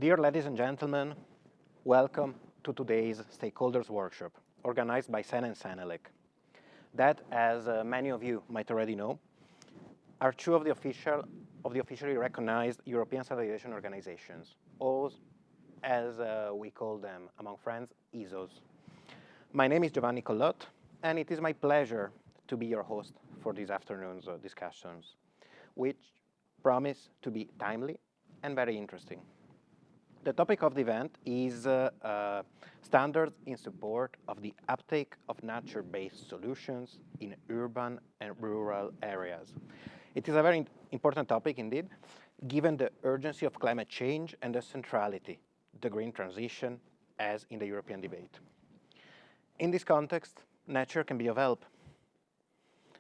Dear ladies and gentlemen, welcome to today's Stakeholders Workshop, organized by SEN and SENELEC. That, as many of you might already know, are two of the officially recognized European standardization organizations, or as we call them among friends, ESOs. My name is Giovanni Collot, and it is my pleasure to be your host for this afternoon's discussions, which promise to be timely and very interesting. The topic of the event is standards in support of the uptake of nature-based solutions in urban and rural areas. It is a very important topic indeed, given the urgency of climate change and the centrality the green transition has in the European debate. In this context, nature can be of help.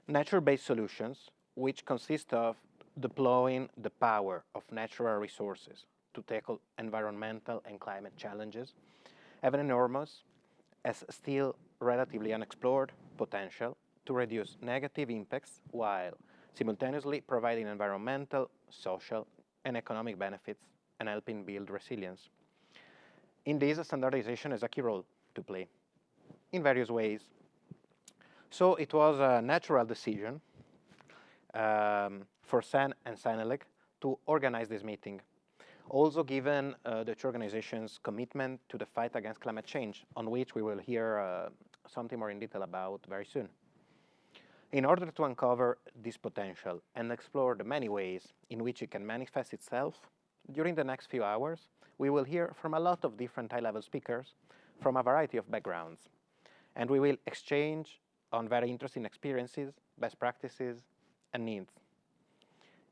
Nature-based solutions, which consist of deploying the power of natural resources to tackle environmental and climate challenges, have an enormous, as still relatively unexplored, potential to reduce negative impacts while simultaneously providing environmental, social, and economic benefits and helping build resilience. In this, standardization has a key role to play in various ways. So it was a natural decision for SEN and SENELEC to organize this meeting. Also given the two organizations' commitment to the fight against climate change, on which we will hear something more in detail about very soon. In order to uncover this potential and explore the many ways in which it can manifest itself, during the next few hours, we will hear from a lot of different high-level speakers from a variety of backgrounds. And we will exchange on very interesting experiences, best practices, and needs.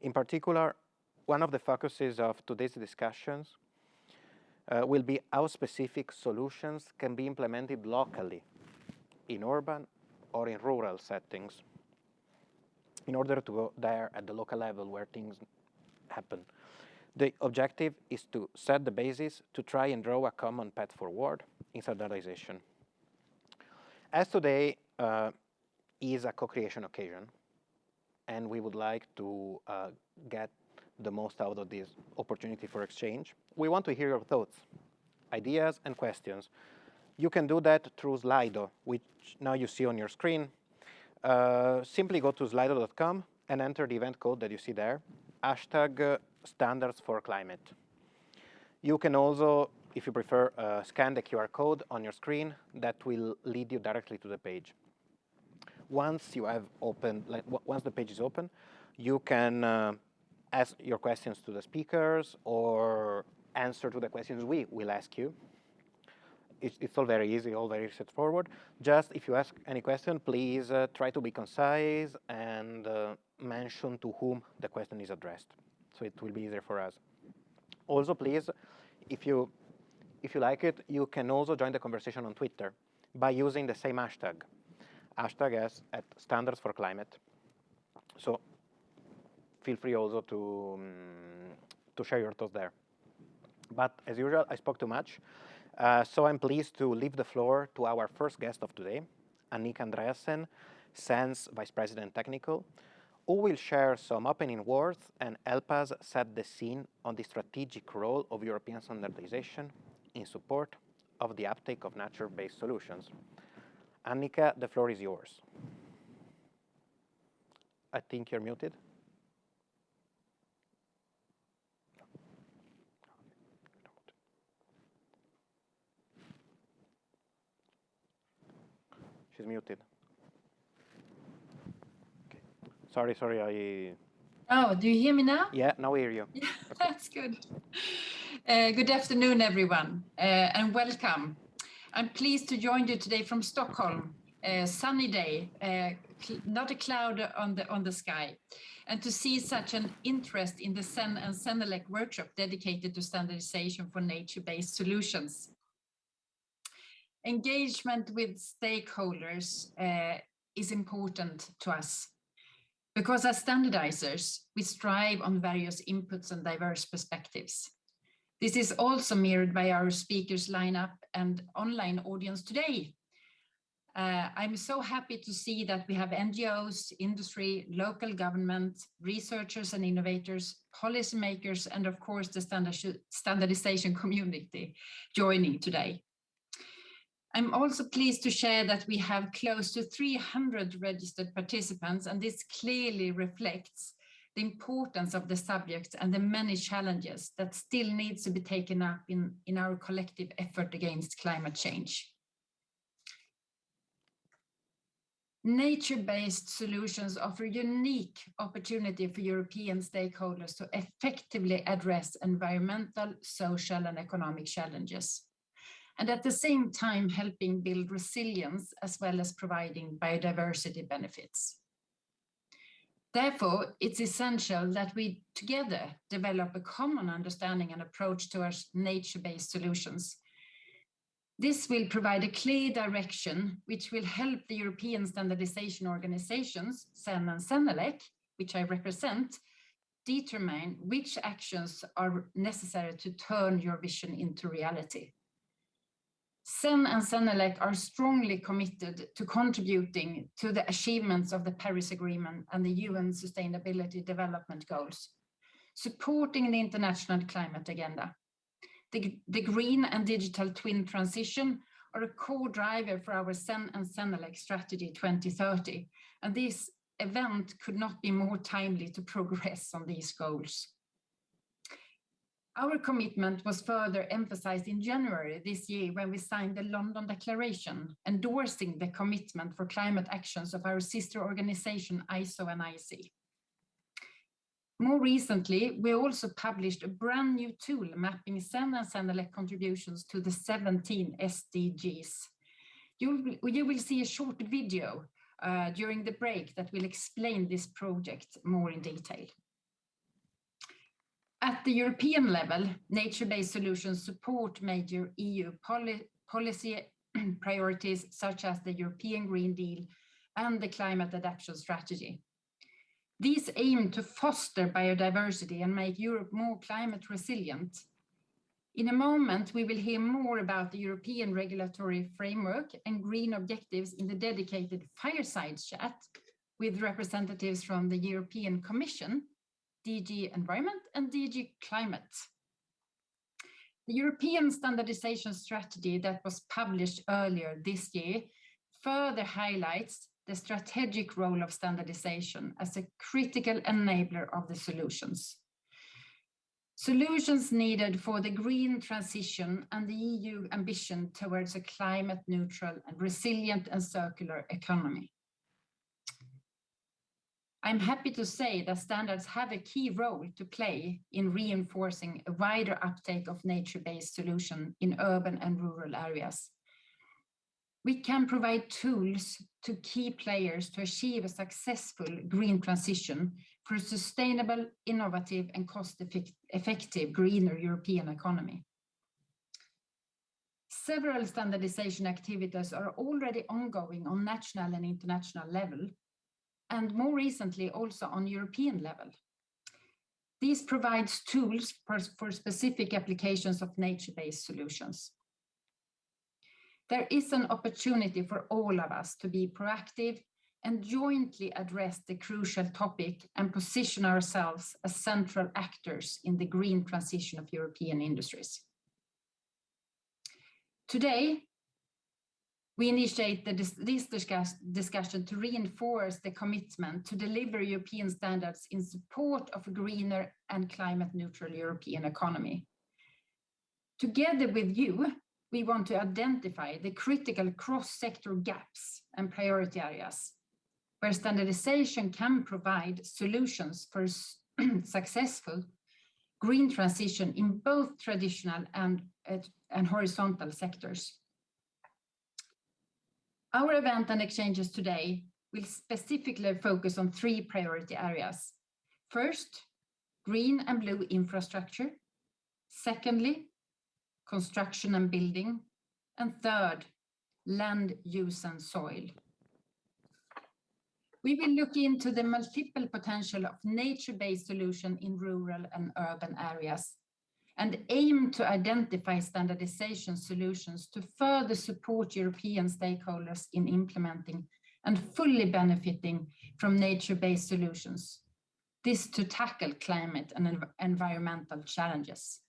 In particular, one of the focuses of today's discussions will be how specific solutions can be implemented locally in urban or in rural settings in order to go there at the local level where things happen. The objective is to set the basis to try and draw a common path forward in standardization. As today is a co-creation occasion, and we would like to get the most out of this opportunity for exchange, we want to hear your thoughts, ideas, and questions. You can do that through Slido, which now you see on your screen. Simply go to slido.com and enter the event code that you see there, hashtag standards for climate. You can also, if you prefer, scan the QR code on your screen that will lead you directly to the page. Once you have opened, once the page is open, you can ask your questions to the speakers or answer to the questions we will ask you. It's all very easy, all very straightforward. Just if you ask any question, please try to be concise and mention to whom the question is addressed, so it will be easier for us. Also, please, if you like it, you can also join the conversation on Twitter by using the same hashtag as at Standards for Climate. So feel free also to share your thoughts there. But as usual, I spoke too much. So I'm pleased to leave the floor to our first guest of today, Annika Andreasen, SEN's Vice President Technical, who will share some opening words and help us set the scene on the strategic role of European standardization in support of the uptake of nature-based solutions. Annika, the floor is yours. I think you're muted. She's muted. Okay. Sorry, Oh, do you hear me now? Yeah, now we hear you. Yeah, that's good. Good afternoon, everyone, and welcome. I'm pleased to join you today from Stockholm. Sunny day, not a cloud on the sky, and to see such an interest in the SEN and SENELEC workshop dedicated to standardization for nature-based solutions. Engagement with stakeholders is important to us because as standardizers, we strive on various inputs and diverse perspectives. This is also mirrored by our speakers lineup and online audience today. I'm so happy to see that we have NGOs, industry, local government, researchers and innovators, policymakers, and of course the standardization community joining today. I'm also pleased to share that we have close to 300 registered participants, and this clearly reflects the importance of the subject and the many challenges that still needs to be taken up in our collective effort against climate change. Nature-based solutions offer a unique opportunity for European stakeholders to effectively address environmental, social, and economic challenges, and at the same time helping build resilience as well as providing biodiversity benefits. Therefore, it's essential that we together develop a common understanding and approach towards nature-based solutions. This will provide a clear direction which will help the European standardization organizations, CEN and CENELEC, which I represent, determine which actions are necessary to turn your vision into reality. CEN and CENELEC are strongly committed to contributing to the achievements of the Paris Agreement and the UN Sustainability Development Goals, supporting the international climate agenda. The green and digital twin transition are a core driver for our CEN and CENELEC strategy 2030, and this event could not be more timely to progress on these goals. Our commitment was further emphasized in January this year when we signed the London Declaration, endorsing the commitment for climate actions of our sister organization ISO and IC. More recently, we also published a brand new tool mapping CEN and CENELEC contributions to the 17 SDGs. You will see a short video during the break that will explain this project more in detail. At the European level, nature-based solutions support major EU policy priorities such as the European Green Deal and the Climate Adaptation Strategy. These aim to foster biodiversity and make Europe more climate resilient. In a moment, we will hear more about the European regulatory framework and green objectives in the dedicated fireside chat with representatives from the European Commission, DG Environment and DG Climate. The European Standardization Strategy that was published earlier this year further highlights the strategic role of standardization as a critical enabler of the solutions. Solutions needed for the green transition and the EU ambition towards a climate neutral and resilient and circular economy. I'm happy to say that standards have a key role to play in reinforcing a wider uptake of nature-based solutions in urban and rural areas. We can provide tools to key players to achieve a successful green transition for a sustainable, innovative, and cost-effective greener European economy. Several standardization activities are already ongoing on national and international level, and more recently also on European level. These provide tools for specific applications of nature-based solutions. There is an opportunity for all of us to be proactive and jointly address the crucial topic and position ourselves as central actors in the green transition of European industries. Today, we initiate this discussion to reinforce the commitment to deliver European standards in support of a greener and climate neutral European economy. Together with you, we want to identify the critical cross-sector gaps and priority areas where standardization can provide solutions for successful green transition in both traditional and horizontal sectors. Our event and exchanges today will specifically focus on 3 priority areas. First, green and blue infrastructure. Secondly, construction and building. And third, land use and soil. We will look into the multiple potential of nature-based solutions in rural and urban areas and aim to identify standardization solutions to further support European stakeholders in implementing and fully benefiting from nature-based solutions. This to tackle climate and environmental challenges.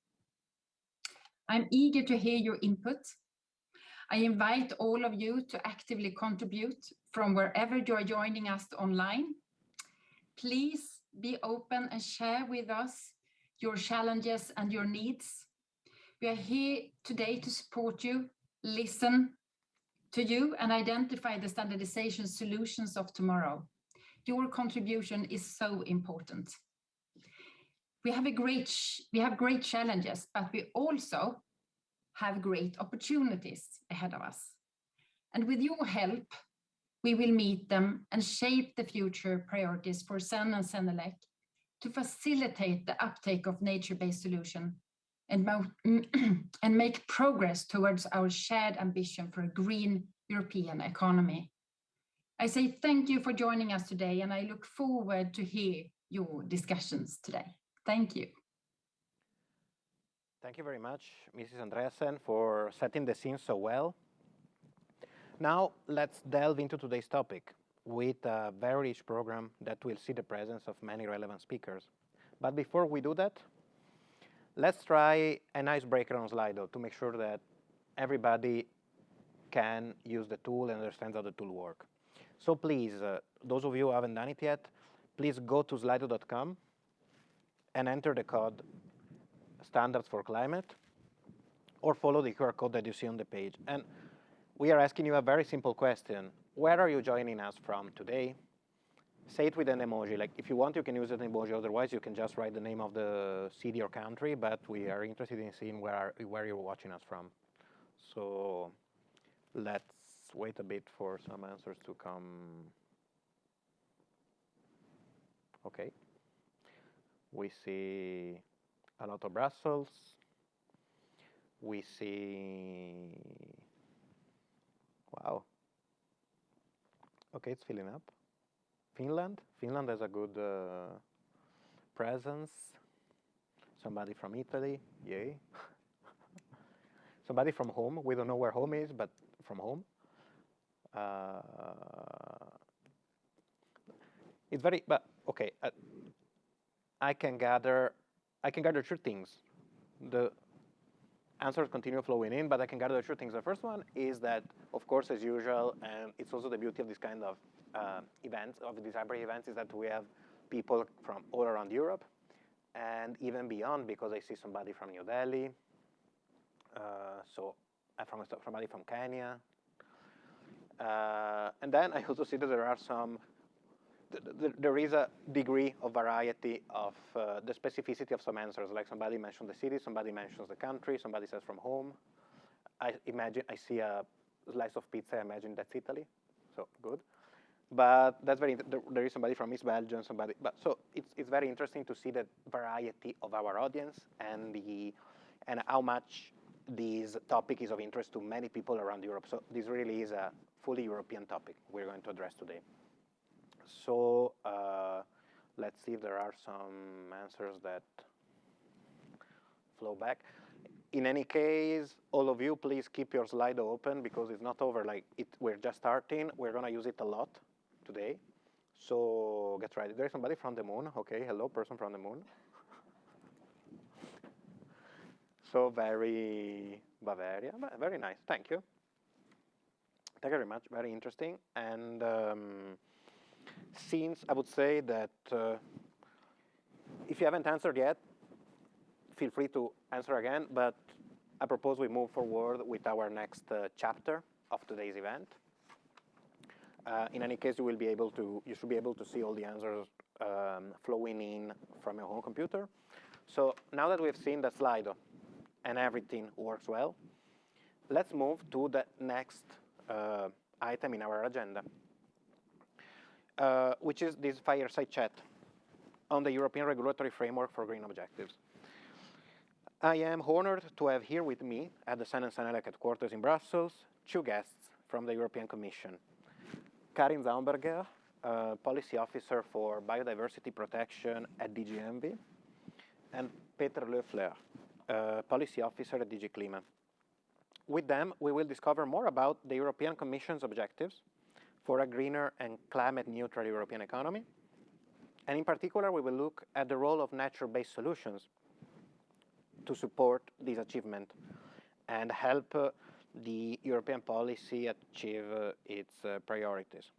I'm eager to hear your input. I invite all of you to actively contribute from wherever you are joining us online. Please be open and share with us your challenges and your needs. We are here today to support you, listen to you, and identify the standardization solutions of tomorrow. Your contribution is so important. We have great challenges, but we also have great opportunities ahead of us. And with your help, we will meet them and shape the future priorities for SEN and SENELEC to facilitate the uptake of nature-based solutions and make progress towards our shared ambition for a green European economy. I say thank you for joining us today, and I look forward to hear your discussions today. Thank you. Thank you very much, Mrs. Andreasen, for setting the scene so well. Now, let's delve into today's topic with a very rich program that will see the presence of many relevant speakers. But before we do that, let's try an icebreaker on Slido to make sure that everybody can use the tool and understands how the tool works. So please, those of you who haven't done it yet, please go to slido.com and enter the code standards for climate, or follow the QR code that you see on the page. And we are asking you a very simple question. Where are you joining us from today? Say it with an emoji. Like, if you want, you can use an emoji. Otherwise, you can just write the name of the city or country, but we are interested in seeing where you're watching us from. So let's wait a bit for some answers to come. Okay. We see a lot of Brussels. We see, wow. Okay, it's filling up. Finland has a good presence. Somebody from Italy, yay. Somebody from home. We don't know where home is, but from home. It's very, but okay. I can gather two things. The answers continue flowing in, but I can gather two things. The first one is that, of course, as usual, and it's also the beauty of this kind of events, of these hybrid events, is that we have people from all around Europe and even beyond, because I see somebody from New Delhi, somebody from Kenya. And then I also see that there are there is a degree of variety of the specificity of some answers. Like somebody mentioned the city, somebody mentions the country, somebody says from home. I see a slice of pizza, I imagine that's Italy, so good. But that's there is somebody from East Belgium, so it's very interesting to see the variety of our audience and how much this topic is of interest to many people around Europe. So this really is a fully European topic we're going to address today. So let's see if there are some answers that flow back. In any case, all of you, please keep your Slido open because it's not over. We're just starting. We're going to use it a lot today. So get ready. There's somebody from the moon. Okay, hello, person from the moon. So very Bavaria, very nice. Thank you. Thank you very much. Very interesting. And since I would say that if you haven't answered yet, feel free to answer again, but I propose we move forward with our next chapter of today's event. In any case, you should be able to see all the answers flowing in from your home computer. So now that we've seen the Slido and everything works well, let's move to the next item in our agenda, which is this fireside chat on the European Regulatory Framework for Green Objectives. I am honored to have here with me at the SEN and SENELEC headquarters in Brussels, two guests from the European Commission. Karin Zaumberger, Policy Officer for Biodiversity Protection at DG ENVI, and Peter Le Fleur, Policy Officer at DG Clima. With them, we will discover more about the European Commission's objectives for a greener and climate-neutral European economy. And in particular, we will look at the role of nature-based solutions to support this achievement and help the European policy achieve its priorities.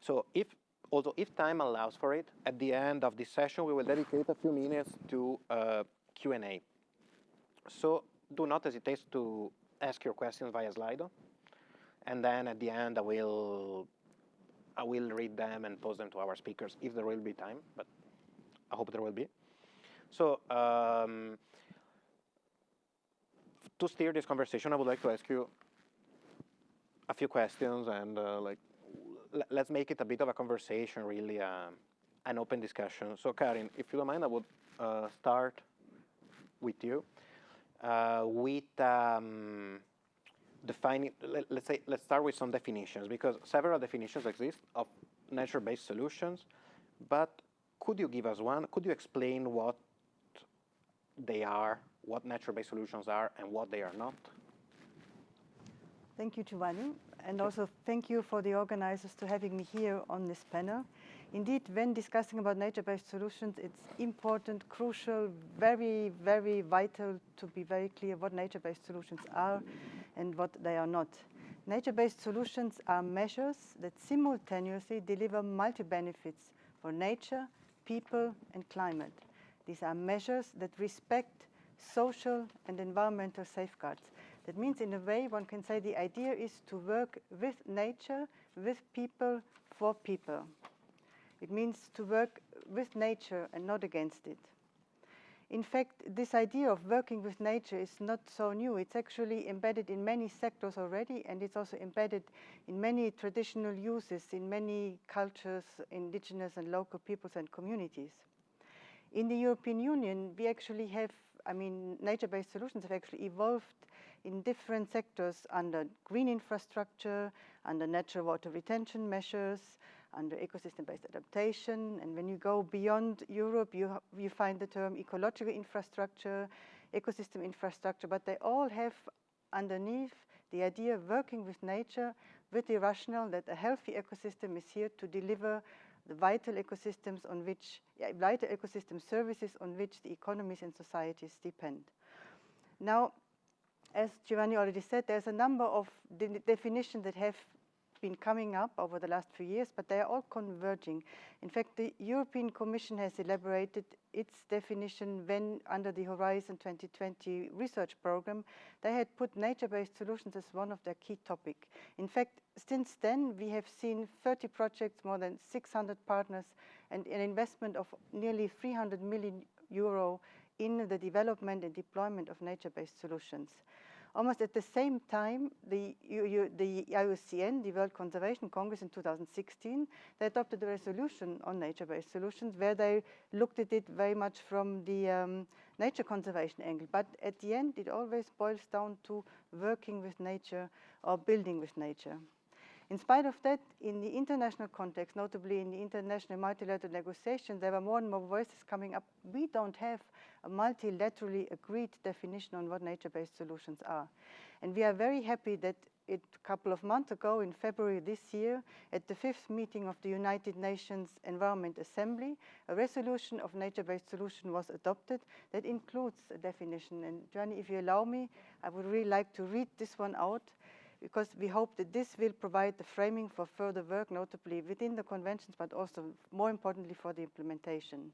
So if time allows for it, at the end of this session, we will dedicate a few minutes to Q&A. So do not hesitate to ask your questions via Slido. And then at the end, I will read them and pose them to our speakers if there will be time, but I hope there will be. So to steer this conversation, I would like to ask you a few questions, and let's make it a bit of a conversation, really an open discussion. So Karin, if you don't mind, I would start with you with defining. Let's start with some definitions, because several definitions exist of nature-based solutions. But could you give us one? Could you explain what they are, what nature-based solutions are, and what they are not? Thank you, Giovanni, and also thank you for the organizers to having me here on this panel. Indeed, when discussing about nature-based solutions, it's important, crucial, very, very vital to be very clear what nature-based solutions are and what they are not. Nature-based solutions are measures that simultaneously deliver multi-benefits for nature, people, and climate. These are measures that respect social and environmental safeguards. That means, in a way, one can say the idea is to work with nature, with people, for people. It means to work with nature and not against it. In fact, this idea of working with nature is not so new. It's actually embedded in many sectors already, and it's also embedded in many traditional uses, in many cultures, indigenous and local peoples and communities. In the European Union, we actually have, nature-based solutions have actually evolved in different sectors under green infrastructure, under natural water retention measures, under ecosystem-based adaptation. And when you go beyond Europe, you find the term ecological infrastructure, ecosystem infrastructure, but they all have underneath the idea of working with nature with the rationale that a healthy ecosystem is here to deliver the vital ecosystems on which, vital ecosystem services on which the economies and societies depend. Now, as Giovanni already said, there's a number of definitions that have been coming up over the last few years, but they are all converging. In fact, the European Commission has elaborated its definition when, under the Horizon 2020 research program, they had put nature-based solutions as one of their key topics. In fact, since then, we have seen 30 projects, more than 600 partners, and an investment of nearly 300 million euro in the development and deployment of nature-based solutions. Almost at the same time, the IUCN, the World Conservation Congress in 2016, they adopted a resolution on nature-based solutions where they looked at it very much from the nature conservation angle. But at the end, it always boils down to working with nature or building with nature. In spite of that, in the international context, notably in the international multilateral negotiations, there were more and more voices coming up. We don't have a multilaterally agreed definition on what nature-based solutions are. And we are very happy that a couple of months ago, in February this year, at the 5th meeting of the United Nations Environment Assembly, a resolution of nature-based solution was adopted that includes a definition. And Gianni, if you allow me, I would really like to read this one out, because we hope that this will provide the framing for further work, notably within the conventions, but also, more importantly, for the implementation.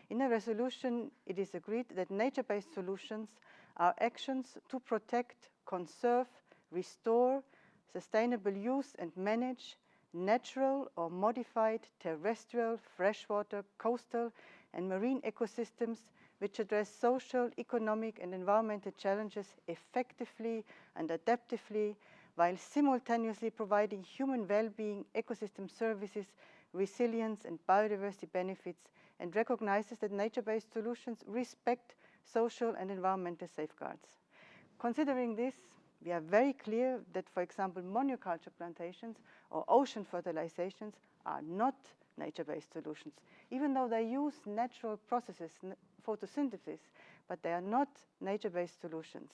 In the resolution, it is agreed that nature-based solutions are actions to protect, conserve, restore, sustainable use and manage natural or modified terrestrial, freshwater, coastal, and marine ecosystems which address social, economic, and environmental challenges effectively and adaptively, while simultaneously providing human well-being, ecosystem services, resilience, and biodiversity benefits, and recognizes that nature-based solutions respect social and environmental safeguards. Considering this, we are very clear that, for example, monoculture plantations or ocean fertilizations are not nature-based solutions. Even though they use natural processes, photosynthesis, but they are not nature-based solutions.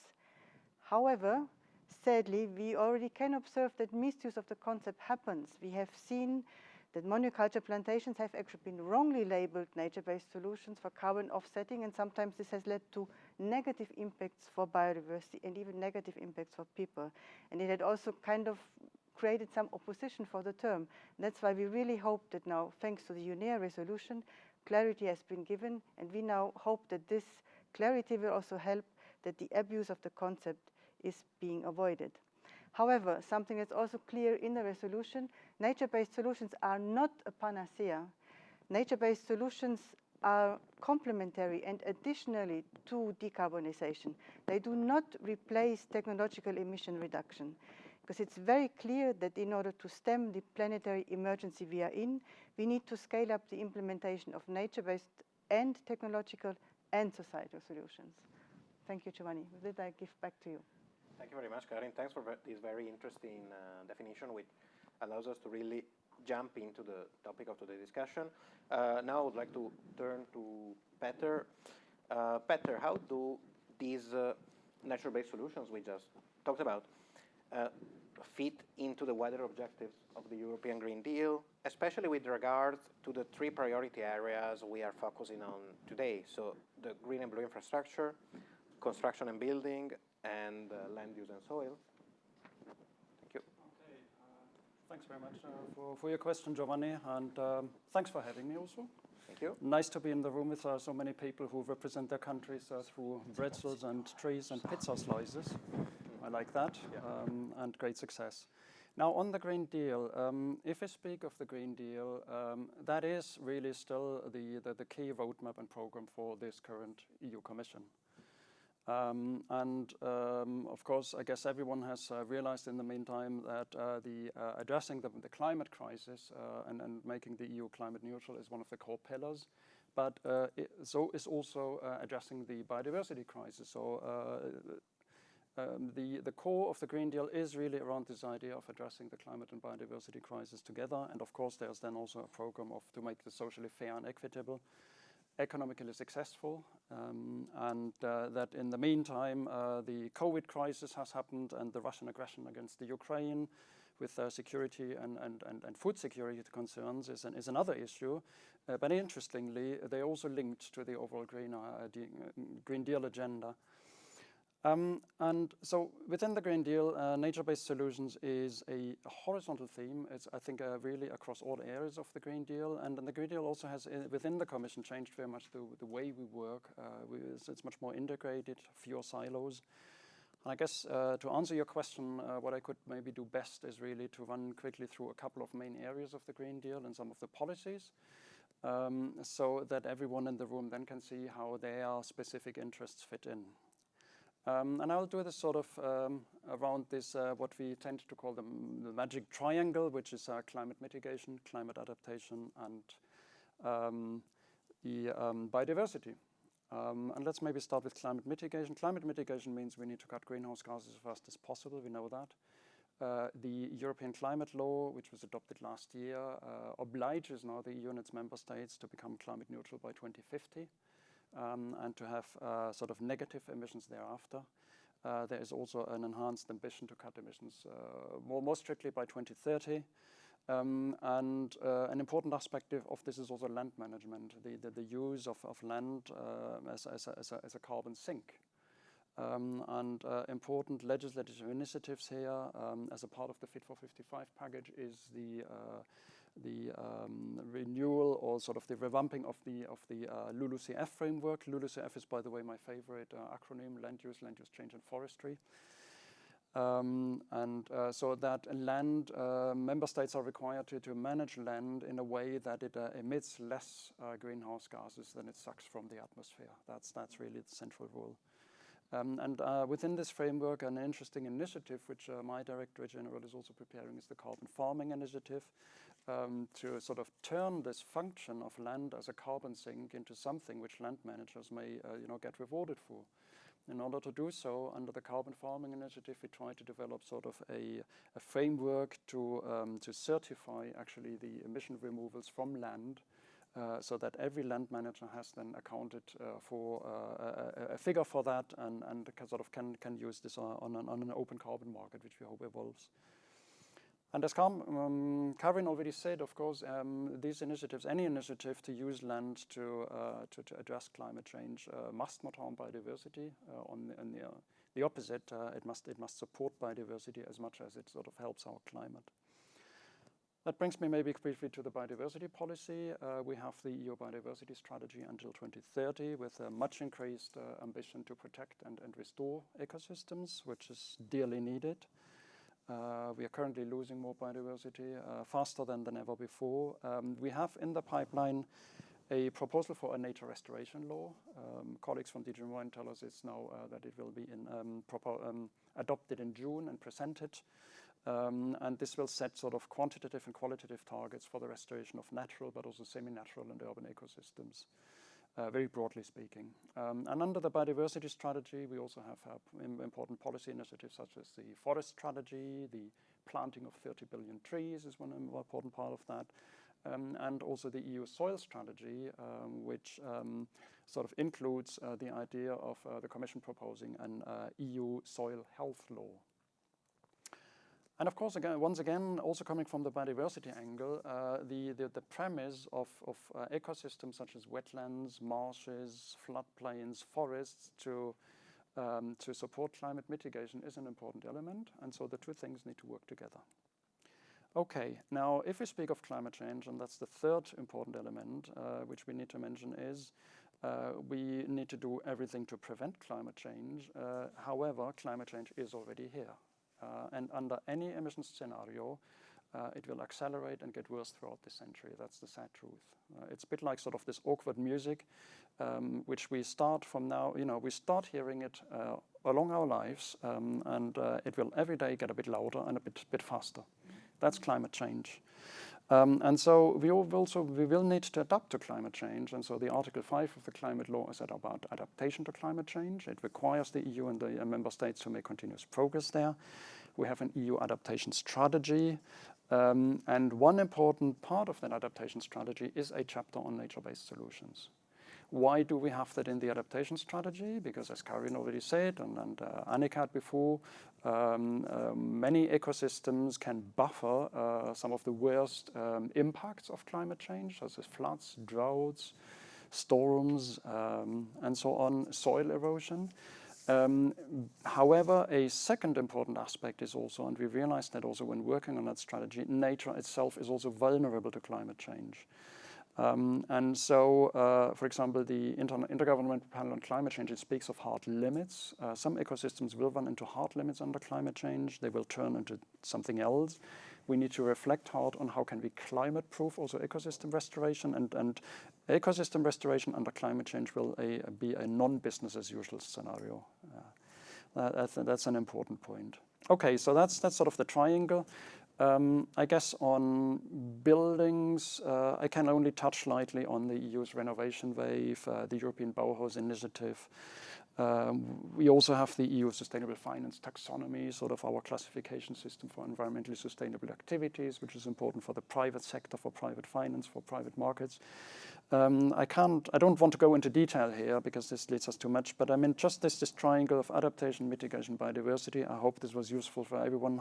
However, sadly, we already can observe that misuse of the concept happens. We have seen that monoculture plantations have actually been wrongly labeled nature-based solutions for carbon offsetting, and sometimes this has led to negative impacts for biodiversity and even negative impacts for people. And it had also kind of created some opposition for the term. That's why we really hope that now, thanks to the UNEA resolution, clarity has been given, and we now hope that this clarity will also help that the abuse of the concept is being avoided. However, something that's also clear in the resolution, nature-based solutions are not a panacea. Nature-based solutions are complementary and additionally to decarbonization. They do not replace technological emission reduction, because it's very clear that in order to stem the planetary emergency we are in, we need to scale up the implementation of nature-based and technological and societal solutions. Thank you, Giovanni. With that, I give back to you. Thank you very much, Karin. Thanks for this very interesting definition, which allows us to really jump into the topic of today's discussion. Now I would like to turn to Peter. Peter, how do these nature-based solutions we just talked about fit into the wider objectives of the European Green Deal, especially with regards to the three priority areas we are focusing on today? So the green and blue infrastructure, construction and building, and land use and soil. Thank you. Okay, thanks very much for your question, Giovanni, and thanks for having me also. Thank you. Nice to be in the room with so many people who represent their countries through pretzels and trees and pizza slices. I like that, and great success. Now on the Green Deal, if we speak of the Green Deal, that is really still the key roadmap and program for this current EU Commission. Of course, I guess everyone has realized in the meantime that addressing the climate crisis and making the EU climate neutral is one of the core pillars, but so is also addressing the biodiversity crisis. So the core of the Green Deal is really around this idea of addressing the climate and biodiversity crisis together, and of course there's then also a program to make this socially fair and equitable, economically successful, and that in the meantime the COVID crisis has happened and the Russian aggression against the Ukraine with security and food security concerns is another issue. But interestingly, they also linked to the overall Green Deal agenda. And so within the Green Deal, nature-based solutions is a horizontal theme. It's, I think, really across all areas of the Green Deal. And the Green Deal also has, within the Commission, changed very much the way we work. It's much more integrated, fewer silos. And I guess to answer your question, what I could maybe do best is really to run quickly through a couple of main areas of the Green Deal and some of the policies, so that everyone in the room then can see how their specific interests fit in. And I'll do this sort of around this, what we tend to call the magic triangle, which is climate mitigation, climate adaptation, and the biodiversity. And let's maybe start with climate mitigation. Climate mitigation means we need to cut greenhouse gases as fast as possible, we know that. The European Climate Law, which was adopted last year, obliges now the EU and its member states to become climate neutral by 2050. And to have sort of negative emissions thereafter. There is also an enhanced ambition to cut emissions more strictly by 2030. And an important aspect of this is also land management, the use of land as a carbon sink. And important legislative initiatives here as a part of the Fit for 55 package is the renewal or sort of the revamping of the LULUCF framework. LULUCF is, by the way, my favorite acronym: land use, change, and forestry. So that land member states are required to manage land in a way that it emits less greenhouse gases than it sucks from the atmosphere. That's really the central rule. Within this framework, an interesting initiative, which my Directorate General is also preparing, is the Carbon Farming Initiative, to sort of turn this function of land as a carbon sink into something which land managers may get rewarded for. In order to do so, under the Carbon Farming Initiative, we try to develop sort of a framework to certify actually the emission removals from land so that every land manager has then accounted for a figure for that and can use this on an open carbon market, which we hope evolves. And as Karin already said, of course, these initiatives, any initiative to use land to address climate change must not harm biodiversity. On the opposite, it must support biodiversity as much as it sort of helps our climate. That brings me maybe briefly to the biodiversity policy. We have the EU biodiversity strategy until 2030 with a much increased ambition to protect and restore ecosystems, which is dearly needed. We are currently losing more biodiversity faster than ever before. We have in the pipeline a proposal for a nature restoration law. Colleagues from DG Environment tell us it's now that it will be adopted in June and presented. And this will set sort of quantitative and qualitative targets for the restoration of natural but also semi-natural and urban ecosystems, very broadly speaking. And under the biodiversity strategy, we also have important policy initiatives such as the forest strategy, the planting of 30 billion trees is one important part of that, and also the EU soil strategy, which sort of includes the idea of the Commission proposing an EU soil health law. And of course, once again, also coming from the biodiversity angle, the premise of ecosystems such as wetlands, marshes, floodplains, forests to support climate mitigation is an important element, and so the two things need to work together. Okay, now if we speak of climate change, and that's the third important element which we need to mention is we need to do everything to prevent climate change. However, climate change is already here. And under any emissions scenario, it will accelerate and get worse throughout the century. That's the sad truth. It's a bit like sort of this awkward music, which we start from now, we start hearing it along our lives, and it will every day get a bit louder and a bit faster. That's climate change. And so we will need to adapt to climate change. And so the Article 5 of the climate law is about adaptation to climate change. It requires the EU and the member states to make continuous progress there. We have an EU adaptation strategy. And one important part of that adaptation strategy is a chapter on nature-based solutions. Why do we have that in the adaptation strategy? Because as Karin already said, and Annika had before, many ecosystems can buffer some of the worst impacts of climate change, such as floods, droughts, storms, and so on, soil erosion. However, a second important aspect is also, and we realized that also when working on that strategy, nature itself is also vulnerable to climate change. And so, for example, the Intergovernmental Panel on Climate Change, it speaks of hard limits. Some ecosystems will run into hard limits under climate change. They will turn into something else. We need to reflect hard on how can we climate-proof also ecosystem restoration, and ecosystem restoration under climate change will be a non-business as usual scenario. That's an important point. Okay, so that's sort of the triangle. I guess on buildings, I can only touch lightly on the EU's renovation wave, the European Bauhaus initiative. We also have the EU Sustainable Finance Taxonomy, sort of our classification system for environmentally sustainable activities, which is important for the private sector, for private finance, for private markets. I don't want to go into detail here because this leads us too much, but I mean just this triangle of adaptation, mitigation, biodiversity. I hope this was useful for everyone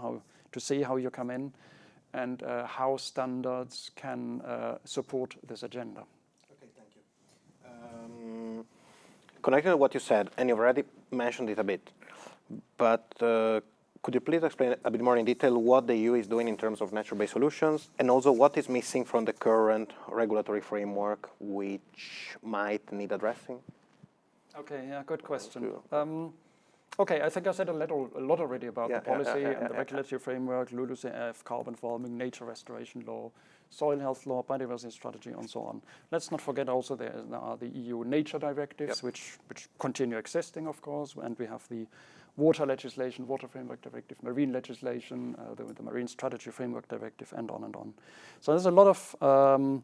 to see how you come in and how standards can support this agenda. Okay, thank you. Connected to what you said, and you've already mentioned it a bit, but could you please explain a bit more in detail what the EU is doing in terms of nature-based solutions, and also what is missing from the current regulatory framework, which might need addressing? Okay, yeah, good question. Okay, I think I said a lot already about the policy and the regulatory framework, LULUCF, carbon farming, nature restoration law, soil health law, biodiversity strategy, and so on. Let's not forget also there are the EU nature directives, which continue existing, of course, and we have the water legislation, water framework directive, marine legislation, the marine strategy framework directive, and on and on. So there's a lot of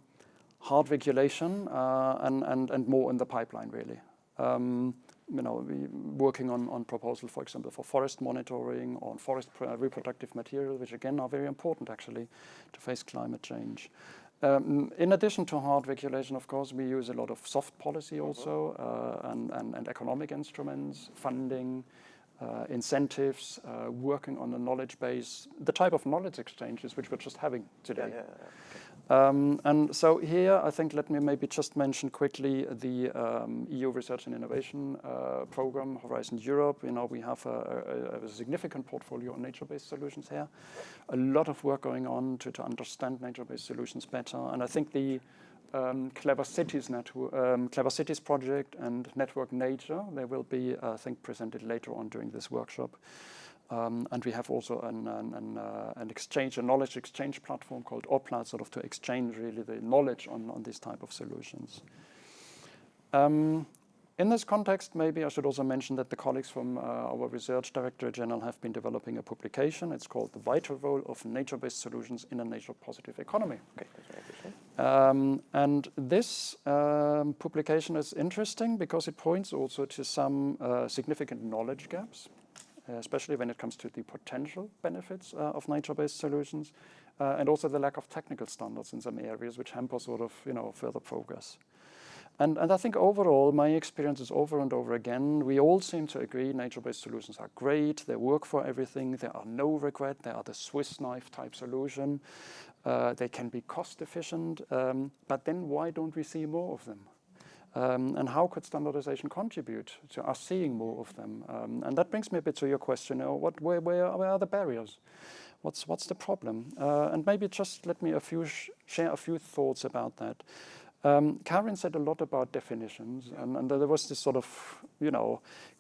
hard regulation and more in the pipeline, really. We're working on proposals, for example, for forest monitoring, on forest reproductive material, which again are very important actually to face climate change. In addition to hard regulation, of course, we use a lot of soft policy also, and economic instruments, funding, incentives, working on a knowledge base, the type of knowledge exchanges which we're just having today. And so here, I think, let me maybe just mention quickly the EU Research and Innovation Program, Horizon Europe. You know, we have a significant portfolio on nature-based solutions here. A lot of work going on to understand nature-based solutions better. And I think the Clever Cities project and Network Nature, they will be, I think, presented later on during this workshop. And we have also an exchange, a knowledge exchange platform called Opla, sort of to exchange really the knowledge on these type of solutions. In this context, maybe I should also mention that the colleagues from our Research Directorate General have been developing a publication. It's called The Vital Role of Nature-Based Solutions in a Nature-Positive Economy. Okay, that's very interesting. And this publication is interesting because it points also to some significant knowledge gaps, especially when it comes to the potential benefits of nature-based solutions, and also the lack of technical standards in some areas which hamper sort of, further progress. And I think overall, my experience is over and over again, we all seem to agree nature-based solutions are great, they work for everything, there are no regret, they are the Swiss knife type solution, they can be cost efficient, but then why don't we see more of them? And how could standardization contribute to us seeing more of them? And that brings me a bit to your question, where are the barriers? What's the problem? And maybe just let me share a few thoughts about that. Karin said a lot about definitions, and there was this sort of,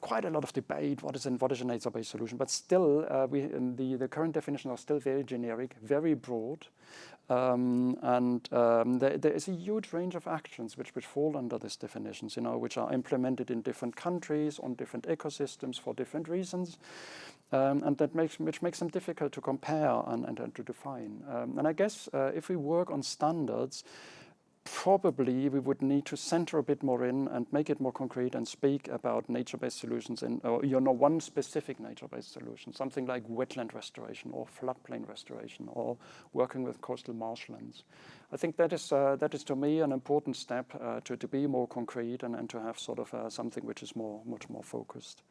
quite a lot of debate, what is a nature-based solution, but still, the current definitions are still very generic, very broad, and there is a huge range of actions which fall under these definitions, which are implemented in different countries, on different ecosystems for different reasons, and which makes them difficult to compare and to define. And I guess if we work on standards, probably we would need to center a bit more in and make it more concrete and speak about nature-based solutions one specific nature-based solution, something like wetland restoration or floodplain restoration or working with coastal marshlands. I think that is to me an important step to be more concrete and to have sort of something which is much more focused.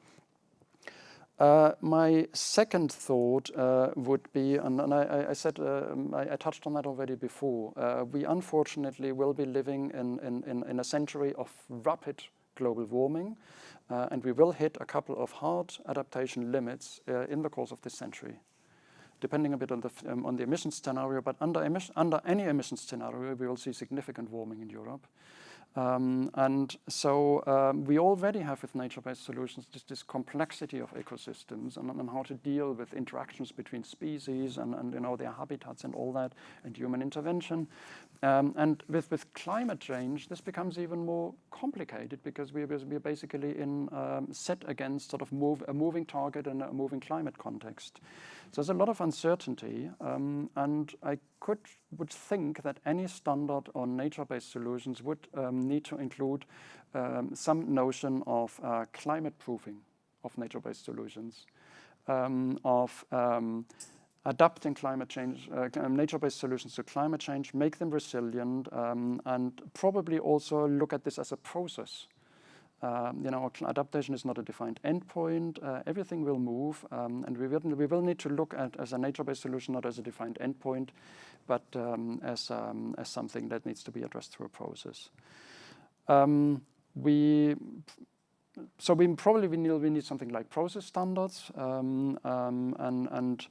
My second thought would be, and I said, I touched on that already before, we unfortunately will be living in a century of rapid global warming, and we will hit a couple of hard adaptation limits in the course of this century. Depending a bit on the emissions scenario, but under any emissions scenario, we will see significant warming in Europe. And so we already have with nature-based solutions this complexity of ecosystems and how to deal with interactions between species and their habitats and all that, and human intervention. And with climate change, this becomes even more complicated because we're basically set against sort of a moving target and a moving climate context. So there's a lot of uncertainty, and I would think that any standard on nature-based solutions would need to include some notion of climate proofing of nature-based solutions, of adapting climate change, nature-based solutions to climate change, make them resilient, and probably also look at this as a process. Adaptation is not a defined endpoint. Everything will move, and we will need to look at as a nature-based solution not as a defined endpoint, but as something that needs to be addressed through a process. We probably need something like process standards, and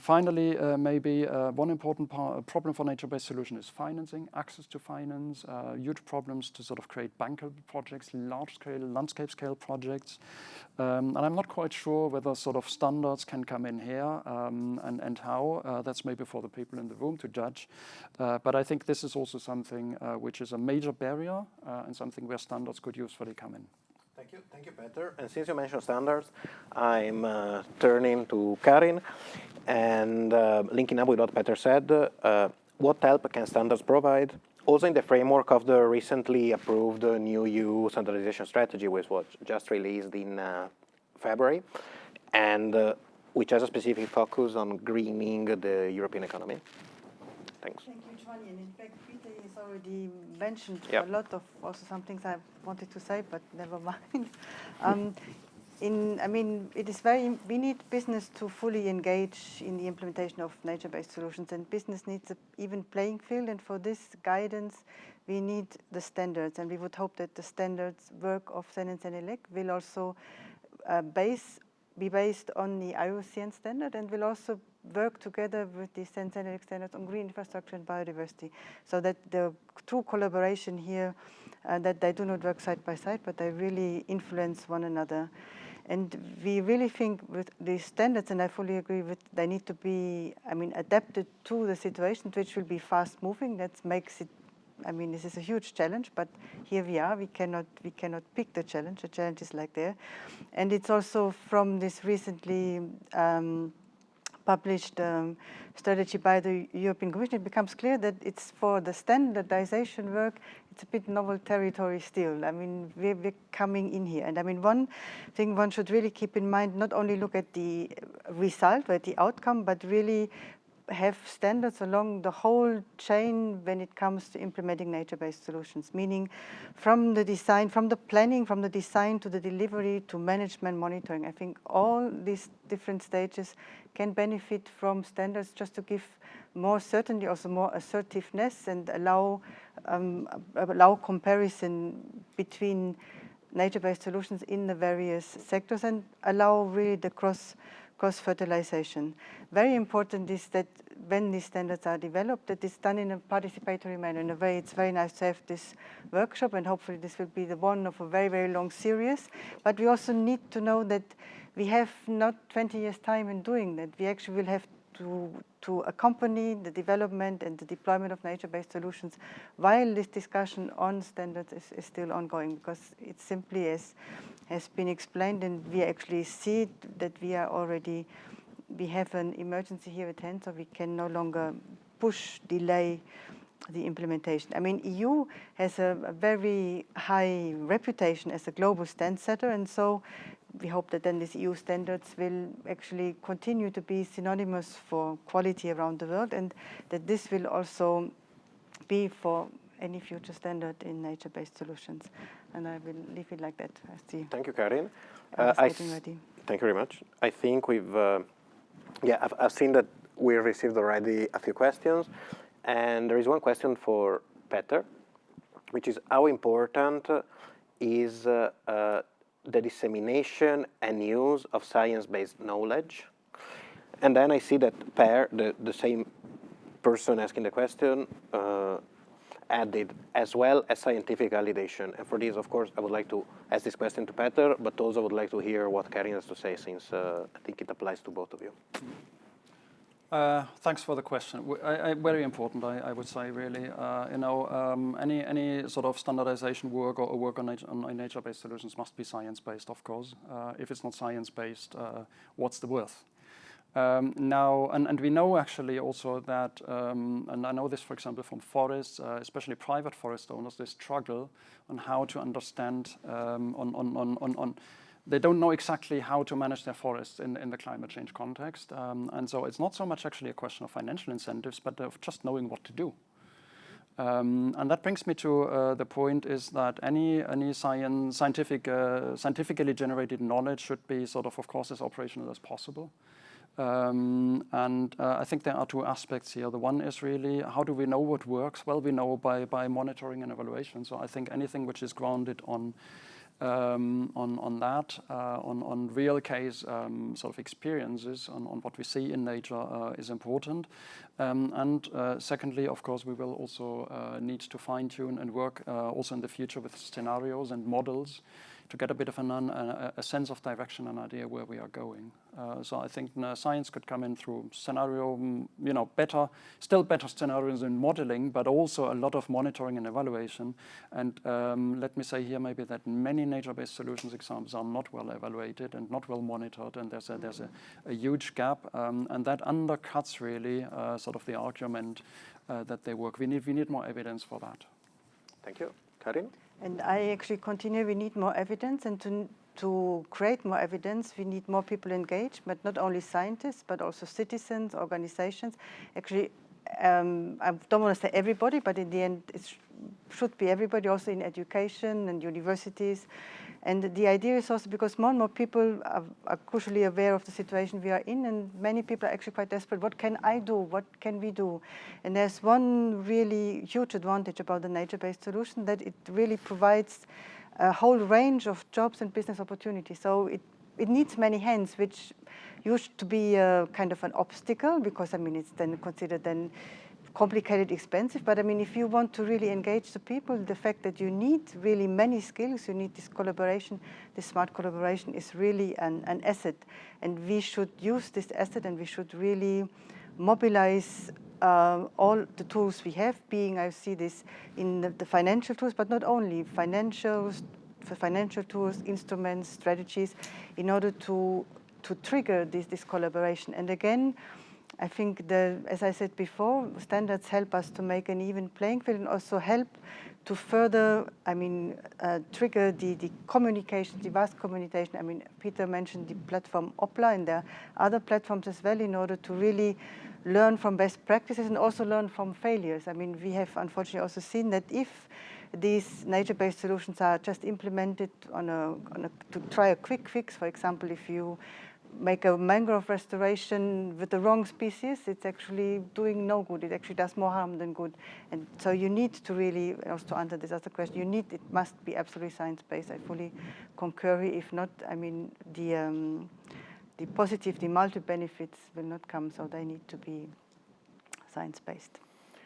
finally, maybe one important problem for nature-based solution is financing, access to finance, huge problems to sort of create bankable projects, large-scale, landscape-scale projects. And I'm not quite sure whether sort of standards can come in here and how. That's maybe for the people in the room to judge. But I think this is also something which is a major barrier and something where standards could usefully come in. Thank you, Peter. And since you mentioned standards, I'm turning to Karin and linking up with what Peter said. What help can standards provide? Also in the framework of the recently approved new EU standardization strategy, which was just released in February, and which has a specific focus on greening the European economy. Thanks. Thank you, Giovanni. And in fact, Peter has already mentioned Yep. a lot of also some things I wanted to say, but never mind. It is we need business to fully engage in the implementation of nature-based solutions, and business needs an even playing field. And for this guidance, we need the standards, and we would hope that the standards work of SEN and SENELEC will also be based on the IUCN standard, and will also work together with the SEN SENELEC standards on green infrastructure and biodiversity, so that the true collaboration here, that they do not work side by side, but they really influence one another. And we really think with these standards, and I fully agree with, they need to be, adapted to the situation, which will be fast moving. That makes it, this is a huge challenge, but here we are. We cannot pick the challenge. The challenge is like there. And it's also from this recently published strategy by the European Commission, it becomes clear that it's for the standardization work, it's a bit novel territory still. We're coming in here. And one thing one should really keep in mind, not only look at the result, or at the outcome, but really have standards along the whole chain when it comes to implementing nature-based solutions, meaning from the design, from the planning, from the design to the delivery to management monitoring. I think all these different stages can benefit from standards just to give more certainty, also more assertiveness, and allow comparison between nature-based solutions in the various sectors, and allow really the cross-fertilization. Very important is that when these standards are developed, that it's done in a participatory manner. In a way, it's very nice to have this workshop, and hopefully this will be the one of a very, very long series. But we also need to know that we have not 20 years' time in doing that. We actually will have to accompany the development and the deployment of nature-based solutions while this discussion on standards is still ongoing, because it's simply as has been explained, and we actually see that we have an emergency here at hand, so we can no longer delay the implementation. EU has a very high reputation as a global standsetter, and so we hope that then these EU standards will actually continue to be synonymous for quality around the world, and that this will also be for any future standard in nature-based solutions. And I will leave it like that. Thank you, Karin. Getting ready. Thank you very much. I think we've, I've seen that we received already a few questions, and there is one question for Peter, which is how important is the dissemination and use of science-based knowledge? And then I see that Per, the same person asking the question, added as well as scientific validation. And for this, of course, I would like to ask this question to Peter, but also would like to hear what Karin has to say, since I think it applies to both of you. Thanks for the question. Very important, I would say, really. Any sort of standardization work or work on nature-based solutions must be science-based, of course. If it's not science-based, what's the worth? Now, and we know actually also that, and I know this, for example, from forests, especially private forest owners, they struggle on how to understand they don't know exactly how to manage their forests in the climate change context. And so it's not so much actually a question of financial incentives, but of just knowing what to do. And that brings me to the point is that any scientifically generated knowledge should be sort of course, as operational as possible. I think there are two aspects here. The one is really, how do we know what works? Well, we know by monitoring and evaluation. So I think anything which is grounded on real case sort of experiences, on what we see in nature is important. Secondly, of course, we will also need to fine-tune and work also in the future with scenarios and models to get a bit of a sense of direction and idea where we are going. So I think science could come in through scenario, still better scenarios in modeling, but also a lot of monitoring and evaluation. And let me say here maybe that many nature-based solutions examples are not well evaluated and not well monitored, and there's a huge gap, and that undercuts really sort of the argument that they work. We need more evidence for that. Thank you. Karin? And I actually continue, we need more evidence, and to create more evidence, we need more people engaged, but not only scientists, but also citizens, organizations. Actually, I don't want to say everybody, but in the end, it should be everybody, also in education and universities. And the idea is also because more and more people are crucially aware of the situation we are in, and many people are actually quite desperate. What can I do? What can we do? And there's one really huge advantage about the nature-based solution, that it really provides a whole range of jobs and business opportunities. So it needs many hands, which used to be a kind of an obstacle, because I mean it's then considered then complicated, expensive. But I mean, if you want to really engage the people, the fact that you need really many skills, you need this collaboration, this smart collaboration is really an asset. And we should use this asset, and we should really mobilize all the tools we have, being, I see this in the financial tools, but not only financials, for financial tools, instruments, strategies, in order to trigger this collaboration. And again, I think as I said before, standards help us to make an even playing field, and also help to further, I mean, trigger the communication, the vast communication. I mean, Peter mentioned the platform OPLA, and there are other platforms as well, in order to really learn from best practices and also learn from failures. I mean, we have unfortunately also seen that if these nature-based solutions are just implemented to try a quick fix, for example, if you make a mangrove restoration with the wrong species, it's actually doing no good. It actually does more harm than good. And so you need to really, also to answer this other question, it must be absolutely science-based. I fully concur. If not, I mean, the positive, the multi-benefits will not come, so they need to be science-based.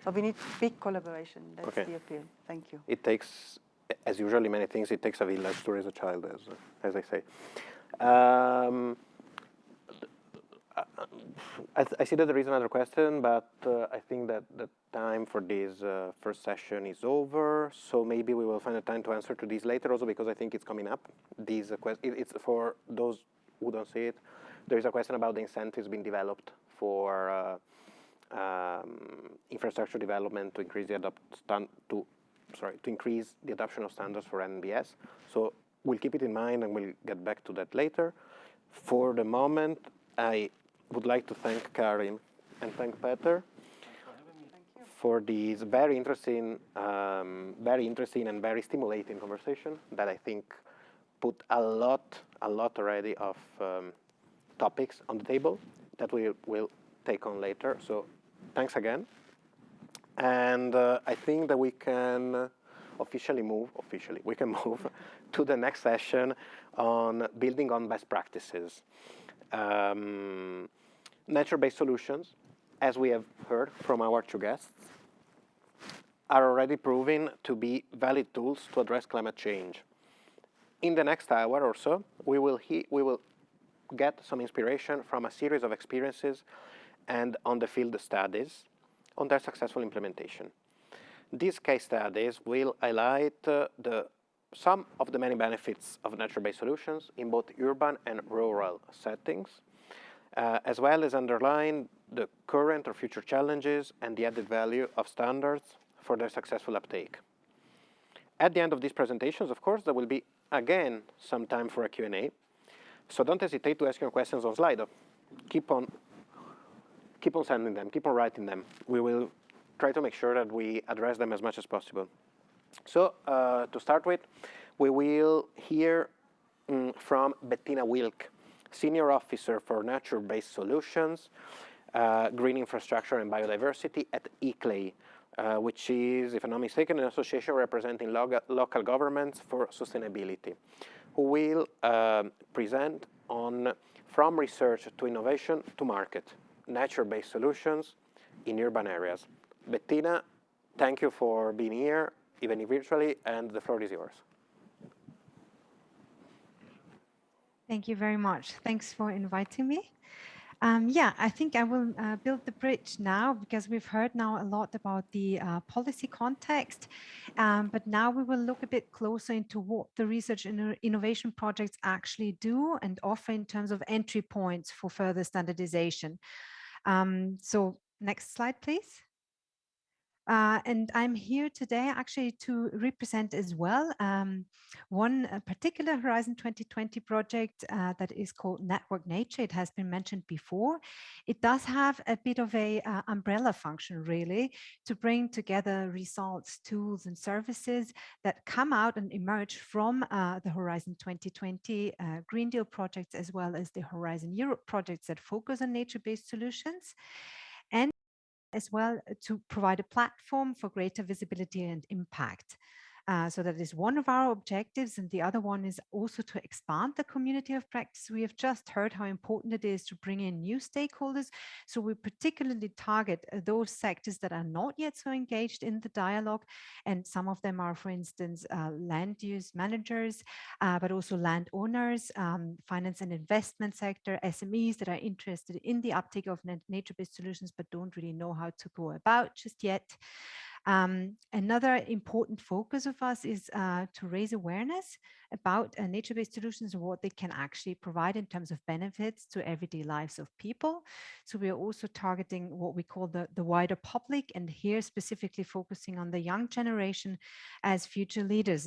So we need big collaboration. That's Okay. the appeal. Thank you. It takes, as usually many things, it takes a village to raise a child, as I say. I see that there is another question, but I think that the time for this first session is over. So maybe we will find a time to answer to this later, also because I think it's coming up. These it's for those who don't see it. There is a question about the incentives being developed for infrastructure development to increase the increase the adoption of standards for NBS. So we'll keep it in mind, and we'll get back to that later. For the moment, I would like to thank Karin and thank Peter for this very interesting and very stimulating conversation that I think put a lot already of topics on the table that we will take on later. So thanks again. And I think that we can move to the next session on building on best practices. Nature-based solutions, as we have heard from our two guests, are already proving to be valid tools to address climate change. In the next hour or so, we will get some inspiration from a series of experiences and on-the-field studies on their successful implementation. These case studies will highlight some of the many benefits of nature-based solutions in both urban and rural settings, as well as underline the current or future challenges and the added value of standards for their successful uptake. At the end of these presentations, of course, there will be, again, some time for a Q&A. So don't hesitate to ask your questions on Slido. Keep on sending them, keep on writing them. We will try to make sure that we address them as much as possible. So to start with, we will hear from Bettina Wilk, Senior Officer for Nature-Based Solutions, Green Infrastructure and Biodiversity at ICLEI, which is, if I'm not mistaken, an association representing local governments for sustainability, who will present on From Research to Innovation to Market, Nature-Based Solutions in Urban Areas. Bettina, thank you for being here, even virtually, and the floor is yours. Thank you very much. Thanks for inviting me. I think I will build the bridge now, because we've heard now a lot about the policy context, but now we will look a bit closer into what the research and innovation projects actually do and offer in terms of entry points for further standardization. So next slide, please. And I'm here today actually to represent as well one particular Horizon 2020 project that is called Network Nature. It has been mentioned before. It does have a bit of a umbrella function really to bring together results, tools and services that come out and emerge from the Horizon 2020 Green Deal projects, as well as the Horizon Europe projects that focus on nature-based solutions, and as well to provide a platform for greater visibility and impact. So that is one of our objectives. And the other one is also to expand the community of practice. We have just heard how important it is to bring in new stakeholders. So we particularly target those sectors that are not yet so engaged in the dialogue. And some of them are, for instance, land use managers, but also landowners, finance and investment sector, SMEs that are interested in the uptake of nature-based solutions, but don't really know how to go about just yet. Another important focus of us is to raise awareness about nature-based solutions and what they can actually provide in terms of benefits to everyday lives of people. So we are also targeting what we call the wider public, and here specifically focusing on the young generation as future leaders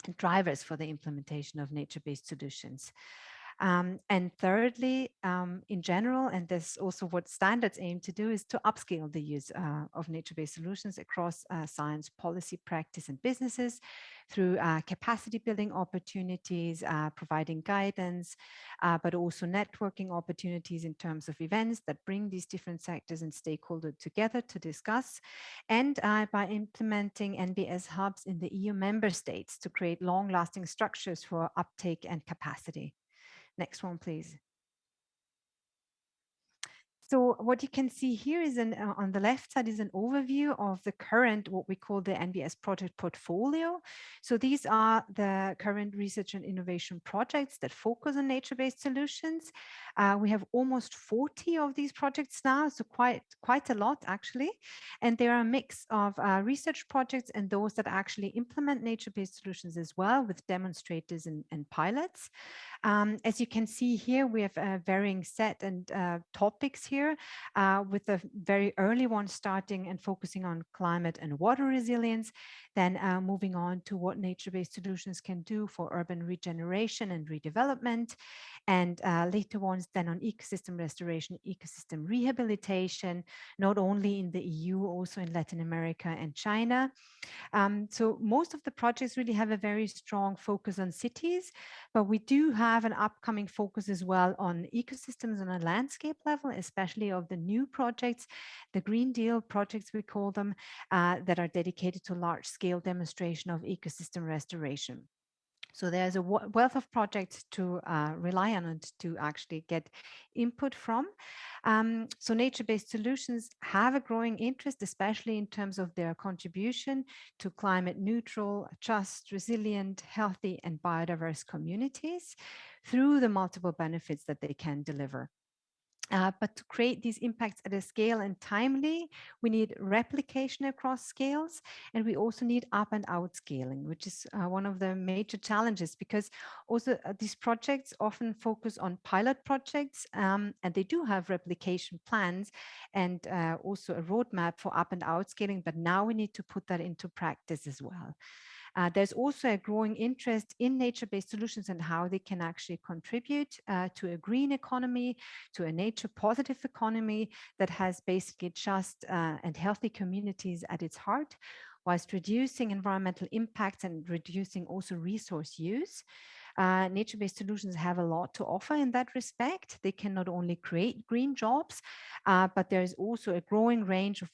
and drivers for the implementation of nature-based solutions. And thirdly, in general, and this is also what standards aim to do, is to upscale the use of nature-based solutions across science, policy, practice, and businesses through capacity building opportunities, providing guidance, but also networking opportunities in terms of events that bring these different sectors and stakeholders together to discuss, and by implementing NBS hubs in the EU member states to create long-lasting structures for uptake and capacity. Next one, please. So what you can see here is on the left side is an overview of the current, what we call the NBS project portfolio. So these are the current research and innovation projects that focus on nature-based solutions. We have almost 40 of these projects now, so quite a lot actually. And there are a mix of research projects and those that actually implement nature-based solutions as well, with demonstrators and pilots. As you can see here, we have a varying set and topics here, with the very early one starting and focusing on climate and water resilience, then moving on to what nature-based solutions can do for urban regeneration and redevelopment, and later ones then on ecosystem restoration, ecosystem rehabilitation, not only in the EU, also in Latin America and China. So most of the projects really have a very strong focus on cities, but we do have an upcoming focus as well on ecosystems on a landscape level, especially of the new projects, the Green Deal projects we call them, that are dedicated to large-scale demonstration of ecosystem restoration. So there's a wealth of projects to rely on and to actually get input from. So nature-based solutions have a growing interest, especially in terms of their contribution to climate neutral, just, resilient, healthy, and biodiverse communities through the multiple benefits that they can deliver. But to create these impacts at a scale and timely, we need replication across scales, and we also need up and out scaling, which is one of the major challenges, because also these projects often focus on pilot projects, and they do have replication plans and also a roadmap for up and out scaling, but now we need to put that into practice as well. There's also a growing interest in nature-based solutions and how they can actually contribute to a green economy, to a nature-positive economy that has basically just and healthy communities at its heart, whilst reducing environmental impacts and reducing also resource use. Nature-based solutions have a lot to offer in that respect. They can not only create green jobs, but there's also a growing range of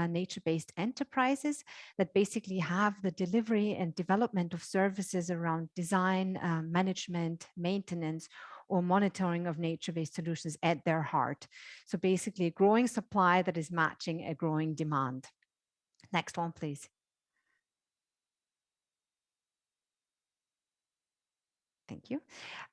nature-based enterprises that basically have the delivery and development of services around design, management, maintenance, or monitoring of nature-based solutions at their heart. So basically a growing supply that is matching a growing demand. Next one, please. Thank you.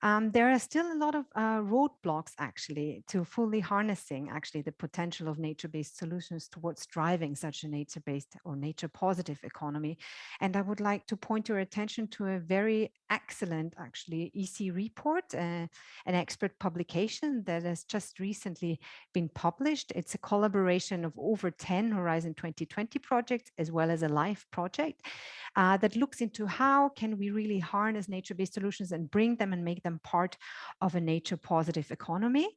There are still a lot of roadblocks actually to fully harnessing actually the potential of nature-based solutions towards driving such a nature-based or nature-positive economy. And I would like to point your attention to a very excellent actually EC report, an expert publication that has just recently been published. It's a collaboration of over 10 Horizon 2020 projects as well as a LIFE project that looks into how can we really harness nature-based solutions and bring them and make them part of a nature positive economy.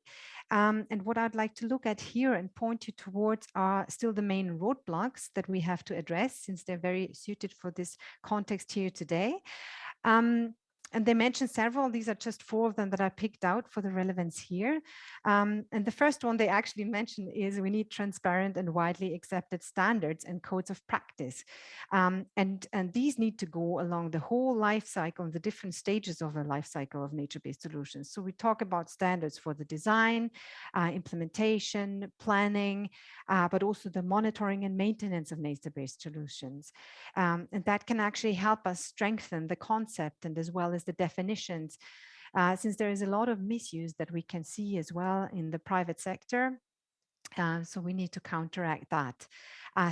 And what I'd like to look at here and point you towards are still the main roadblocks that we have to address, since they're very suited for this context here today. And they mentioned several. These are just 4 of them that I picked out for the relevance here. And the first one they actually mentioned is we need transparent and widely accepted standards and codes of practice. And these need to go along the whole life cycle, the different stages of a life cycle of nature-based solutions. So we talk about standards for the design, implementation, planning, but also the monitoring and maintenance of nature-based solutions. And that can actually help us strengthen the concept and as well as the definitions, since there is a lot of misuse that we can see as well in the private sector. So we need to counteract that.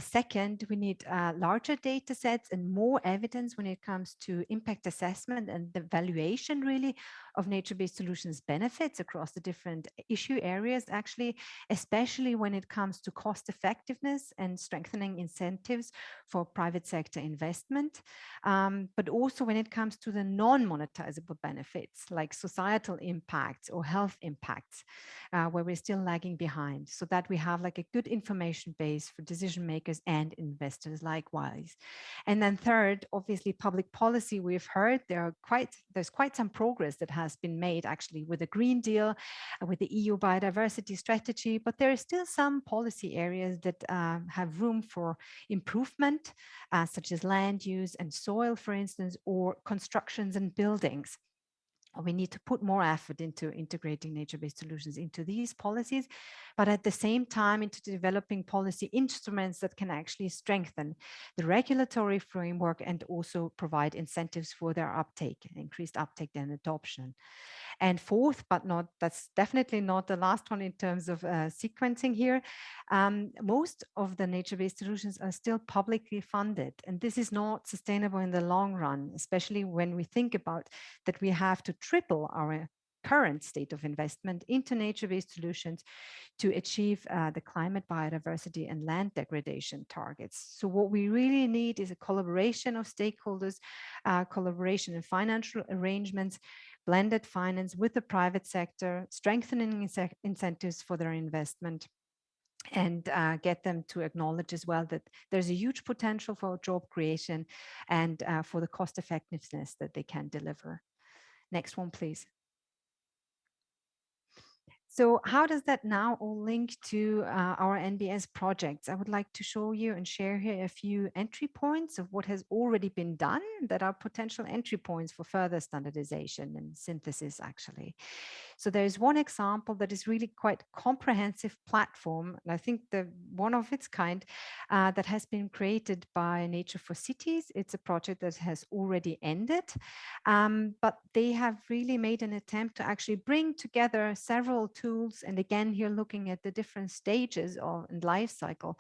Second, we need larger data sets and more evidence when it comes to impact assessment and the valuation really of nature-based solutions benefits across the different issue areas, actually, especially when it comes to cost effectiveness and strengthening incentives for private sector investment. But also when it comes to the non-monetizable benefits like societal impacts or health impacts, where we're still lagging behind, so that we have like a good information base for decision makers and investors likewise. And then third, obviously public policy. We've heard there's quite some progress that has been made actually with the Green Deal, with the EU biodiversity strategy, but there are still some policy areas that have room for improvement, such as land use and soil, for instance, or constructions and buildings. We need to put more effort into integrating nature-based solutions into these policies, but at the same time into developing policy instruments that can actually strengthen the regulatory framework and also provide incentives for their uptake, increased uptake and adoption. And fourth, but that's definitely not the last one in terms of sequencing here, most of the nature-based solutions are still publicly funded. And this is not sustainable in the long run, especially when we think about that we have to triple our current state of investment into nature-based solutions to achieve the climate, biodiversity, and land degradation targets. So what we really need is a collaboration of stakeholders, collaboration in financial arrangements, blended finance with the private sector, strengthening incentives for their investment, and get them to acknowledge as well that there's a huge potential for job creation and for the cost effectiveness that they can deliver. Next one, please. So how does that now all link to our NBS projects? I would like to show you and share here a few entry points of what has already been done that are potential entry points for further standardization and synthesis, actually. So there's one example that is really quite comprehensive platform, and I think the one of its kind that has been created by Nature for Cities. It's a project that has already ended, but they have really made an attempt to actually bring together several tools. And again, here looking at the different stages of and life cycle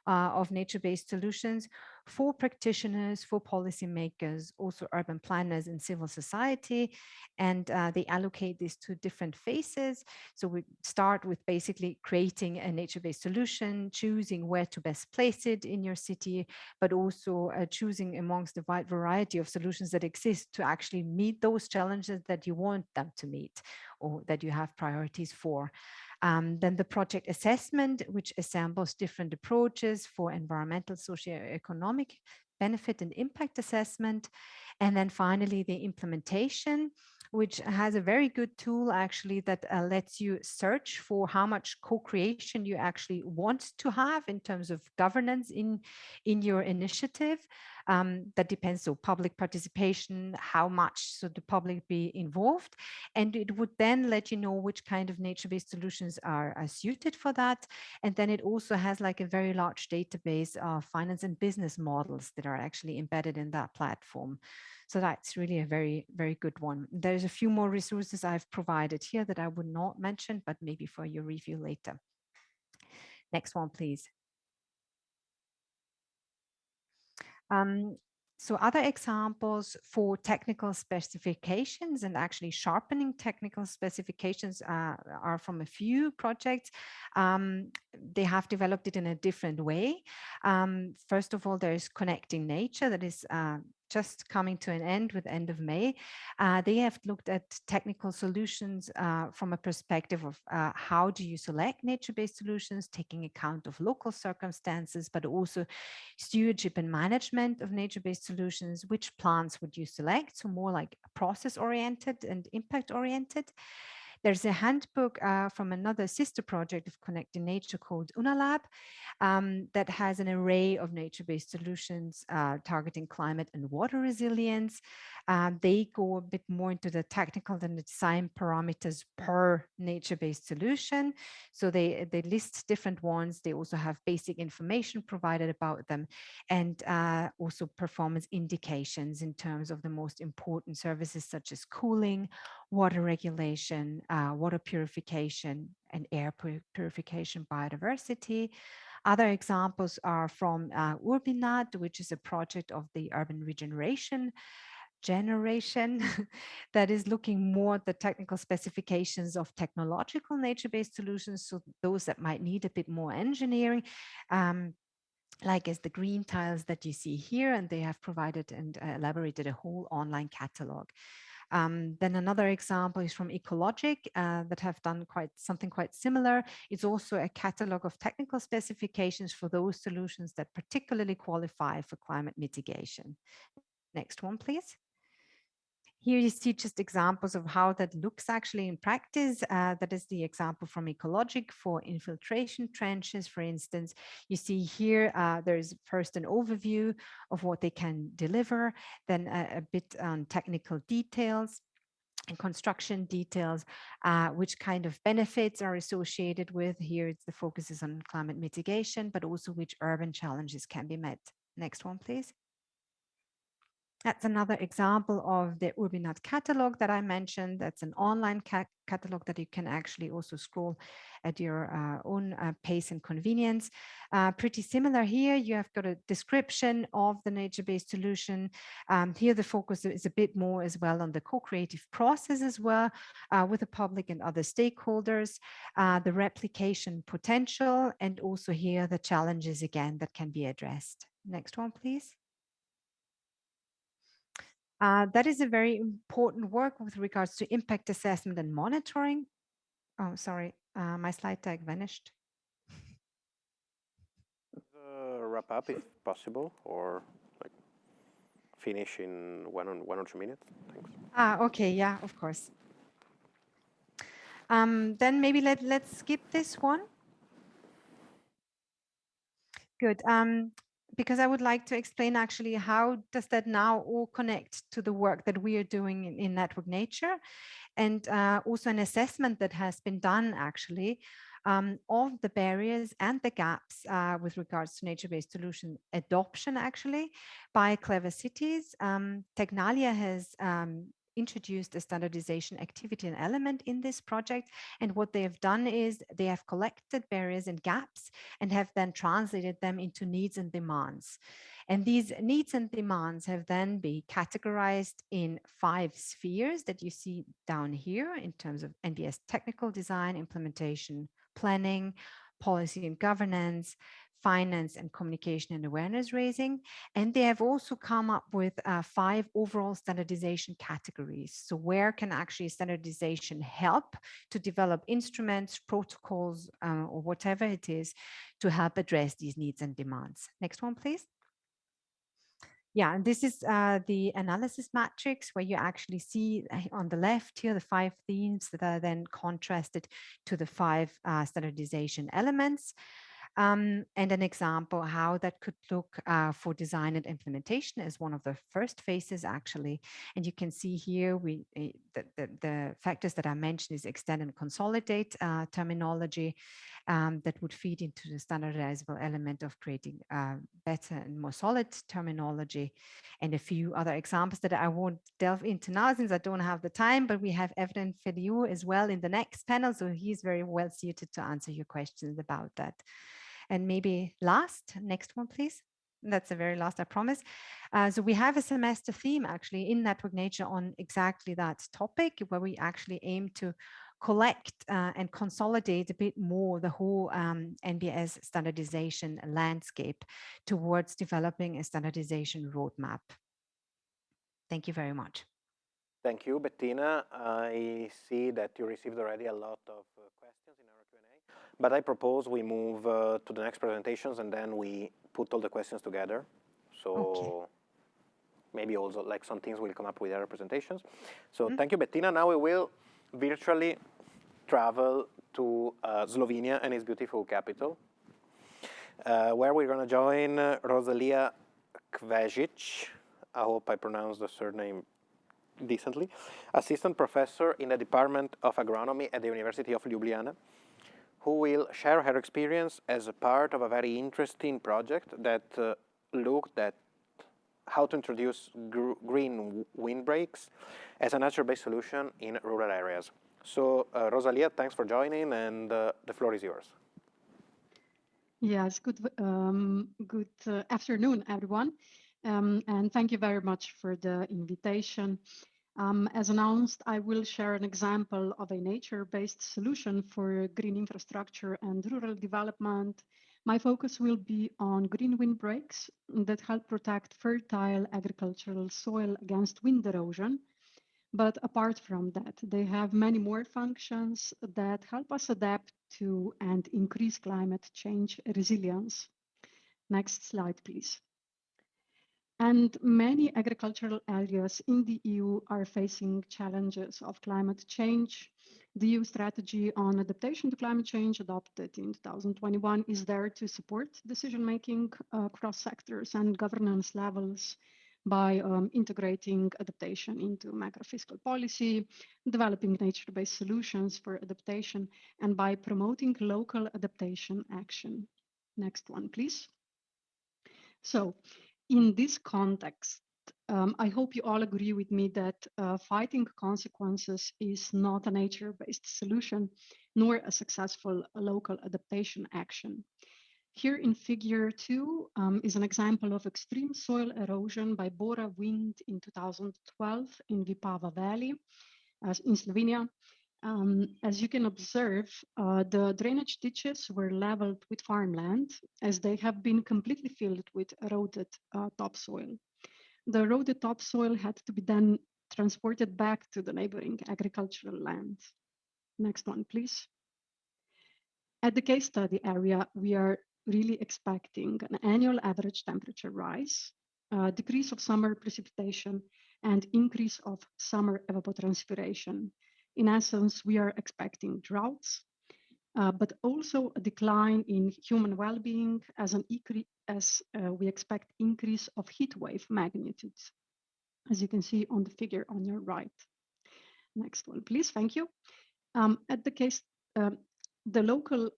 of nature-based solutions for practitioners, for policymakers, also urban planners and civil society. And they allocate these to different phases. So we start with basically creating a nature-based solution, choosing where to best place it in your city, but also choosing amongst the wide variety of solutions that exist to actually meet those challenges that you want them to meet or that you have priorities for. Then the project assessment, which assembles different approaches for environmental, socioeconomic benefit and impact assessment. And then finally, the implementation, which has a very good tool actually that lets you search for how much co-creation you actually want to have in terms of governance in your initiative. That depends on public participation, how much should the public be involved. And it would then let you know which kind of nature-based solutions are suited for that. And then it also has like a very large database of finance and business models that are actually embedded in that platform. So that's really a very, very good one. There's there's a few more resources I've provided here that I would not mention, but maybe for your review later. Next one, please. So other examples for technical specifications and actually sharpening technical specifications are from a few projects. They have developed it in a different way. First of all, there's Connecting Nature that is just coming to an end with end of May. They have looked at technical solutions from a perspective of how do you select nature-based solutions, taking account of local circumstances, but also stewardship and management of nature-based solutions. Which plants would you select? So more like process-oriented and impact-oriented. There's a handbook from another sister project of Connecting Nature called UNALAB that has an array of nature-based solutions targeting climate and water resilience. They go a bit more into the technical and the design parameters per nature-based solution. So they list different ones. They also have basic information provided about them and also performance indications in terms of the most important services such as cooling, water regulation, water purification, and air purification, biodiversity. Other examples are from Urbinat, which is a project of the urban regeneration generation that is looking more at the technical specifications of technological nature-based solutions, so those that might need a bit more engineering. Like as the green tiles that you see here, and they have provided and elaborated a whole online catalog. Then another example is from Ecologic that have done something quite similar. It's also a catalog of technical specifications for those solutions that particularly qualify for climate mitigation. Next one, please. Here you see just examples of how that looks actually in practice. That is the example from Ecologic for infiltration trenches, for instance. You see here, there's first an overview of what they can deliver, then a bit on technical details and construction details, which kind of benefits are associated with. Here, the focus is on climate mitigation, but also which urban challenges can be met. Next one, please. That's another example of the Urbinat catalog that I mentioned. That's an online catalog that you can actually also scroll at your own pace and convenience. Pretty similar here. You have got a description of the nature-based solution. Here the focus is a bit more as well on the co-creative process as well with the public and other stakeholders, the replication potential, and also here the challenges again that can be addressed. Next one, please. That is a very important work with regards to impact assessment and monitoring. Oh, sorry, my slide tag vanished. Wrap up if possible, or like finish in one or 2 minutes. Thanks. Okay, yeah, of course. Then maybe let's skip this one. Good. Because I would like to explain actually how does that now all connect to the work that we are doing in Network Nature, and also an assessment that has been done actually of the barriers and the gaps with regards to nature-based solution adoption actually by clever cities. Technalia has introduced a standardization activity and element in this project. And what they have done is they have collected barriers and gaps and have then translated them into needs and demands. And these needs and demands have then been categorized in 5 spheres that you see down here in terms of NBS technical design, implementation, planning, policy and governance, finance and communication and awareness raising. And they have also come up with 5 overall standardization categories. So where can actually standardization help to develop instruments, protocols, or whatever it is to help address these needs and demands. Next one, please. Yeah, and this is the analysis matrix where you actually see on the left here the 5 themes that are then contrasted to the 5 standardization elements. And an example how that could look for design and implementation as one of the first phases actually. And you can see here the factors that I mentioned is extend and consolidate terminology that would feed into the standardizable element of creating better and more solid terminology. And a few other examples that I won't delve into now since I don't have the time, but we have Evelyn Feliu as well in the next panel. So he's very well suited to answer your questions about that. And maybe next one, please. That's the very last, I promise. So we have a semester theme actually in Network Nature on exactly that topic, where we actually aim to collect and consolidate a bit more the whole NBS standardization landscape towards developing a standardization roadmap. Thank you very much. Thank you, Bettina. I see that you received already a lot of questions in our Q&A, but I propose we move to the next presentations and then we put all the questions together. So okay. Maybe also like some things will come up with other presentations. So thank you, Bettina. Now we will virtually travel to Slovenia and its beautiful capital, where we're going to join Rosalia Kvežić. I hope I pronounced the surname decently, assistant professor in the Department of Agronomy at the University of Ljubljana, who will share her experience as a part of a very interesting project that looked at how to introduce green windbreaks as a nature-based solution in rural areas. So, Rosalia, thanks for joining, and the floor is yours. Yes, good afternoon, everyone. And thank you very much for the invitation. As announced, I will share an example of a nature-based solution for green infrastructure and rural development. My focus will be on green windbreaks that help protect fertile agricultural soil against wind erosion. But apart from that, they have many more functions that help us adapt to and increase climate change resilience. Next slide, please. And many agricultural areas in the EU are facing challenges of climate change. The EU strategy on adaptation to climate change adopted in 2021 is there to support decision-making across sectors and governance levels by integrating adaptation into macro-fiscal policy, developing nature-based solutions for adaptation, and by promoting local adaptation action. Next one, please. So, in this context, I hope you all agree with me that fighting consequences is not a nature-based solution, nor a successful local adaptation action. Here in figure 2 is an example of extreme soil erosion by Bora wind in 2012 in Vipava Valley in Slovenia. As you can observe, the drainage ditches were leveled with farmland as they have been completely filled with eroded topsoil. The eroded topsoil had to be then transported back to the neighboring agricultural land. Next one, please. At the case study area, we are really expecting an annual average temperature rise, decrease of summer precipitation, and increase of summer evapotranspiration. In essence, we are expecting droughts, but also a decline in human well-being as we expect increase of heat wave magnitudes, as you can see on the figure on your right. Next one, please. Thank you. At the case, the local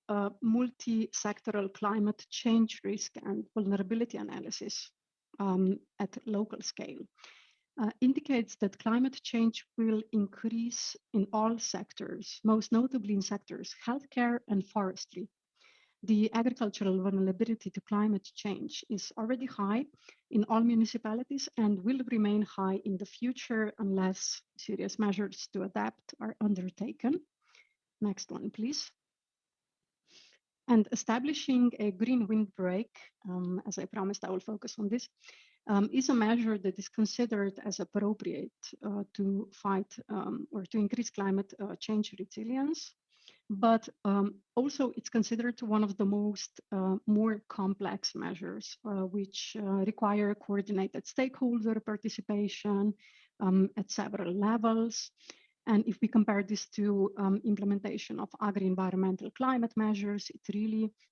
multi-sectoral climate change risk and vulnerability analysis at local scale indicates that climate change will increase in all sectors, most notably in sectors healthcare and forestry. The agricultural vulnerability to climate change is already high in all municipalities and will remain high in the future unless serious measures to adapt are undertaken. Next one, please. And establishing a green windbreak, as I promised, I will focus on this, is a measure that is considered as appropriate to fight or to increase climate change resilience. But also it's considered one of the most more complex measures, which require coordinated stakeholder participation at several levels. And if we compare this to implementation of agri-environmental climate measures,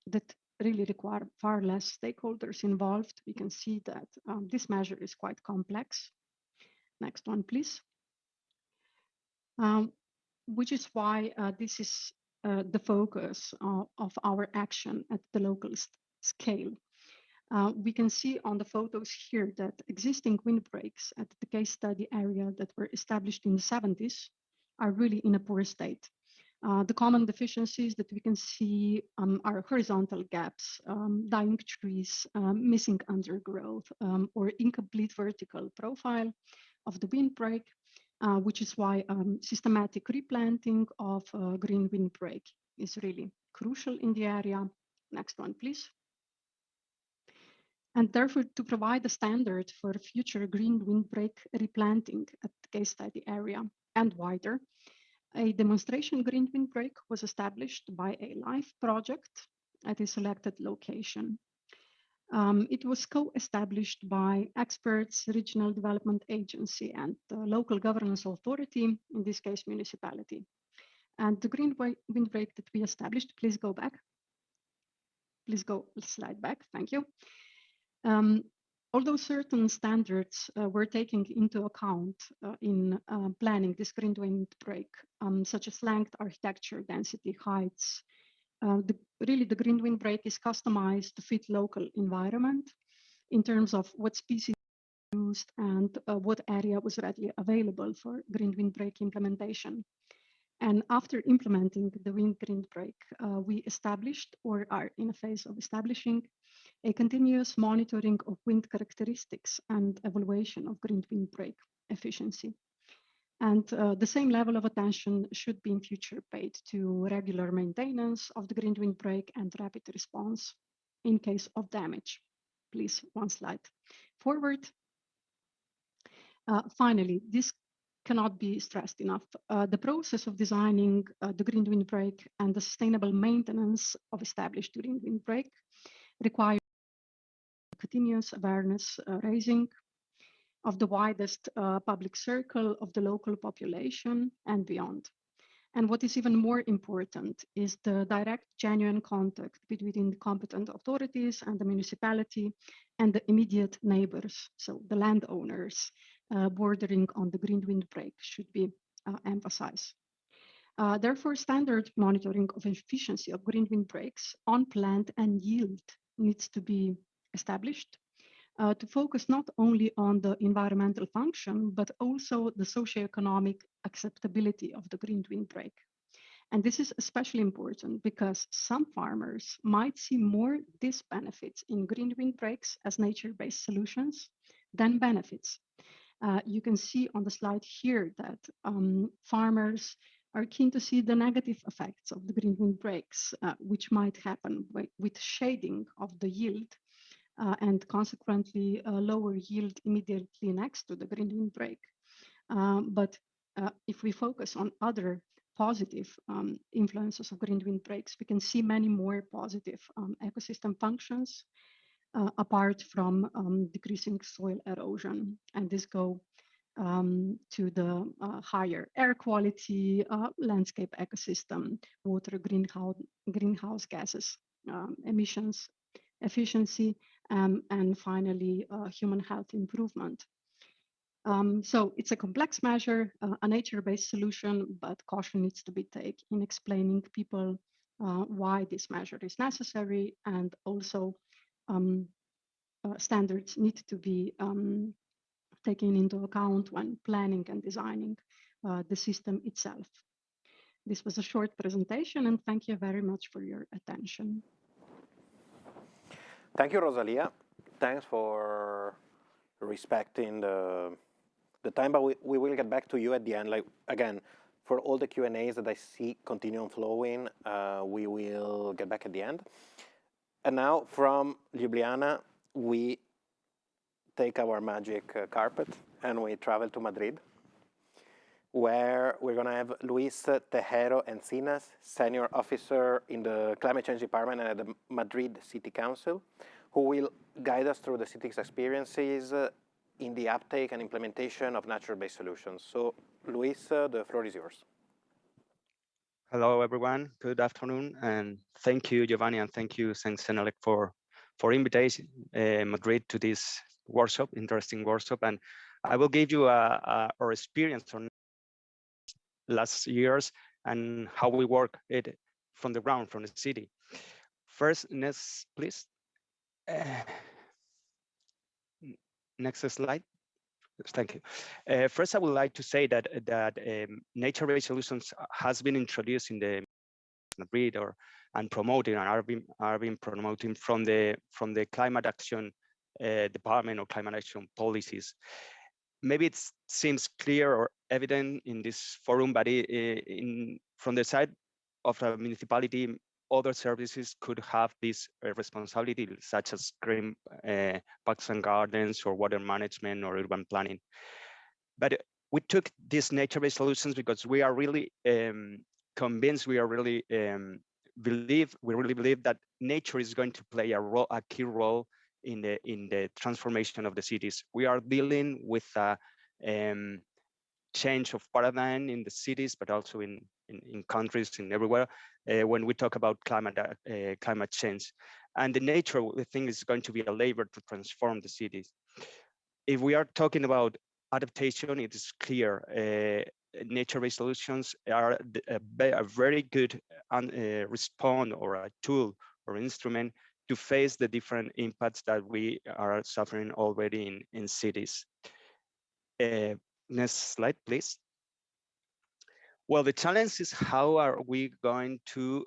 that really require far less stakeholders involved. We can see that this measure is quite complex. Next one, please. which is why this is the focus of our action at the local scale. We can see on the photos here that existing windbreaks at the case study area that were established in the 70s are really in a poor state. The common deficiencies that we can see are horizontal gaps, dying trees, missing undergrowth, or incomplete vertical profile of the windbreak, which is why systematic replanting of green windbreak is really crucial in the area. Next one, please. And therefore, to provide a standard for future green windbreak replanting at the case study area and wider, a demonstration green windbreak was established by a LIFE project at a selected location. It was co-established by experts, regional development agency, and the local governance authority, in this case, municipality. And the green windbreak that we established, please go back. Please go a slide back, thank you. Although certain standards were taken into account in planning this green windbreak, such as length, architecture, density, heights, really the green windbreak is customized to fit local environment in terms of what species used and what area was readily available for green windbreak implementation. And after implementing the green windbreak, we established or are in a phase of establishing a continuous monitoring of wind characteristics and evaluation of green windbreak efficiency. And the same level of attention should be in future paid to regular maintenance of the green windbreak and rapid response in case of damage. Please, one slide forward. Finally, this cannot be stressed enough. The process of designing the green windbreak and the sustainable maintenance of established green windbreak require continuous awareness raising of the widest public circle of the local population and beyond. And what is even more important is the direct, genuine contact between the competent authorities and the municipality and the immediate neighbors, so the landowners bordering on the green windbreak should be emphasized. Therefore, standard monitoring of efficiency of green windbreaks on plant and yield needs to be established to focus not only on the environmental function, but also the socioeconomic acceptability of the green windbreak. And this is especially important because some farmers might see more disbenefits in green windbreaks as nature-based solutions than benefits. You can see on the slide here that farmers are keen to see the negative effects of the green windbreaks, which might happen with shading of the yield and consequently lower yield immediately next to the green windbreak. But if we focus on other positive influences of green windbreaks, we can see many more positive ecosystem functions apart from decreasing soil erosion. And this go to the higher air quality, landscape ecosystem, water, greenhouse gases, emissions, efficiency, and finally, human health improvement. So it's a complex measure, a nature-based solution, but caution needs to be taken in explaining people why this measure is necessary, and also standards need to be taken into account when planning and designing the system itself. This was a short presentation, and thank you very much for your attention. Thank you, Rosalia. Thanks for respecting the time, but we will get back to you at the end. Like, again, for all the Q&As that I see continue flowing, we will get back at the end. And now from Ljubljana, we take our magic carpet and we travel to Madrid, where we're going to have Luis Tejero Encinas, Senior Officer in the Climate Change Department at the Madrid City Council, who will guide us through the city's experiences in the uptake and implementation of nature-based solutions. So, Luis, the floor is yours. Hello, everyone. Good afternoon, and thank you, Giovanni, and thank you, Senelec, for inviting Madrid to this workshop, interesting workshop. And I will give you our experience on last years and how we work it from the ground, from the city. First, next, please. Next slide. Thank you. First, I would like to say that nature-based solutions has been introduced in the Madrid and promoting and are being promoting from the climate action department or climate action policies. Maybe it seems clear or evident in this forum, but from the side of a municipality, other services could have this responsibility, such as green parks and gardens or water management or urban planning. But we took these nature-based solutions because we are really convinced, we really believe that nature is going to play a key role in the transformation of the cities. We are dealing with a change of paradigm in the cities, but also in countries and everywhere when we talk about climate change. And the nature, we think, is going to be a lever to transform the cities. If we are talking about adaptation, it is clear nature-based solutions are a very good response or a tool or instrument to face the different impacts that we are suffering already in cities. Next slide, please. Well, the challenge is how are we going to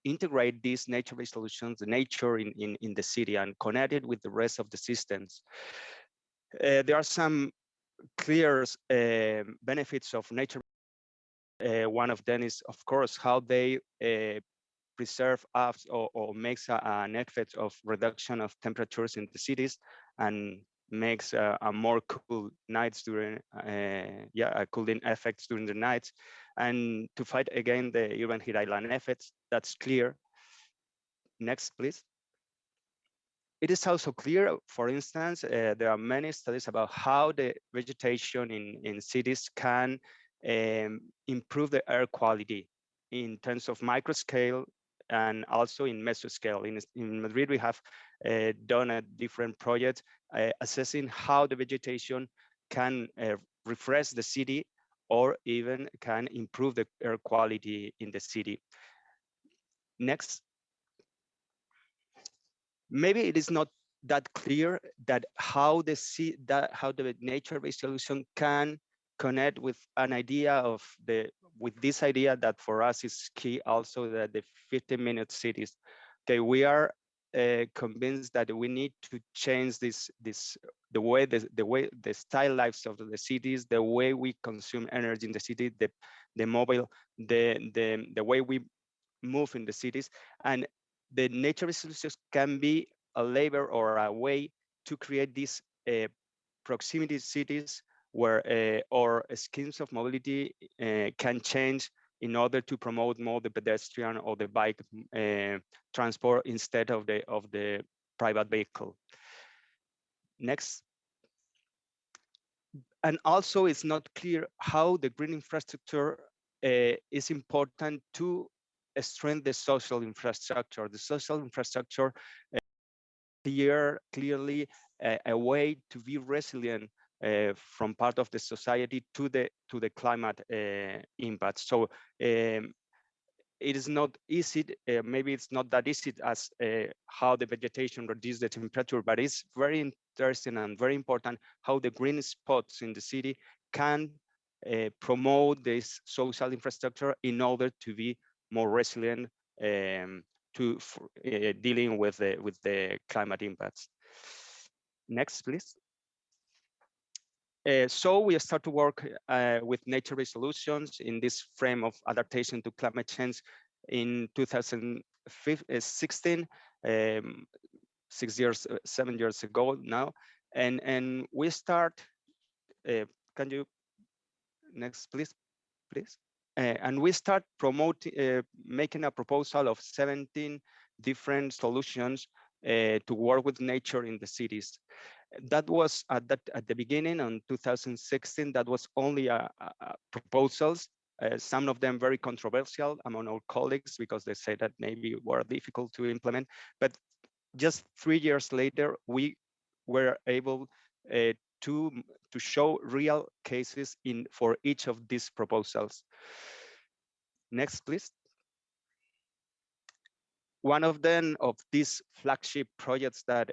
integrate these nature-based solutions, the nature in the city, and connect it with the rest of the systems. There are some clear benefits of nature. One of them is, of course, how they preserve us or makes an effect of reduction of temperatures in the cities and makes a more cool nights during, a cooling effects during the nights, and to fight again the urban heat island effects. That's clear. Next, please. It is also clear, for instance, there are many studies about how the vegetation in cities can improve the air quality in terms of micro scale and also in meso scale. In Madrid, we have done a different project assessing how the vegetation can refresh the city or even can improve the air quality in the city. Next. Maybe it is not that clear that how the nature-based solution can connect with an idea with this idea that for us is key also, that the 15-minute cities. Okay, we are convinced that we need to change the style lives of the cities, the way we consume energy in the city, the mobile, the way we move in the cities, and the nature resources can be a lever or a way to create these proximity cities where or schemes of mobility can change in order to promote more the pedestrian or the bike transport instead of the private vehicle. Next. And also, it's not clear how the green infrastructure is important to strengthen the social infrastructure. The social infrastructure clearly a way to be resilient from part of the society to the climate impact. So it is not easy, maybe it's not that easy as how the vegetation reduces the temperature, but it's very interesting and very important how the green spots in the city can promote this social infrastructure in order to be more resilient to dealing with the climate impacts. Next, please. So we start to work with nature-based solutions in this frame of adaptation to climate change in 2016, 7 years ago now, and we start. Can you next, please? And we start promoting, making a proposal of 17 different solutions to work with nature in the cities. That was at the beginning in 2016. That was only proposals. Some of them very controversial among our colleagues because they say that maybe were difficult to implement. But just 3 years later, we were able to show real cases for each of these proposals. Next, please. One of them of these flagship projects that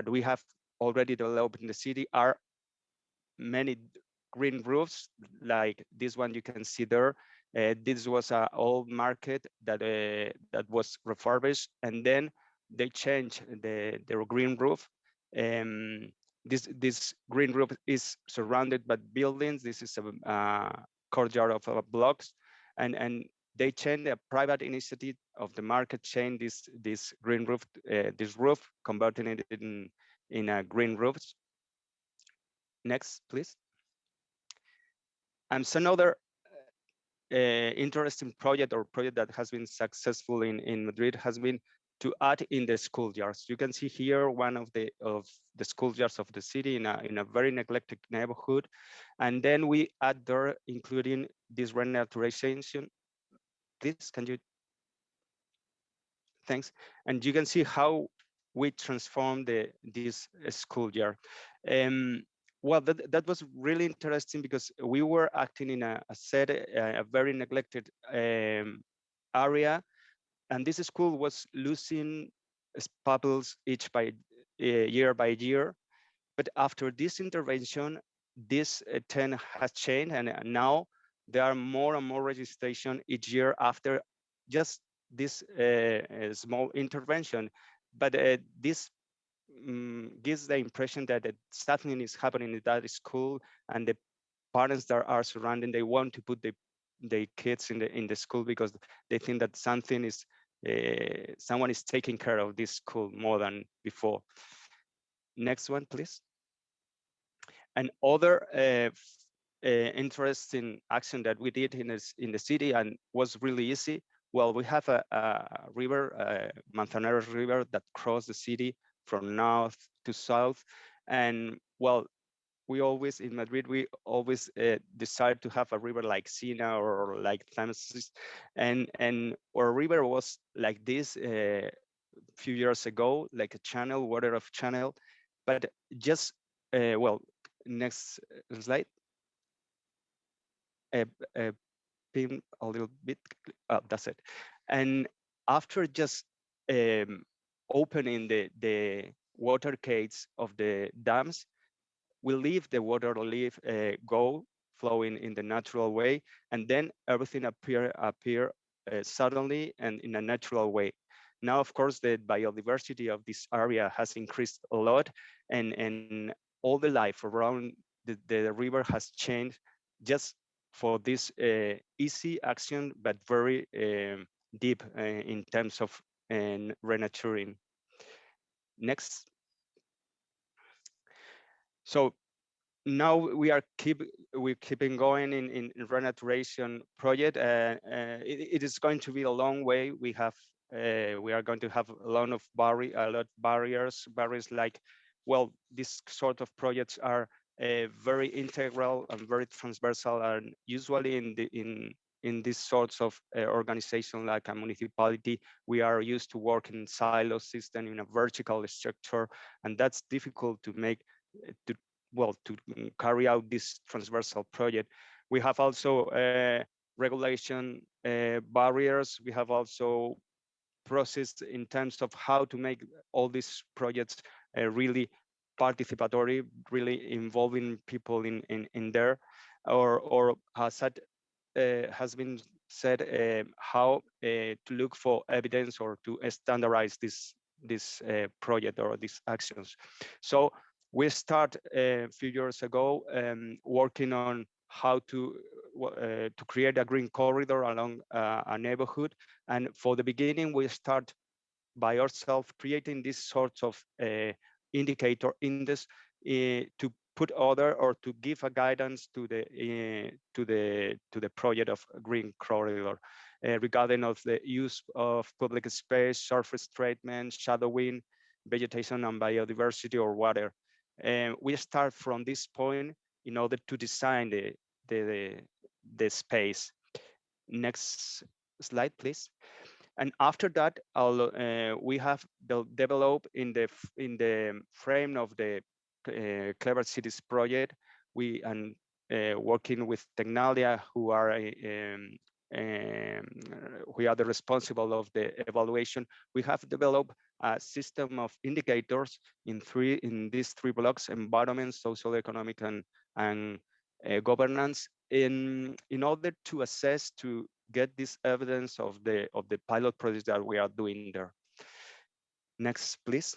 we have already developed in the city are many green roofs, like this one you can see there. This was an old market that was refurbished, and then they changed their green roof. Um, this green roof is surrounded by buildings. This is a courtyard of blocks, and they changed a private initiative of the market change this green roof, this roof, converting it in a green roof. Next, please. And some other interesting project or project that has been successful in Madrid has been to add in the schoolyards. You can see here one of the schoolyards of the city in a very neglected neighborhood, and then we add there, including this renaturization. Please, can you? Thanks. And you can see how we transform this schoolyard. Um, well, that was really interesting because we were acting in a very neglected area, and this school was losing pupils year by year. But after this intervention, this trend has changed, and now there are more and more registration each year after just this small intervention. But this gives the impression that something is happening in that school, and the parents that are surrounding, they want to put the kids in the school because they think that someone is taking care of this school more than before. Next one, please. And other interesting action that we did in the city and was really easy. Well, we have a river, Manzanares River, that crosses the city from north to south. And well, we always in Madrid, we always decide to have a river like Sina or like Thames, and our river was like this few years ago, like a channel, water of channel, but just well, next slide. Uh, uh, Pin a little bit. That's it. And after just opening the water gates of the dams, we leave the water go flowing in the natural way, and then everything appear suddenly and in a natural way. Now, of course, the biodiversity of this area has increased a lot, and all the life around the river has changed just for this easy action, but very deep in terms of renaturing. Next. So now we're keeping going in renaturation project. It is going to be a long way. We are going to have a lot of barriers like, well, these sort of projects are very integral and very transversal, and usually in these sorts of organization like a municipality, we are used to work in silo system in a vertical structure, and that's difficult to make to to carry out this transversal project. We have also regulation barriers. We have also process in terms of how to make all these projects really participatory, really involving people in there, or has been said, how to look for evidence or to standardize this project or these actions. So we start a few years ago working on how to create a green corridor along a neighborhood. And for the beginning, we start by ourselves creating these sorts of indicator index to put other or to give a guidance to the project of green corridor regarding of the use of public space, surface treatment, shadowing, vegetation and biodiversity or water. We start from this point in order to design the space. Next slide, please. And after that, we have developed in the frame of the Clever Cities project, we and working with Tecnalia, who are the responsible of the evaluation, we have developed a system of indicators in these three blocks: environment, social, economic, and governance, in order to assess, to get this evidence of the pilot projects that we are doing there. Next, please.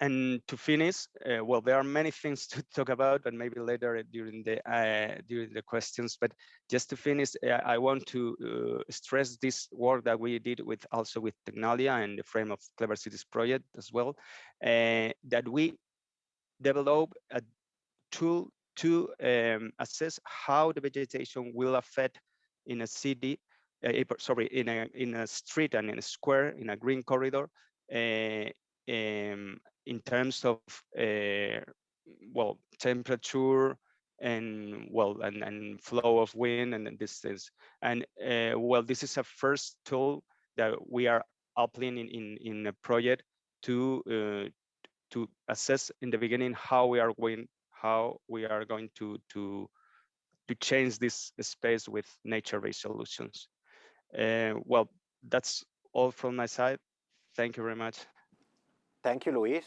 And to finish, well, there are many things to talk about, but maybe later during the questions. But just to finish, I want to stress this work that we did also with Tecnalia and the frame of Clever Cities project as well, that we develop a tool to assess how the vegetation will affect in a city, sorry, in a street and in a square, in a green corridor, in terms of well, temperature and and flow of wind and distance. And well, this is a first tool that we are applying in a project to assess in the beginning how we are going to change this space with nature-based solutions. Well, that's all from my side. Thank you very much. Thank you, Luis,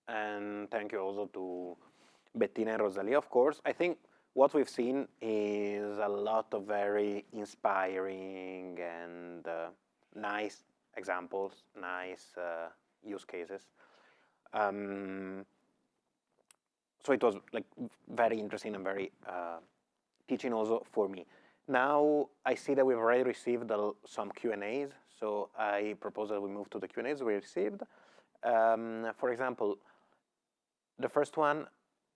and thank you also to Bettina and Rosalia, of course. I think what we've seen is a lot of very inspiring and nice examples, nice use cases. So it was like very interesting and very teaching also for me. Now I see that we've already received some Q&As, so I propose that we move to the Q&As we received. For example, the first one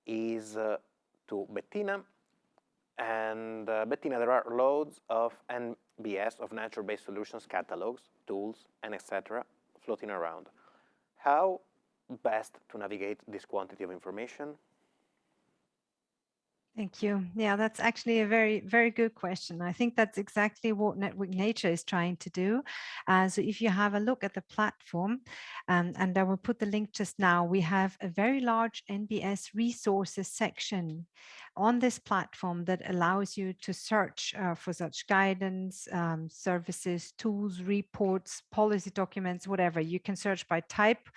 is to Bettina. And Bettina, there are loads of NBS, of nature-based solutions catalogs, tools, and etc. floating around. How best to navigate this quantity of information? Thank you. Yeah, that's actually a very, very good question. I think that's exactly what Network Nature is trying to do. So if you have a look at the platform, and I will put the link just now, we have a very large NBS resources section on this platform that allows you to search for such guidance, services, tools, reports, policy documents, whatever. You can search by type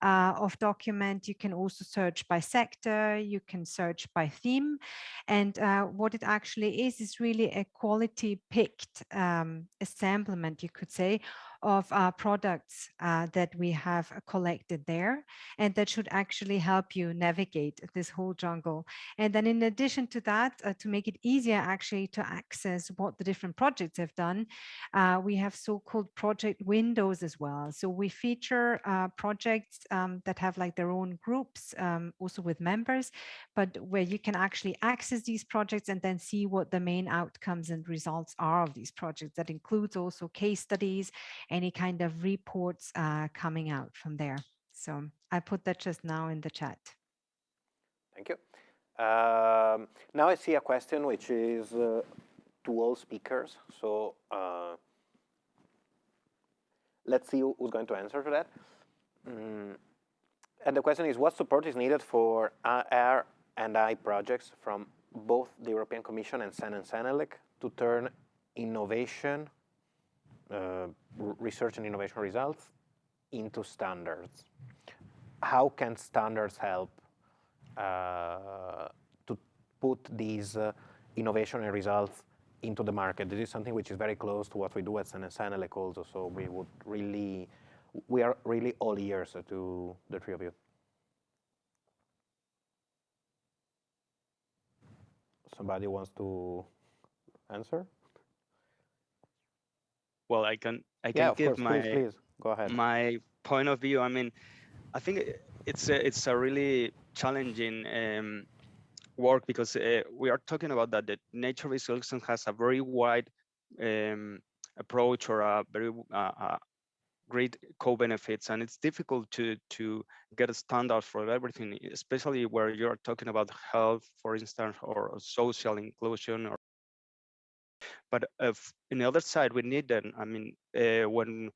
of document. You can also search by sector. You can search by theme. And what it actually is really a quality picked assemblement, you could say, of products that we have collected there, and that should actually help you navigate this whole jungle. And then in addition to that, to make it easier actually to access what the different projects have done, we have so-called project windows as well. So we feature projects that have like their own groups, also with members, but where you can actually access these projects and then see what the main outcomes and results are of these projects. That includes also case studies, any kind of reports coming out from there. So I put that just now in the chat. Thank you. Now I see a question which is to all speakers. So let's see who's going to answer to that. And the question is, what support is needed for R&I projects from both the European Commission and SEN and SENELEC to turn innovation, research and innovation results into standards? How can standards help to put these innovation and results into the market? This is something which is very close to what we do at SEN and SENELEC also, so we are really all ears to the three of you. Somebody wants to answer? Well, I can Yeah, give course. Please, go ahead. My point of view. I mean, I think it's a really challenging work, because we are talking about that the nature-based solution has a very wide approach, or a very great co-benefits, and it's difficult to get a standard for everything, especially where you're talking about health, for instance, or social inclusion. But in the other side, we need them. I mean, when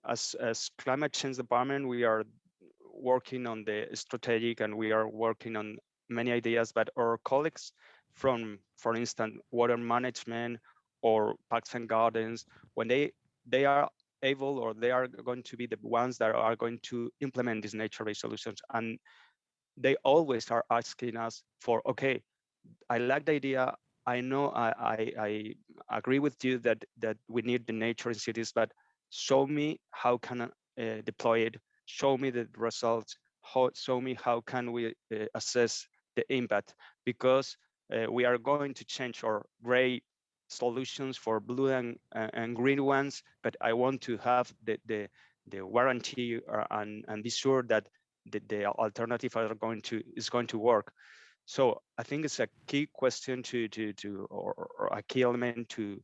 as climate change department, working on the strategic and we are working on many ideas, but our colleagues from, for instance, water management or parks and gardens, when they are able or they are going to be the ones that are going to implement these nature-based solutions, and they always are asking us for, okay, I like the idea. I know I agree with you that we need the nature in cities, but show me how can I deploy it. Show me the results. Show me how can we assess the impact, because we are going to change our gray solutions for blue and green ones. But I want to have the warranty and be sure that the alternative is going to work. So I think it's a key question or a key element to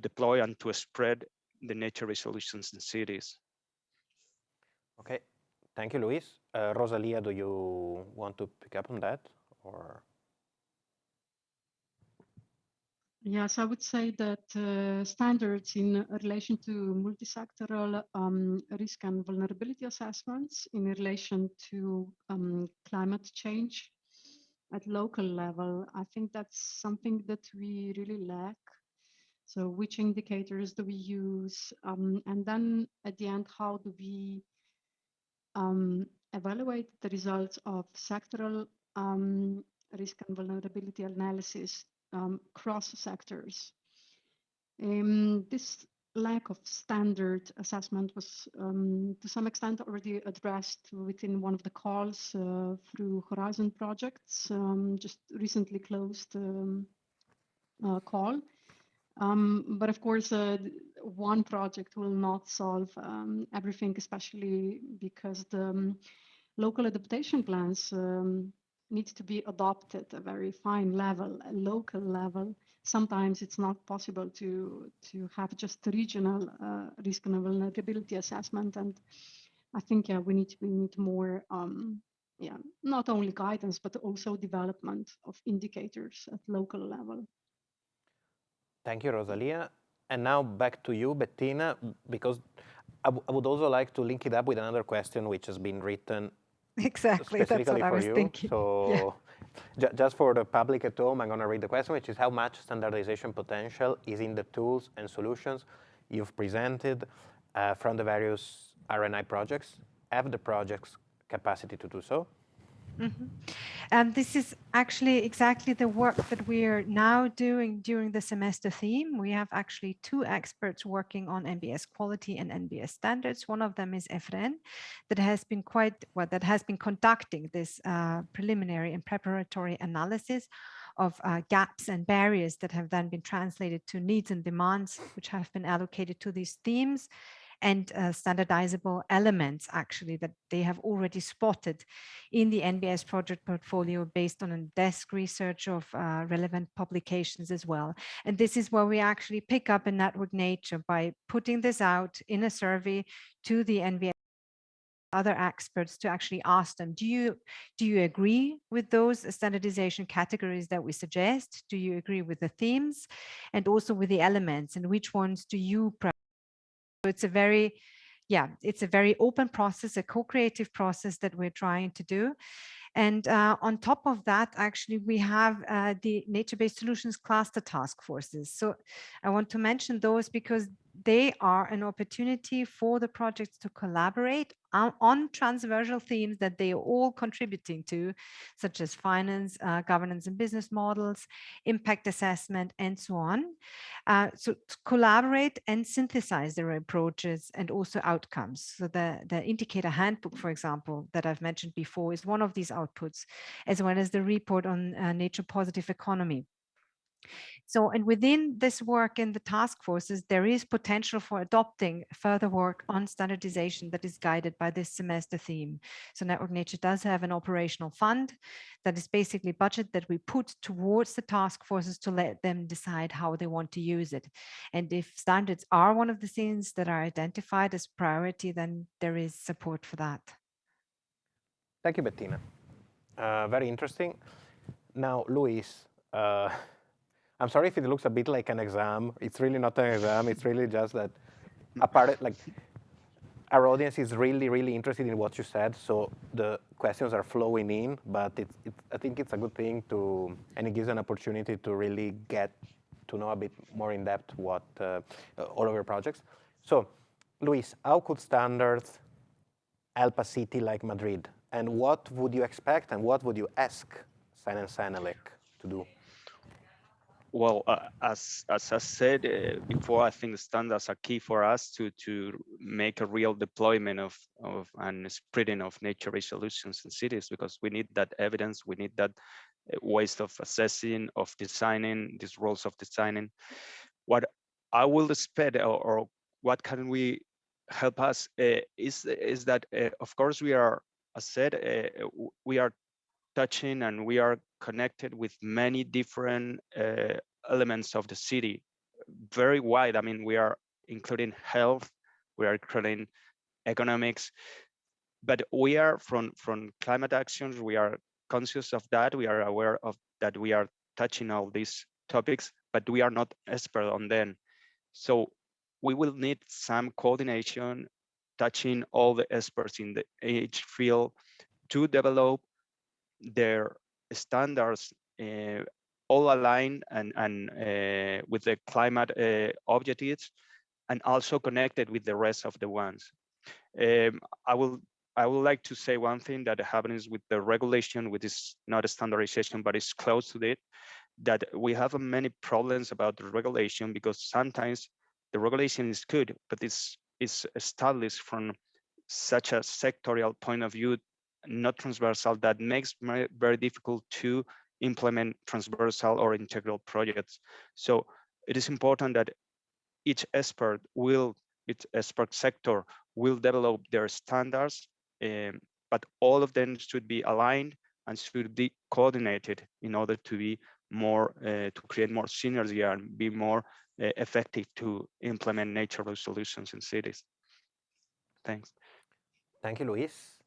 deploy and to spread the nature solutions in cities. Okay, thank you, Luis. Rosalia, do you want to pick up on that, or? Yes, I would say that standards in relation to multi-sectoral risk and vulnerability assessments in relation to climate change at local level, I think that's something that we really lack. So which indicators do we use? And then at the end, how do we evaluate the results of sectoral risk and vulnerability analysis cross sectors? This lack of standard assessment was to some extent already addressed within one of the calls through Horizon projects, just recently closed call. But of course, one project will not solve everything, especially because the local adaptation plans need to be adopted at a very fine level, a local level. Sometimes it's not possible to have just regional risk and vulnerability assessment. And I think we need more, not only guidance, but also development of indicators at local level. Thank you, Rosalia. And now back to you, Bettina, because I would also like to link it up with another question which has been written Exactly, that's what I was you. thinking. So yeah. Just for the public at home, I'm going to read the question, which is how much standardization potential is in the tools and solutions you've presented from the various RNI projects? Have the projects capacity to do so? Mm-hmm. And this is actually exactly the work that we are now doing during the semester theme. We have actually two experts working on NBS quality and NBS standards. One of them is Efren, that has been conducting this preliminary and preparatory analysis of gaps and barriers that have then been translated to needs and demands, which have been allocated to these themes, and standardizable elements actually that they have already spotted in the NBS project portfolio based on a desk research of relevant publications as well. And this is where we actually pick up in Network Nature by putting this out in a survey to the NBS other experts to actually ask them, do you agree with those standardization categories that we suggest? Do you agree with the themes and also with the elements, and which ones do you prefer? So it's a very open process, a co-creative process that we're trying to do. And on top of that, actually, we have the nature-based solutions cluster task forces. So I want to mention those because they are an opportunity for the projects to collaborate on transversal themes that they are all contributing to, such as finance, governance and business models, impact assessment, and so on. So to collaborate and synthesize their approaches and also outcomes. So the indicator handbook, for example, that I've mentioned before, is one of these outputs, as well as the report on nature positive economy. So, and within this work in the task forces, there is potential for adopting further work on standardization that is guided by this semester theme. So Network Nature does have an operational fund that is basically budget that we put towards the task forces to let them decide how they want to use it. And if standards are one of the things that are identified as priority, then there is support for that. Thank you, Bettina. Very interesting. Now, Luis, I'm sorry if it looks a bit like an exam. It's really not an exam. It's really just that our audience is really, really interested in what you said, so the questions are flowing in, but I think it's a good thing to, and it gives an opportunity to really get to know a bit more in depth what all of your projects. So, Luis, how could standards help a city like Madrid? And what would you expect and what would you ask Sen and Senelec to do? Well, as I said before, I think the standards are key for us to make a real deployment of and spreading of nature-based solutions in cities, because we need that evidence, we need that ways of assessing, of designing, these roles of designing. What I will expect, or what can we help us is that, of course, we are, as said, we are touching and we are connected with many different elements of the city, very wide. I mean, we are including health, we are including economics, but we are from climate actions, we are conscious of that, we are aware of that, we are touching all these topics, but we are not expert on them. So we will need some coordination, touching all the experts in each field to develop their standards all aligned and with the climate objectives, and also connected with the rest of the ones. I would like to say one thing that happens with the regulation, which is not a standardization, but it's close to it, that we have many problems about the regulation, because sometimes the regulation is good, but it's established from such a sectorial point of view, not transversal, that makes it very difficult to implement transversal or integral projects. So it is important that each expert sector will develop their standards, but all of them should be aligned and should be coordinated in order to be more, to create more synergy and be more effective to implement nature solutions in cities. Thanks. Thank you, Luis.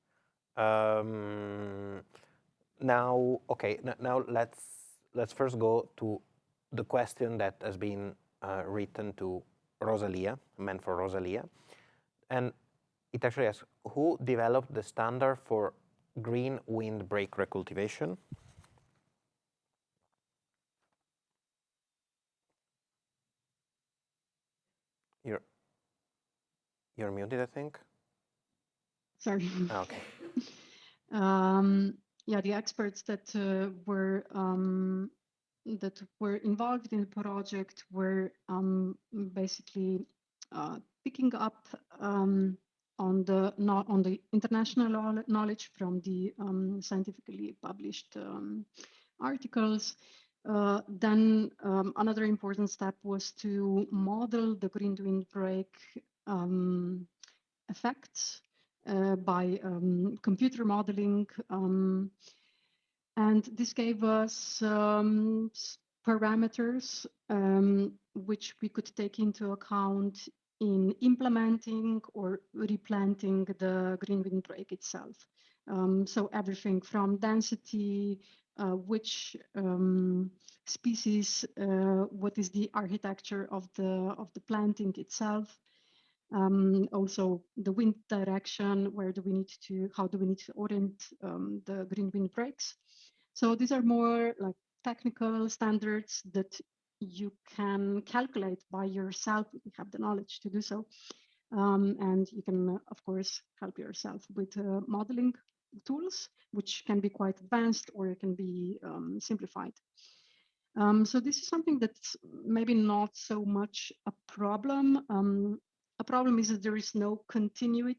Now, okay, now let's first go to the question that has been written to Rosalia, meant for Rosalia, and it actually asks, who developed the standard for green windbreak recultivation? You're muted, I think. Sorry. Oh, okay. Yeah, the experts that were involved in the project were basically picking up on the international knowledge from the scientifically published articles. Then another important step was to model the green windbreak effects by computer modeling, and this gave us parameters which we could take into account in implementing or replanting the green windbreak itself. So everything from density, which species, what is the architecture of the planting itself, also the wind direction, how do we need to orient the green windbreaks. So these are more like technical standards that you can calculate by yourself if you have the knowledge to do so. And you can, of course, help yourself with modeling tools, which can be quite advanced or it can be simplified. So this is something that's maybe not so much a problem. A problem is that there is no continuity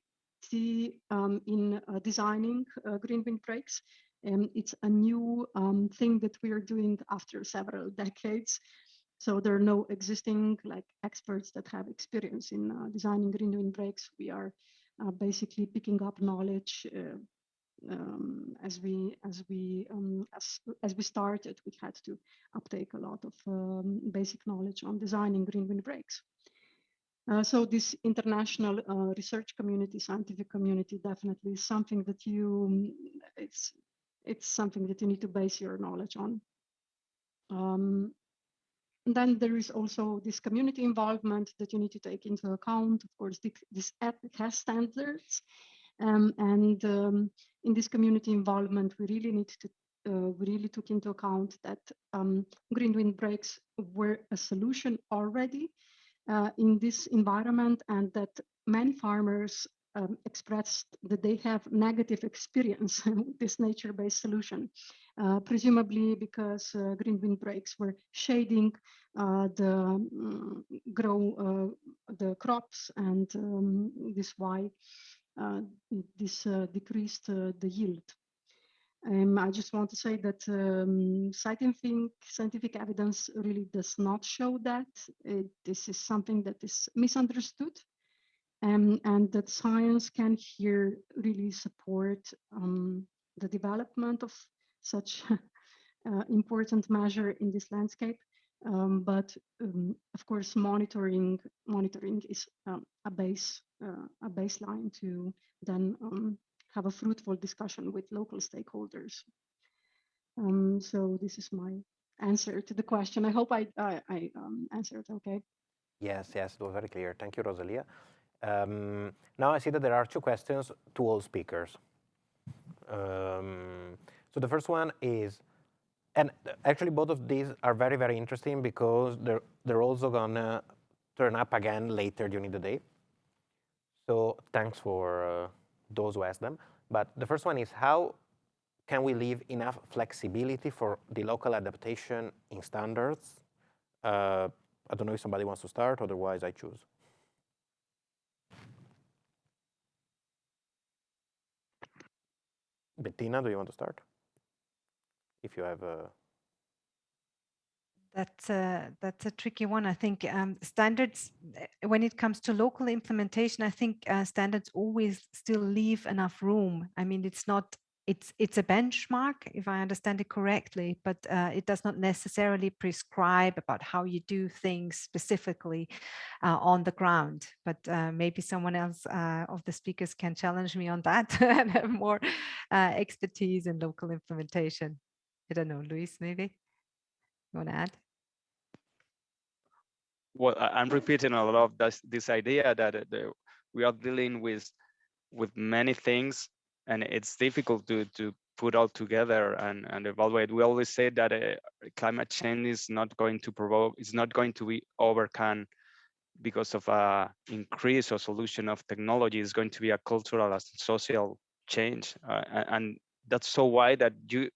in designing green windbreaks. It's a new thing that we are doing after several decades. So there are no existing experts that have experience in designing green windbreaks. We are basically picking up knowledge as we started. We had to uptake a lot of basic knowledge on designing green windbreaks. So this international research community, scientific community, definitely is something that it's something that you need to base your knowledge on. then there is also this community involvement that you need to take into account. Of course, this app has standards, and in this community involvement, we really took into account that green windbreaks were a solution already in this environment, and that many farmers expressed that they have negative experience with this nature-based solution, presumably because green windbreaks were shading the crops, and this why this decreased the yield. I just want to say that scientific evidence really does not show that. This is something that is misunderstood, and that science can here really support the development of such important measure in this landscape. But of course, monitoring is a baseline to then have a fruitful discussion with local stakeholders. So this is my answer to the question. I hope I answered okay. Yes, it was very clear. Thank you, Rosalia. Now I see that there are two questions to all speakers. So the first one is, and actually both of these are very, very interesting because they're also gonna turn up again later during the day. So thanks for those who asked them. But the first one is, how can we leave enough flexibility for the local adaptation in standards? I don't know if somebody wants to start, otherwise I choose. Bettina, do you want to start? If you have a... That's a tricky one. I think standards, when it comes to local implementation, I think standards always still leave enough room. I mean, it's a benchmark, if I understand it correctly, but it does not necessarily prescribe about how you do things specifically on the ground. But maybe someone else of the speakers can challenge me on that and have more expertise in local implementation. I don't know, Luis, maybe you want to add? Well, I'm repeating a lot of this idea that we are dealing with many things, and it's difficult to put all together and evaluate. We always say that climate change is not going to be overcome because of a increase or solution of technology. Is going to be a cultural and social change, and that's so wide that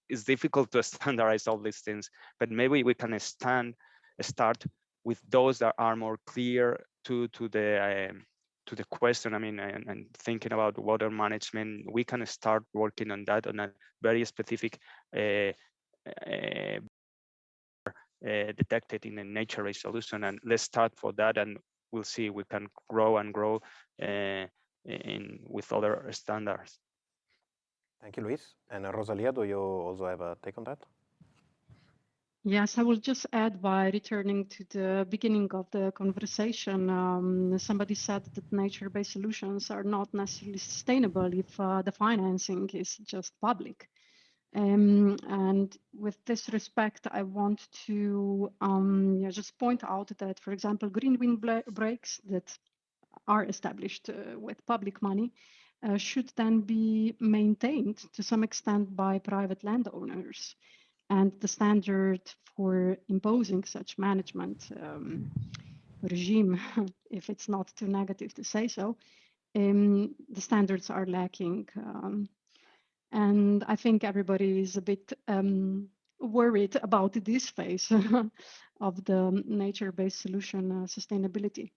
it's difficult to standardize all these things. But maybe we can start with those that are more clear to the question. I mean, and thinking about water management, we can start working on that on a very specific detected in a nature-based solution, and let's start for that, and we'll see we can grow and grow with other standards. Thank you, Luis. And Rosalia, do you also have a take on that? Yes, I will just add by returning to the beginning of the conversation. Somebody said that nature-based solutions are not necessarily sustainable if the financing is just public. And with this respect, I want to just point out that, for example, green windbreaks that are established with public money should then be maintained to some extent by private landowners. And the standard for imposing such management regime, if it's not too negative to say so, the standards are lacking. And I think everybody is a bit worried about this phase of the nature-based solution sustainability.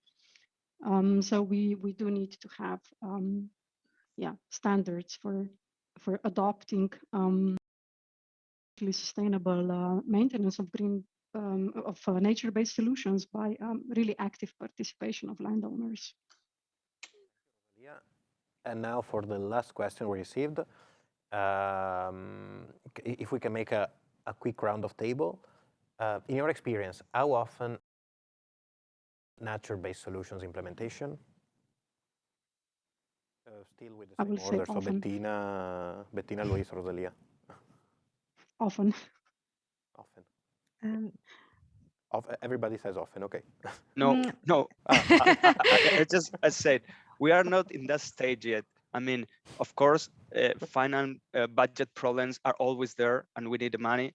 So we do need to have standards for adopting sustainable maintenance of nature-based solutions by really active participation of landowners. Yeah. And now for the last question we received, if we can make a quick round of table. In your experience, how often nature-based solutions implementation? Still with the same order, so Bettina, Luis, Rosalia. Often. Everybody says often, okay. No, Mm, no. I said we are not in that stage yet. I mean, of course, finance budget problems are always there, and we need the money.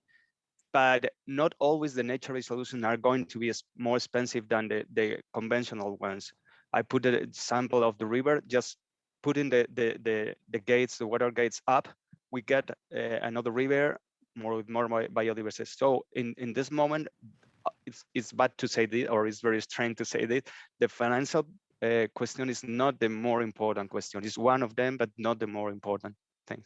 But not always the nature-based solutions are going to be more expensive than the conventional ones. I put the example of the river. Just putting the gates, the water gates up, we get another river, more biodiversity. So in this moment, it's bad to say this, or it's very strange to say this. The financial question is not the more important question. It's one of them, but not the more important thing.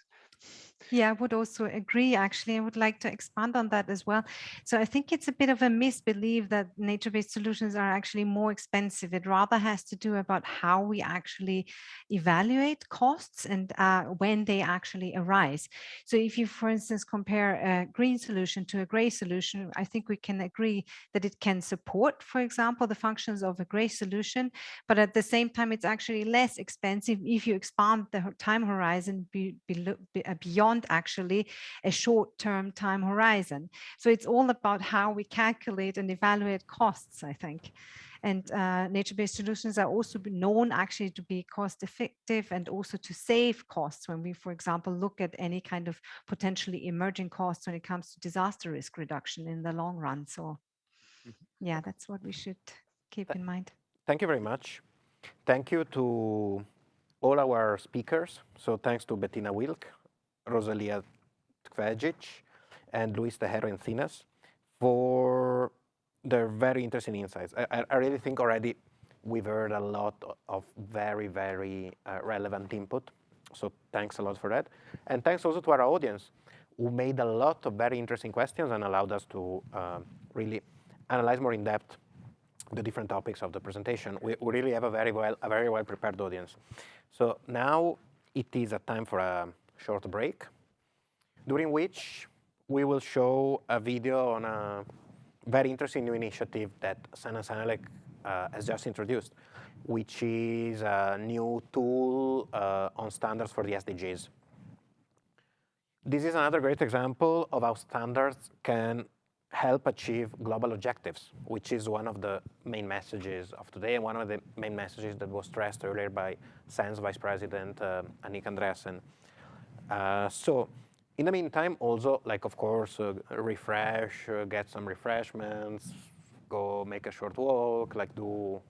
Yeah, I would also agree. Actually, I would like to expand on that as well. So I think it's a bit of a misbelief that nature-based solutions are actually more expensive. It rather has to do about how we actually evaluate costs and when they actually arise. So if you, for instance, compare a green solution to a gray solution, I think we can agree that it can support, for example, the functions of a gray solution, but at the same time, it's actually less expensive if you expand the time horizon beyond actually a short-term time horizon. So it's all about how we calculate and evaluate costs, I think. And nature-based solutions are also known actually to be cost-effective and also to save costs when we, for example, look at any kind of potentially emerging costs when it comes to disaster risk reduction in the long run. So yeah, that's what we should keep in mind. Thank you very much. Thank you to all our speakers. So thanks to Bettina Wilk, Rosalia Tvejic, and Luis Tejero Encinas for their very interesting insights. I really think already we've heard a lot of very, very relevant input. So thanks a lot for that. And thanks also to our audience who made a lot of very interesting questions and allowed us to really analyze more in depth the different topics of the presentation. We really have a very well prepared audience. So now it is a time for a short break, during which we will show a video on a very interesting new initiative that San and Sanelec has just introduced, which is a new tool on standards for the SDGs. This is another great example of how standards can help achieve global objectives, which is one of the main messages of today and one of the main messages that was stressed earlier by SANS Vice President Annika Andreasen. So in the meantime, also, like, of course, refresh, get some refreshments, go make a short walk, like do,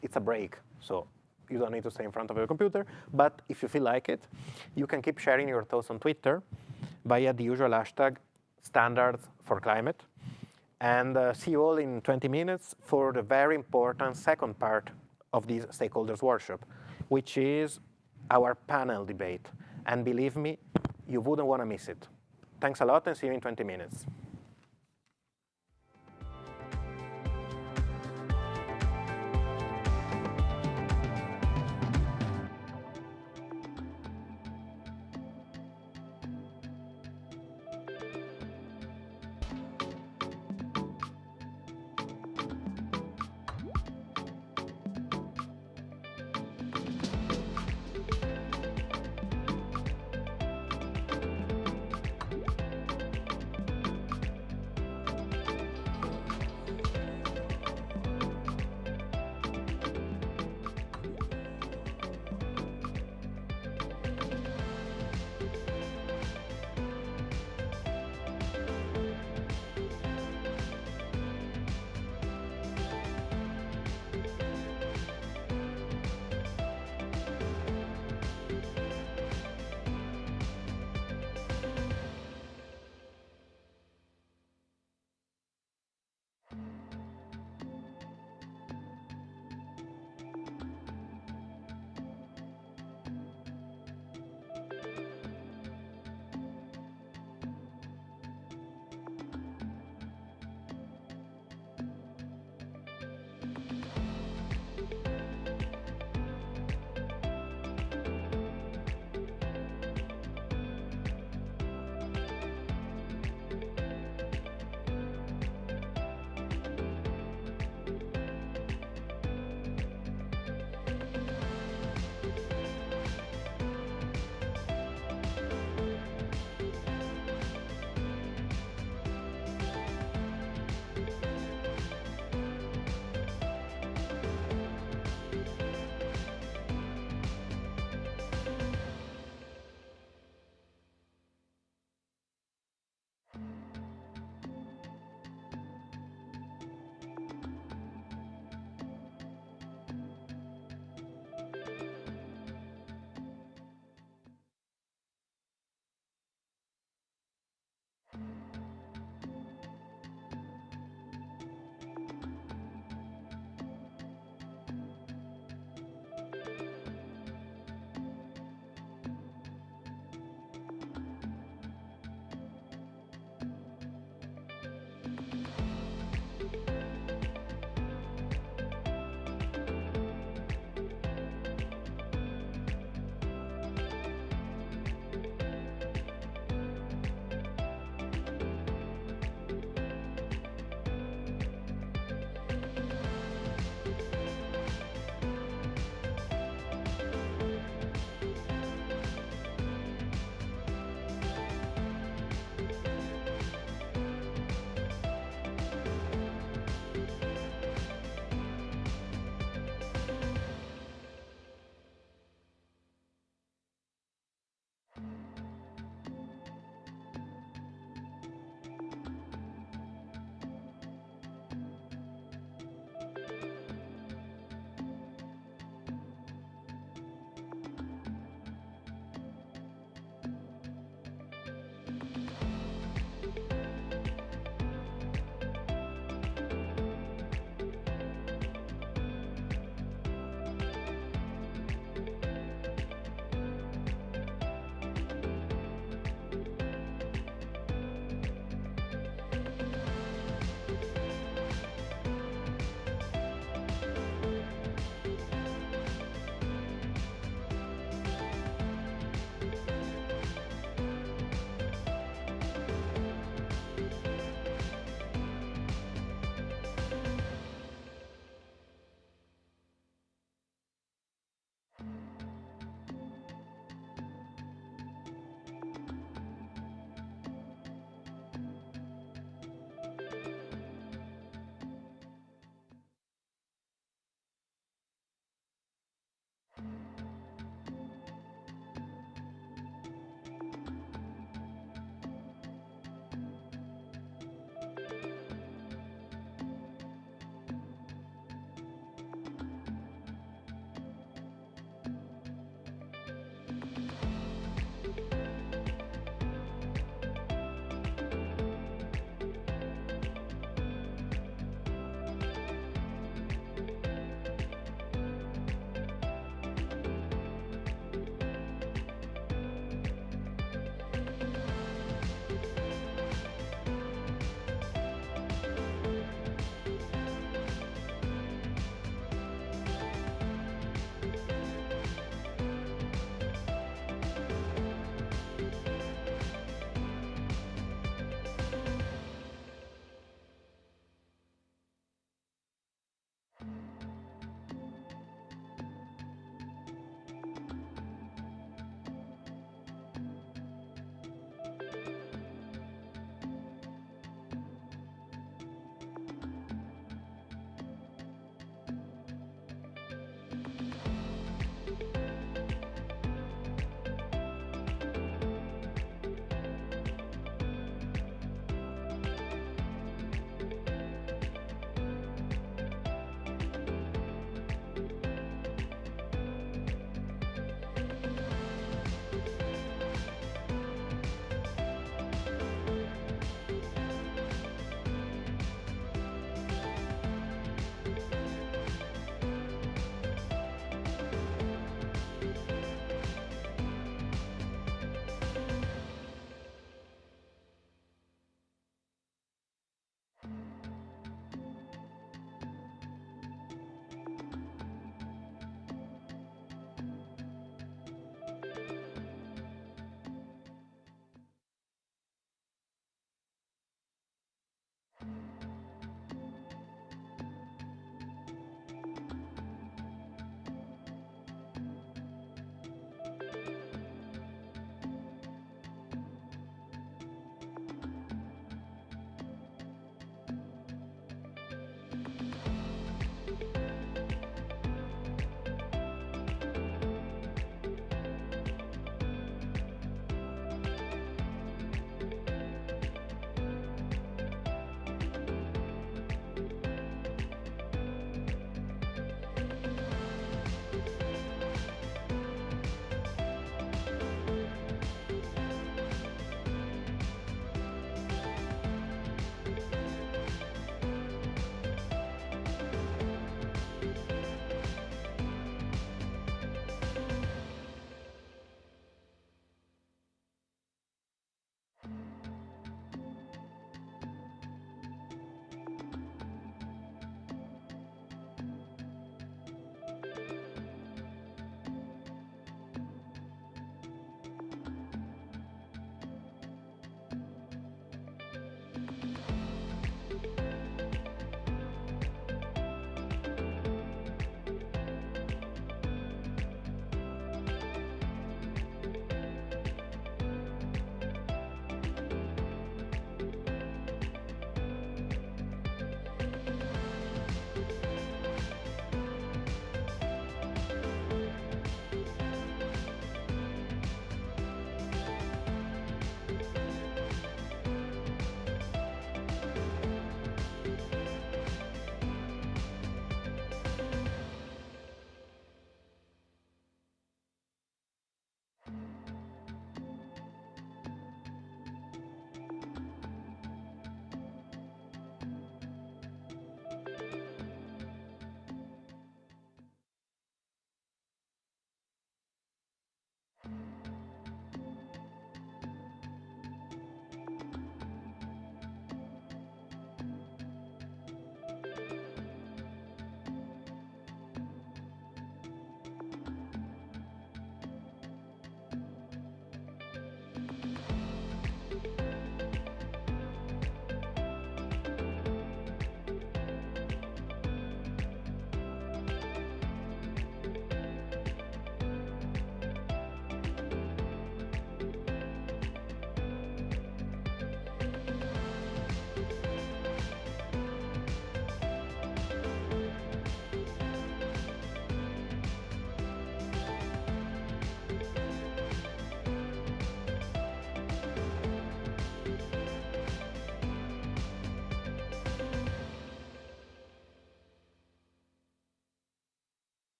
it's a break. So you don't need to stay in front of your computer, but if you feel like it, you can keep sharing your thoughts on Twitter via the usual hashtag standards for climate. And see you all in 20 minutes for the very important second part of this stakeholders workshop, which is our panel debate. And believe me, you wouldn't want to miss it. Thanks a lot and see you in 20 minutes.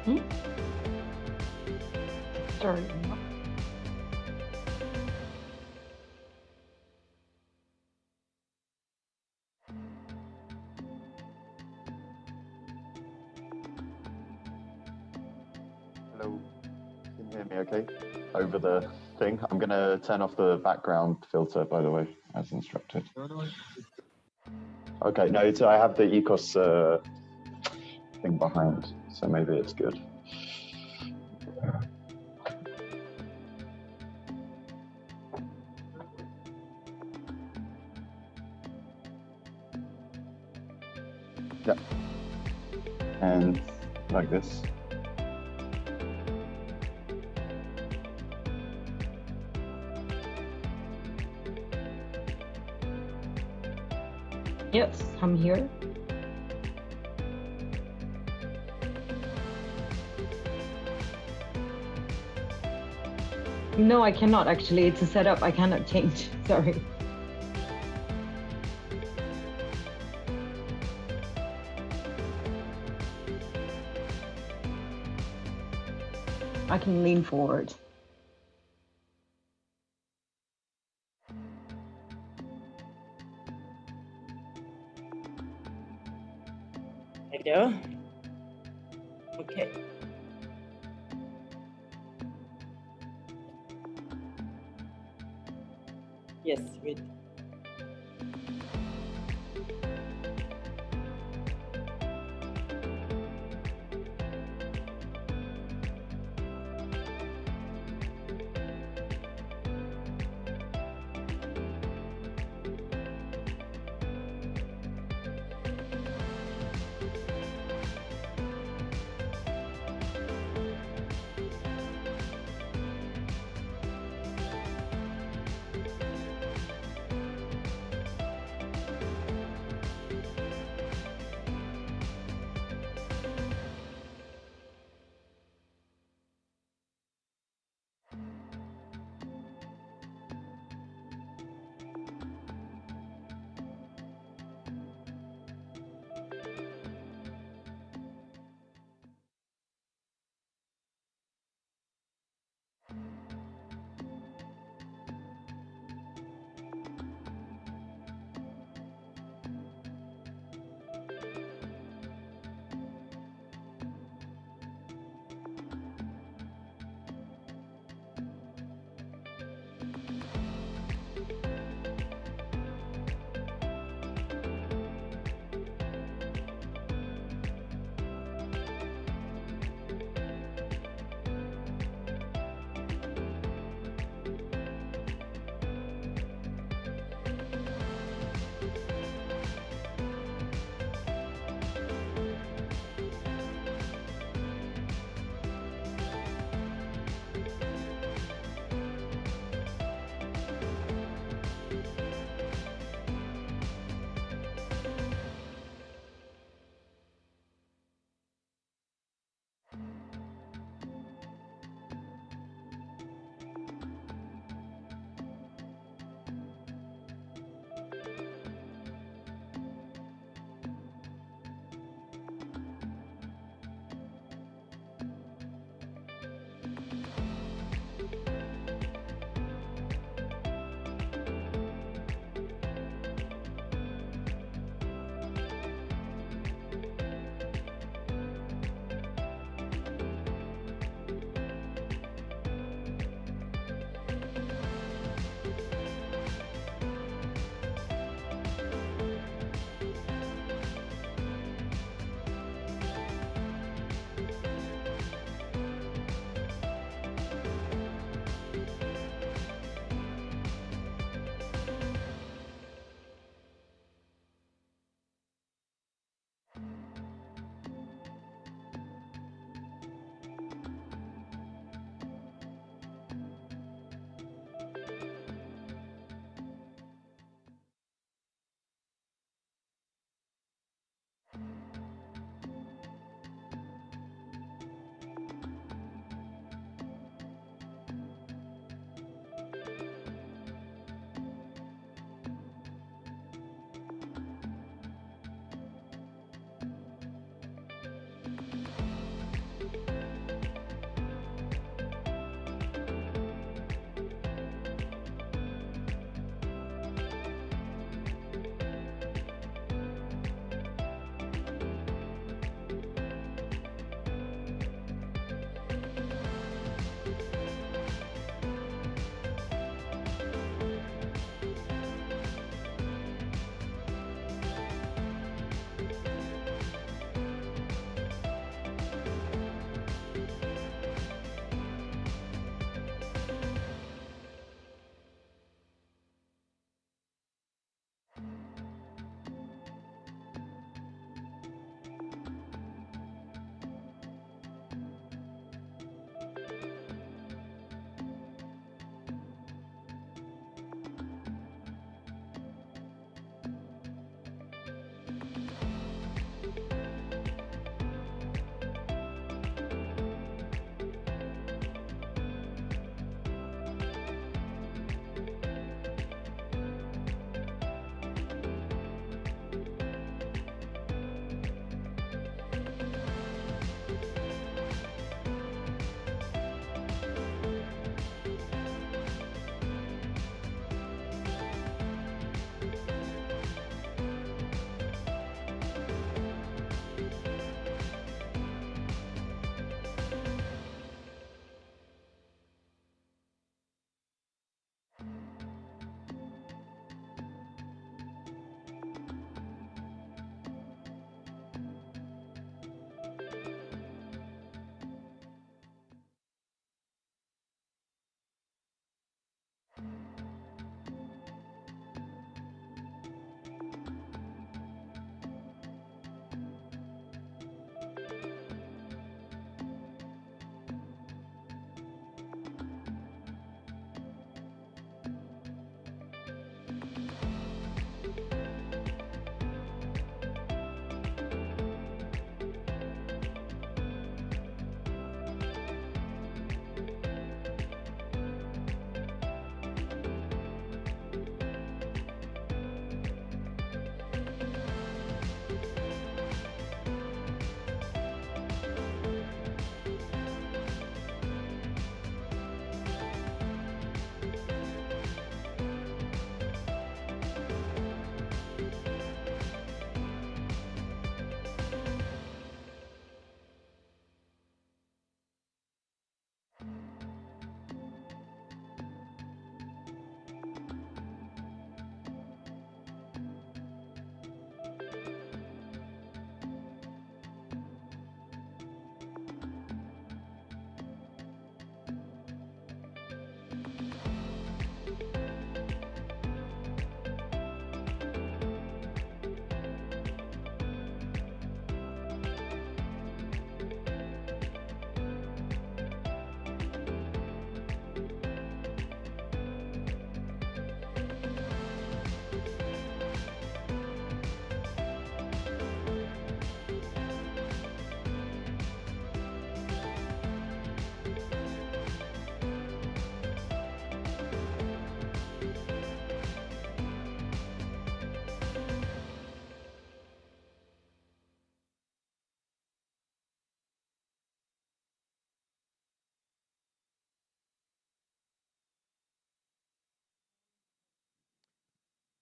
Hmm? Sorry. Hello, can you hear me okay? Over the thing. I'm going to turn off the background filter, by the way, as instructed. Okay, no, I have the ECOS thing behind, so maybe it's good. Yep. And like this. Yes, I'm here. No, I cannot actually. It's a setup I cannot change. Sorry. I can lean forward. There you go. Okay. Yes, wait.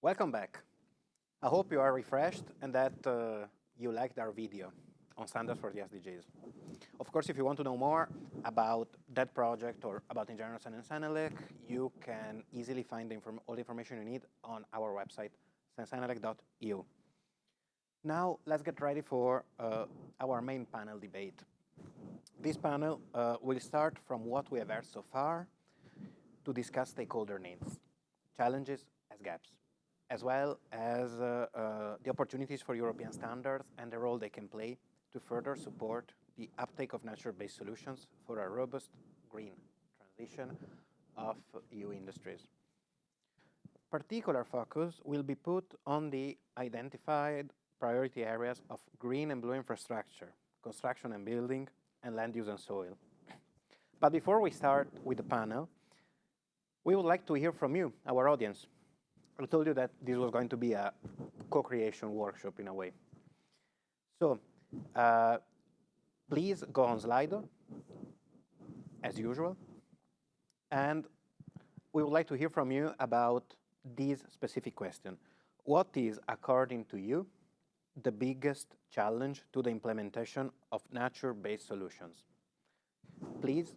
Welcome back. I hope you are refreshed and that you liked our video on standards for the SDGs. Of course, if you want to know more about that project or about in general Science Senelec, you can easily find all the information you need on our website, sciencesenelec.eu. Now, let's get ready for our main panel debate. This panel will start from what we have heard so far to discuss stakeholder needs, challenges as gaps, as well as the opportunities for European standards and the role they can play to further support the uptake of nature-based solutions for a robust green transition of EU industries. Particular focus will be put on the identified priority areas of green and blue infrastructure, construction and building, and land use and soil. But before we start with the panel, we would like to hear from you, our audience. I told you that this was going to be a co-creation workshop in a way. So please go on Slido, as usual, and we would like to hear from you about this specific question. What is, according to you, the biggest challenge to the implementation of nature-based solutions? Please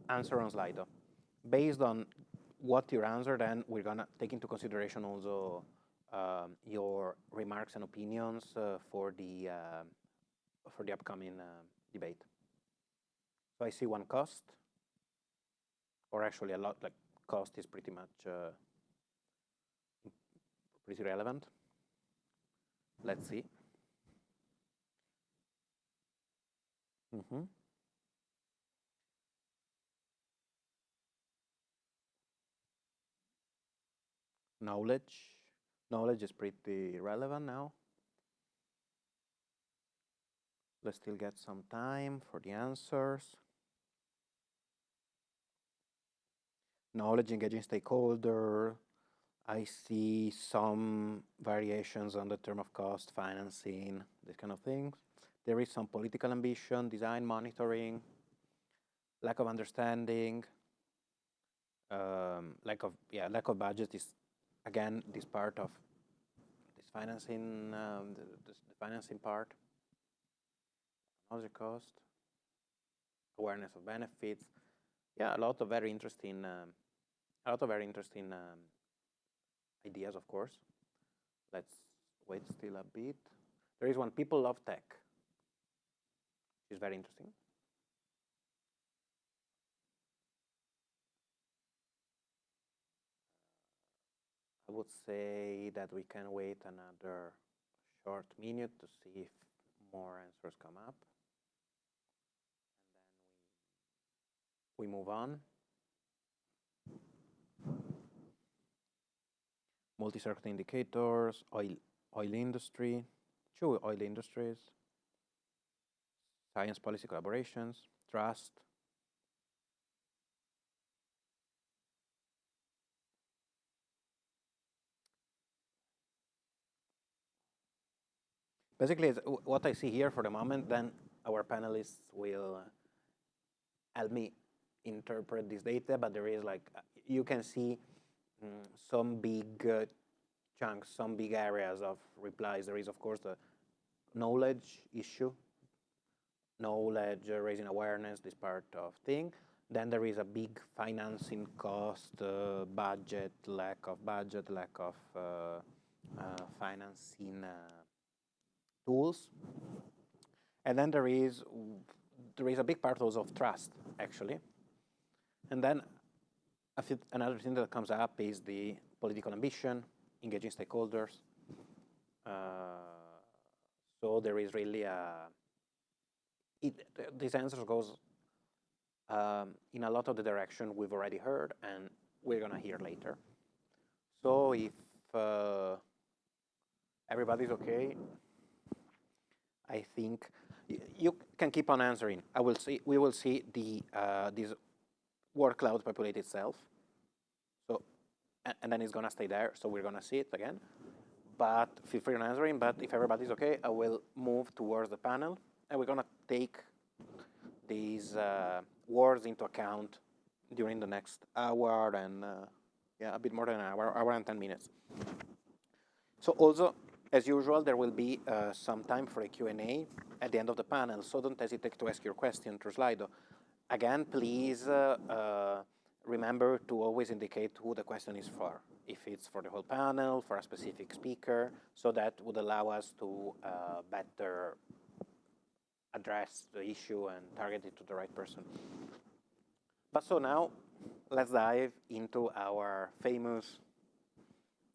answer on Slido. Based on what your answer, then we're gonna take into consideration also your remarks and opinions for the upcoming debate. So I see one cost, or actually a lot, like cost is pretty much pretty relevant. Let's see. Knowledge is pretty relevant now. Let's still get some time for the answers. Knowledge, engaging stakeholder. I see some variations on the term of cost, financing, this kind of things. There is some political ambition, design monitoring, lack of understanding, lack of budget is again this part of this financing, the financing part. Technology cost, awareness of benefits. Yeah, a lot of very interesting ideas, of course. Let's wait still a bit. There is one, people love tech, which is very interesting. I would say that we can wait another short minute to see if more answers come up. And then we move on. Multi-circuit indicators, oil industry, two oil industries, science policy collaborations, trust. Basically, what I see here for the moment, then our panelists will help me interpret this data, but there is like, you can see some big chunks, some big areas of replies. There is, of course, the knowledge issue, knowledge, raising awareness, this part of thing. Then there is a big financing cost, budget, lack of financing tools. And then there is a big part also of trust, actually. And then another thing that comes up is the political ambition, engaging stakeholders. So there is really this answer goes in a lot of the direction we've already heard and we're gonna hear later. So if everybody's okay, I think you can keep on answering. We will see this word cloud populate itself. So, and then it's gonna stay there. So we're gonna see it again. But feel free on answering. But if everybody's okay, I will move towards the panel, and we're gonna take these words into account during the next hour and a bit more than an hour and 10 minutes. So also, as usual, there will be some time for a Q&A at the end of the panel, so don't hesitate to ask your question through Slido. Again, please remember to always indicate who the question is for, if it's for the whole panel, for a specific speaker, so that would allow us to better address the issue and target it to the right person. But so now, let's dive into our famous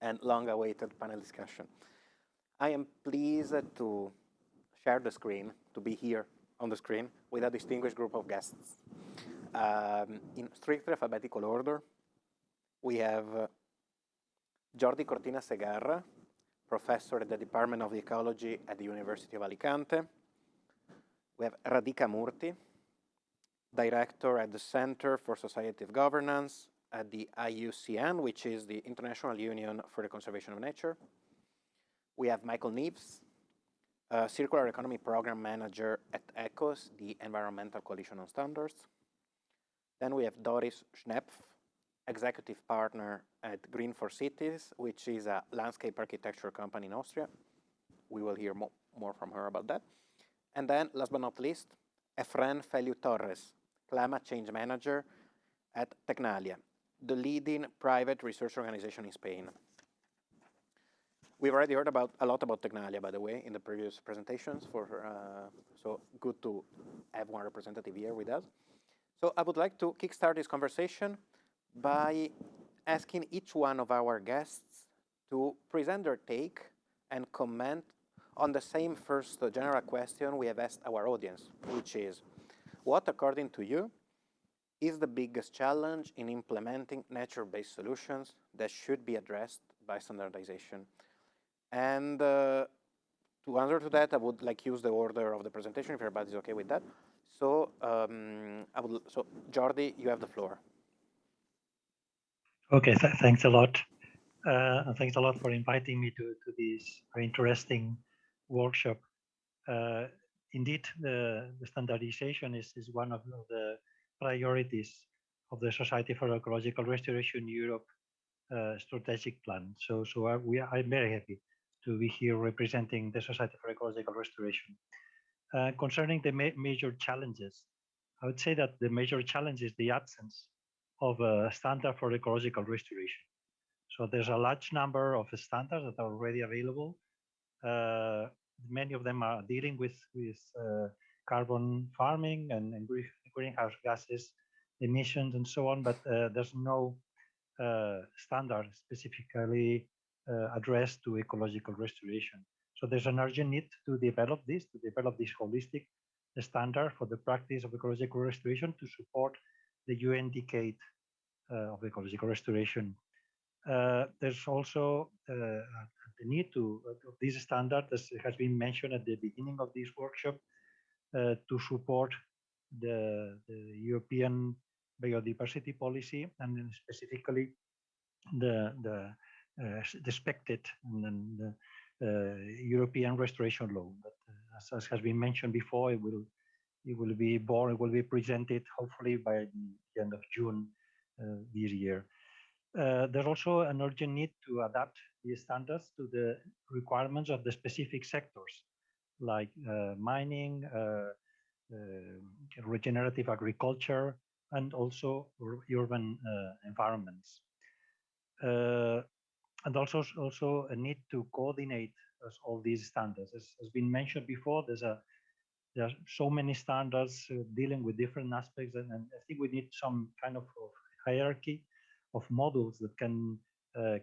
and long-awaited panel discussion. I am pleased to share the screen, to be here on the screen with a distinguished group of guests. In strict alphabetical order, we have Jordi Cortina Segarra, professor at the Department of Ecology at the University of Alicante. We have Radhika Murthy, director at the Center for Societal Governance at the IUCN, which is the International Union for the Conservation of Nature. We have Michael Neves, Circular Economy Program Manager at ECOS, the Environmental Coalition on Standards. Then we have Doris Schnepf, Executive Partner at Green for Cities, which is a landscape architecture company in Austria. We will hear more from her about that. And then, last but not least, Efren Feliu Torres, Climate Change Manager at Tecnalia, the leading private research organization in Spain. We've already heard a lot about Tecnalia, by the way, in the previous presentations, so good to have one representative here with us. So I would like to kickstart this conversation by asking each one of our guests to present their take and comment on the same first general question we have asked our audience, which is, what, according to you, is the biggest challenge in implementing nature-based solutions that should be addressed by standardization? And to answer to that, I would like use the order of the presentation, if everybody's okay with that. So, so Jordi, you have the floor. Okay, thanks a lot. And thanks a lot for inviting me to this very interesting workshop. Indeed, the standardization is one of the priorities of the Society for Ecological Restoration Europe strategic plan. So I'm very happy to be here representing the Society for Ecological Restoration. Concerning the major challenges, I would say that the major challenge is the absence of a standard for ecological restoration. So there's a large number of standards that are already available. Many of them are dealing with carbon farming and greenhouse gases emissions and so on, but there's no standard specifically addressed to ecological restoration. So there's an urgent need to develop this holistic standard for the practice of ecological restoration to support the UN decade of ecological restoration. There's also the need of this standard, as has been mentioned at the beginning of this workshop, to support the European biodiversity policy, and then specifically the expected European restoration law. But as has been mentioned before, it will be presented hopefully by the end of June this year. There's also an urgent need to adapt the standards to the requirements of the specific sectors, like mining, regenerative agriculture, and also urban environments. And also a need to coordinate all these standards. As has been mentioned before, there are so many standards dealing with different aspects, and I think we need some kind of hierarchy of models that can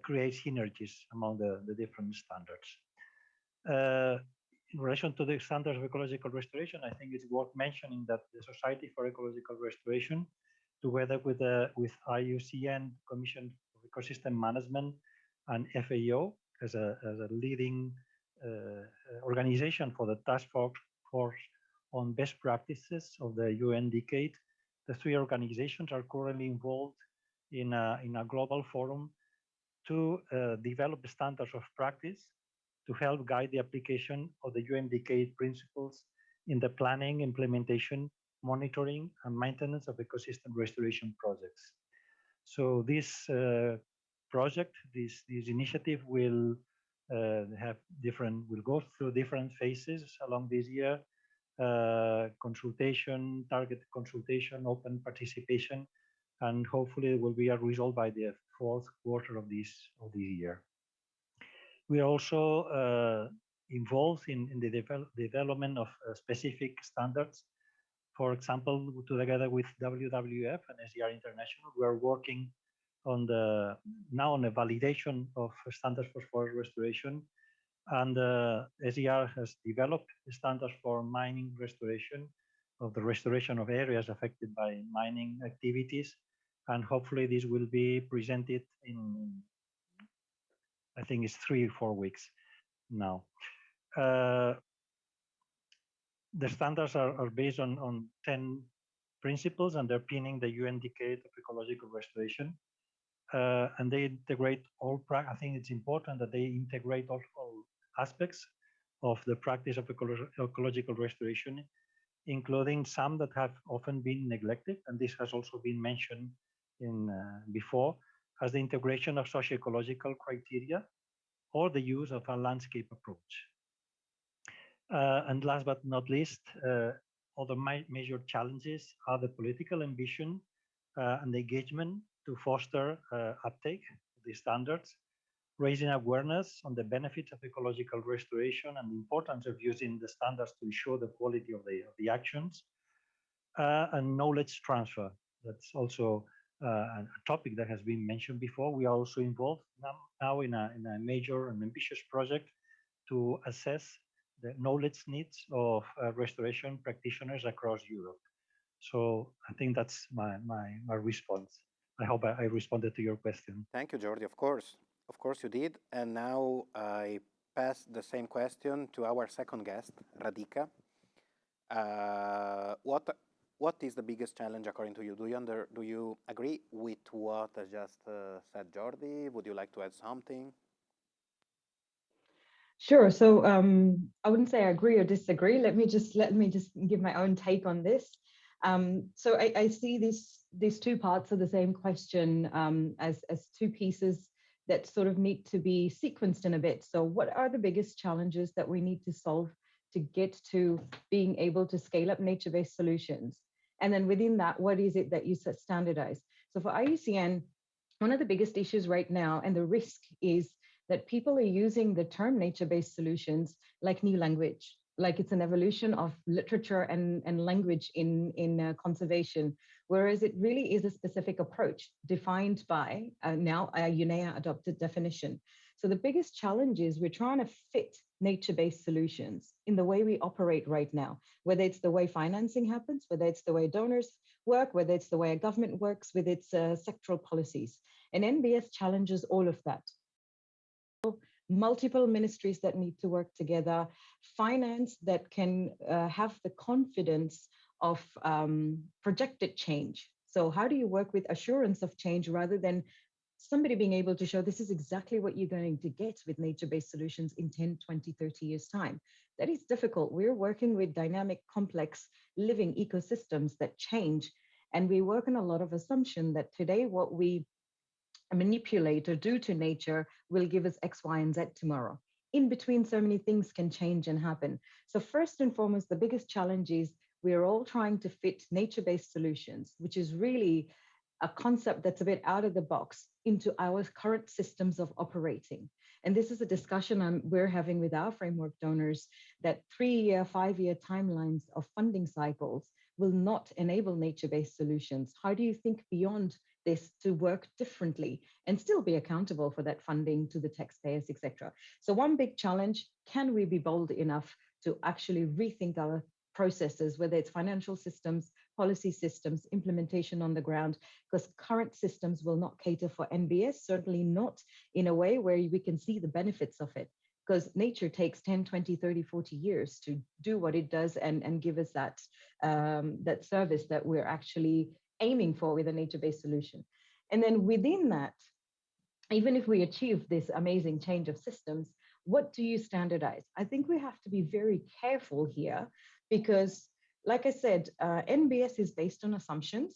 create synergies among the different standards. In relation to the standards of ecological restoration, I think it's worth mentioning that the Society for Ecological Restoration, together with IUCN, Commission for Ecosystem Management, and FAO, as a leading organization for the task force on best practices of the UN decade, the three organizations are currently involved in a global forum to develop standards of practice to help guide the application of the UN decade principles in the planning, implementation, monitoring, and maintenance of ecosystem restoration projects. So this project, this initiative will They have will go through different phases along this year. Consultation, target consultation, open participation, and hopefully it will be a result by the fourth quarter of this year. We are also involved in the development of specific standards. For example, together with WWF and SDR International, we are working on the validation of standards for forest restoration, and SDR has developed standards for mining restoration, of the restoration of areas affected by mining activities, and hopefully this will be presented in, I think it's 3 or 4 weeks now. The standards are based on 10 principles underpinning the UN Decade of Ecological Restoration. And they integrate all, I think it's important that they integrate all aspects of the practice of ecological restoration, including some that have often been neglected. And this has also been mentioned before, as the integration of socio-ecological criteria or the use of a landscape approach. And last but not least, other major challenges are the political ambition and the engagement to foster uptake of these standards, raising awareness on the benefits of ecological restoration and the importance of using the standards to ensure the quality of the actions, and knowledge transfer. That's also a topic that has been mentioned before. We are also involved now in a major and ambitious project to assess the knowledge needs of restoration practitioners across Europe. So I think that's my response. I hope I responded to your question. Thank you, Jordi. Of course you did. And now I pass the same question to our second guest, Radhika. What is the biggest challenge according to you? Do you agree with what has just said Jordi? Would you like to add something? Sure. So I wouldn't say I agree or disagree. Let me just give my own take on this. So I see these two parts of the same question as two pieces that sort of need to be sequenced in a bit. So what are the biggest challenges that we need to solve to get to being able to scale up nature-based solutions? And then within that, what is it that you standardize? So for IUCN, one of the biggest issues right now, and the risk, is that people are using the term nature-based solutions like new language, like it's an evolution of literature and language in conservation, whereas it really is a specific approach defined by now a UNEA adopted definition. So the biggest challenge is we're trying to fit nature-based solutions in the way we operate right now, whether it's the way financing happens, whether it's the way donors work, whether it's the way a government works with its sectoral policies. And NBS challenges all of that. Multiple ministries that need to work together, finance that can have the confidence of projected change. So how do you work with assurance of change rather than somebody being able to show this is exactly what you're going to get with nature-based solutions in 10, 20, 30 years' time? That is difficult. We're working with dynamic, complex, living ecosystems that change. And we work on a lot of assumption that today what we manipulate or do to nature will give us X, Y, and Z tomorrow. In between, so many things can change and happen. So first and foremost, the biggest challenge is we're all trying to fit nature-based solutions, which is really a concept that's a bit out of the box, into our current systems of operating. And this is a discussion we're having with our framework donors, that 3-year, 5-year timelines of funding cycles will not enable nature-based solutions. How do you think beyond this to work differently and still be accountable for that funding to the taxpayers, etc.? So one big challenge, can we be bold enough to actually rethink our processes, whether it's financial systems, policy systems, implementation on the ground, because current systems will not cater for NBS, certainly not in a way where we can see the benefits of it, because nature takes 10, 20, 30, 40 years to do what it does and give us that, that service that we're actually aiming for with a nature-based solution. And then within that, even if we achieve this amazing change of systems, what do you standardize? I think we have to be very careful here because, like I said, NBS is based on assumptions,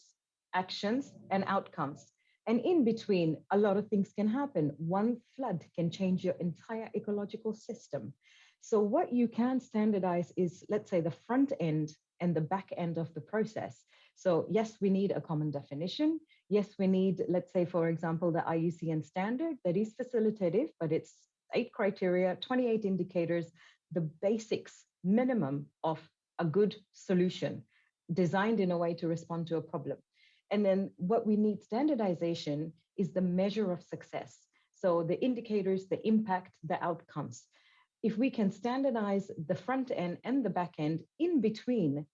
actions, and outcomes. And in between, a lot of things can happen. One flood can change your entire ecological system. So what you can standardize is, let's say, the front end and the back end of the process. So yes, we need a common definition. Yes, we need, let's say, for example, the IUCN standard that is facilitative, but it's 8 criteria, 28 indicators, the basics minimum of a good solution designed in a way to respond to a problem. And then what we need standardization is the measure of success. So the indicators, the impact, the outcomes. If we can standardize the front end and the back end, in between,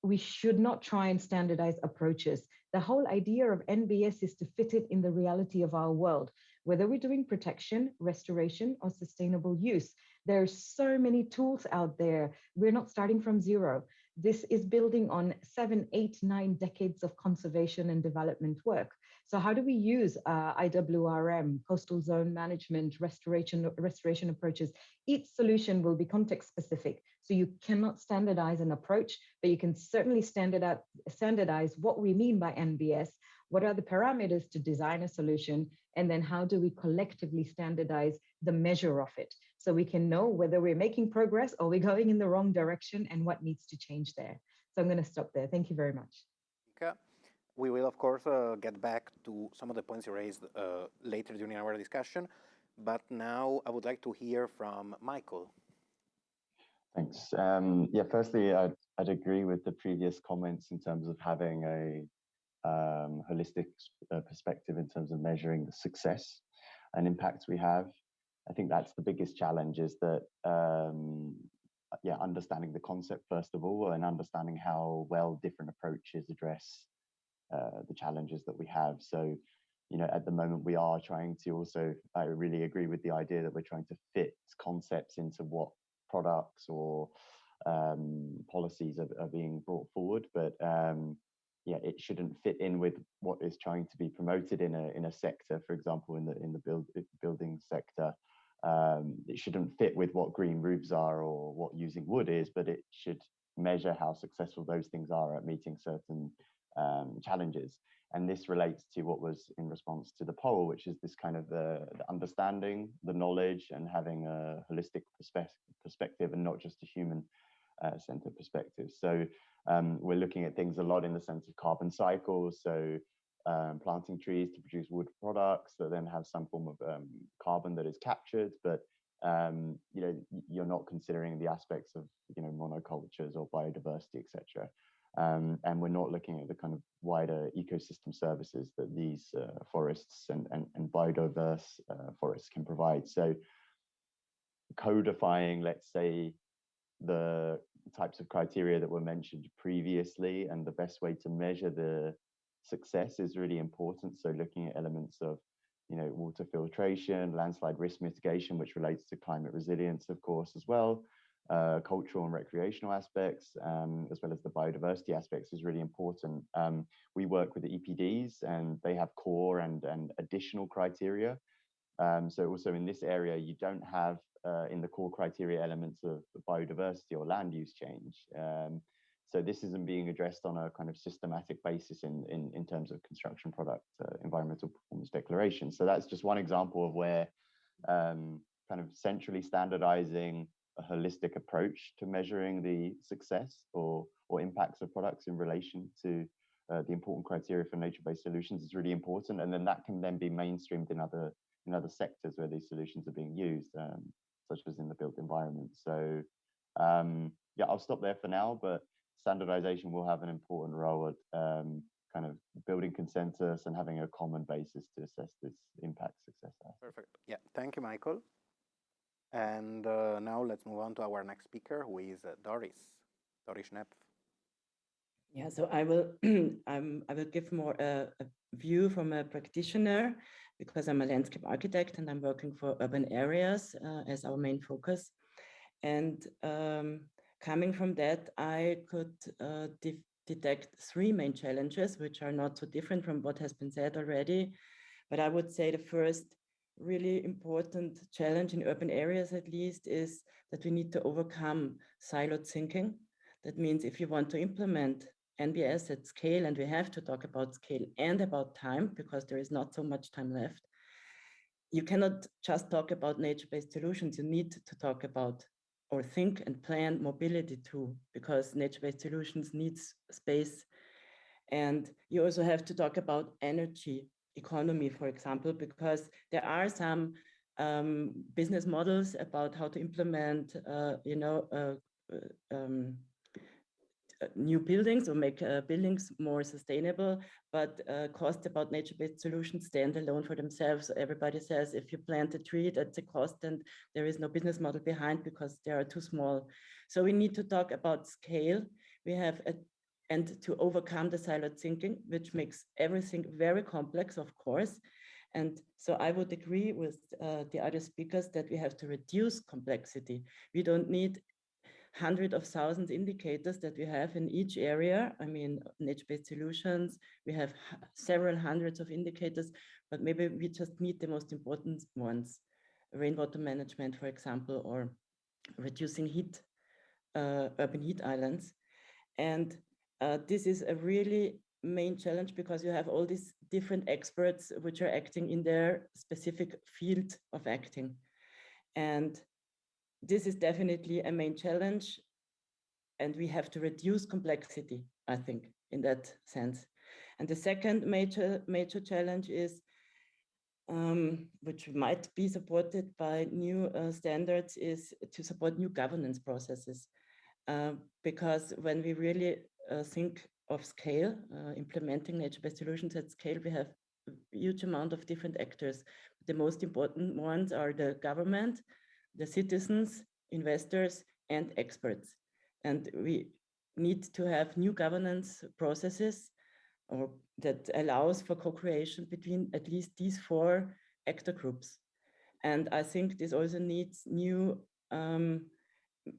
we should not try and standardize approaches. The whole idea of NBS is to fit it in the reality of our world, whether we're doing protection, restoration, or sustainable use. There are so many tools out there. We're not starting from zero. This is building on 7, 8, 9 decades of conservation and development work. So how do we use IWRM, coastal zone management, restoration approaches? Each solution will be context specific. So you cannot standardize an approach, but you can certainly standardize what we mean by NBS. What are the parameters to design a solution? And then how do we collectively standardize the measure of it? So we can know whether we're making progress or we're going in the wrong direction and what needs to change there. So I'm going to stop there. Thank you very much. Okay. We will, of course, get back to some of the points you raised later during our discussion. But now I would like to hear from Michael. Thanks. Yeah, firstly, I'd agree with the previous comments in terms of having a holistic perspective in terms of measuring the success and impacts we have. I think that's the biggest challenge, is that understanding the concept first of all, and understanding how well different approaches address the challenges that we have. So, you know, at the moment we are trying to also, I really agree with the idea that we're trying to fit concepts into what products or policies are being brought forward, but yeah, it shouldn't fit in with what is trying to be promoted in a sector. For example, in the building sector, it shouldn't fit with what green roofs are or what using wood is, but it should measure how successful those things are at meeting certain challenges. And this relates to what was in response to the poll, which is this kind of the understanding, the knowledge, and having a holistic perspective and not just a human centered perspective. So we're looking at things a lot in the sense of carbon cycles. So planting trees to produce wood products that then have some form of carbon that is captured, but you know, you're not considering the aspects of, you know, monocultures or biodiversity, etc. And we're not looking at the kind of wider ecosystem services that these forests and biodiverse forests can provide. So codifying, let's say, the types of criteria that were mentioned previously and the best way to measure the success is really important. So looking at elements of, you know, water filtration, landslide risk mitigation, which relates to climate resilience, of course, as well. Cultural and recreational aspects, as well as the biodiversity aspects, is really important. We work with the EPDs, and they have core and additional criteria. So also in this area, you don't have in the core criteria elements of biodiversity or land use change. So this isn't being addressed on a kind of systematic basis in terms of construction product environmental performance declaration. So that's just one example of where kind of centrally standardizing a holistic approach to measuring the success or impacts of products in relation to the important criteria for nature-based solutions is really important, and then that can then be mainstreamed in other sectors where these solutions are being used, such as in the built environment. So yeah, I'll stop there for now, but standardization will have an important role at kind of building consensus and having a common basis to assess this impact success. Perfect. Yeah, thank you, Michael. And now let's move on to our next speaker, who is Doris Schnepf. Yeah, so I will I will give more a view from a practitioner, because I'm a landscape architect and I'm working for urban areas as our main focus. And coming from that, I could detect 3 main challenges, which are not so different from what has been said already. But I would say the first really important challenge in urban areas, at least, is that we need to overcome siloed thinking. That means if you want to implement NBS at scale, and we have to talk about scale and about time because there is not so much time left. You cannot just talk about nature-based solutions. You need to talk about or think and plan mobility too, because nature-based solutions needs space. And you also have to talk about energy economy, for example, because there are some business models about how to implement, new buildings or make buildings more sustainable, but cost about nature-based solutions stand alone for themselves. Everybody says if you plant a tree, that's a cost, and there is no business model behind because they are too small. So we need to talk about scale. We have and to overcome the siloed thinking, which makes everything very complex, of course. And so I would agree with the other speakers that we have to reduce complexity. We don't need hundreds of thousands indicators that we have in each area. I mean, nature-based solutions, we have several hundreds of indicators, but maybe we just need the most important ones. Rainwater management, for example, or reducing heat, urban heat islands. And this is a really main challenge because you have all these different experts which are acting in their specific field of acting. And this is definitely a main challenge, and we have to reduce complexity, I think, in that sense. And the second major challenge is, which might be supported by new standards, is to support new governance processes. Because when we really think of scale, implementing nature-based solutions at scale, we have a huge amount of different actors. The most important ones are the government, the citizens, investors, and experts. And we need to have new governance processes or that allows for co-creation between at least these four actor groups. And I think this also needs new,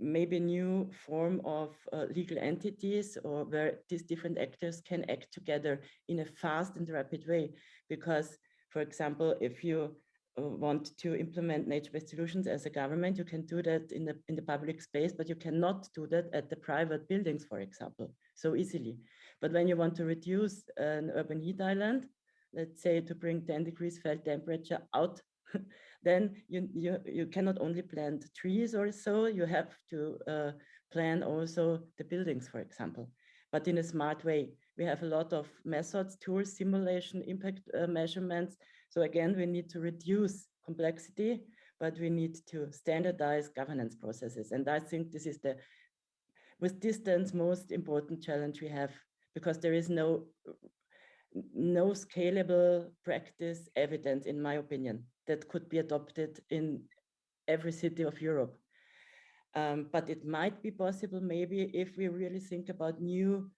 maybe new form of legal entities, or where these different actors can act together in a fast and rapid way. Because, for example, if you want to implement nature-based solutions as a government, you can do that in the public space, but you cannot do that at the private buildings, for example, so easily. But when you want to reduce an urban heat island, let's say to bring 10 degrees felt temperature out, then you cannot only plant trees or so, you have to plan also the buildings, for example, but in a smart way. We have a lot of methods, tools, simulation, impact measurements. So again, we need to reduce complexity, but we need to standardize governance processes. And I think this is the, with distance, most important challenge we have, because there is no scalable practice evidence, in my opinion, that could be adopted in every city of Europe. But it might be possible maybe if we really think about new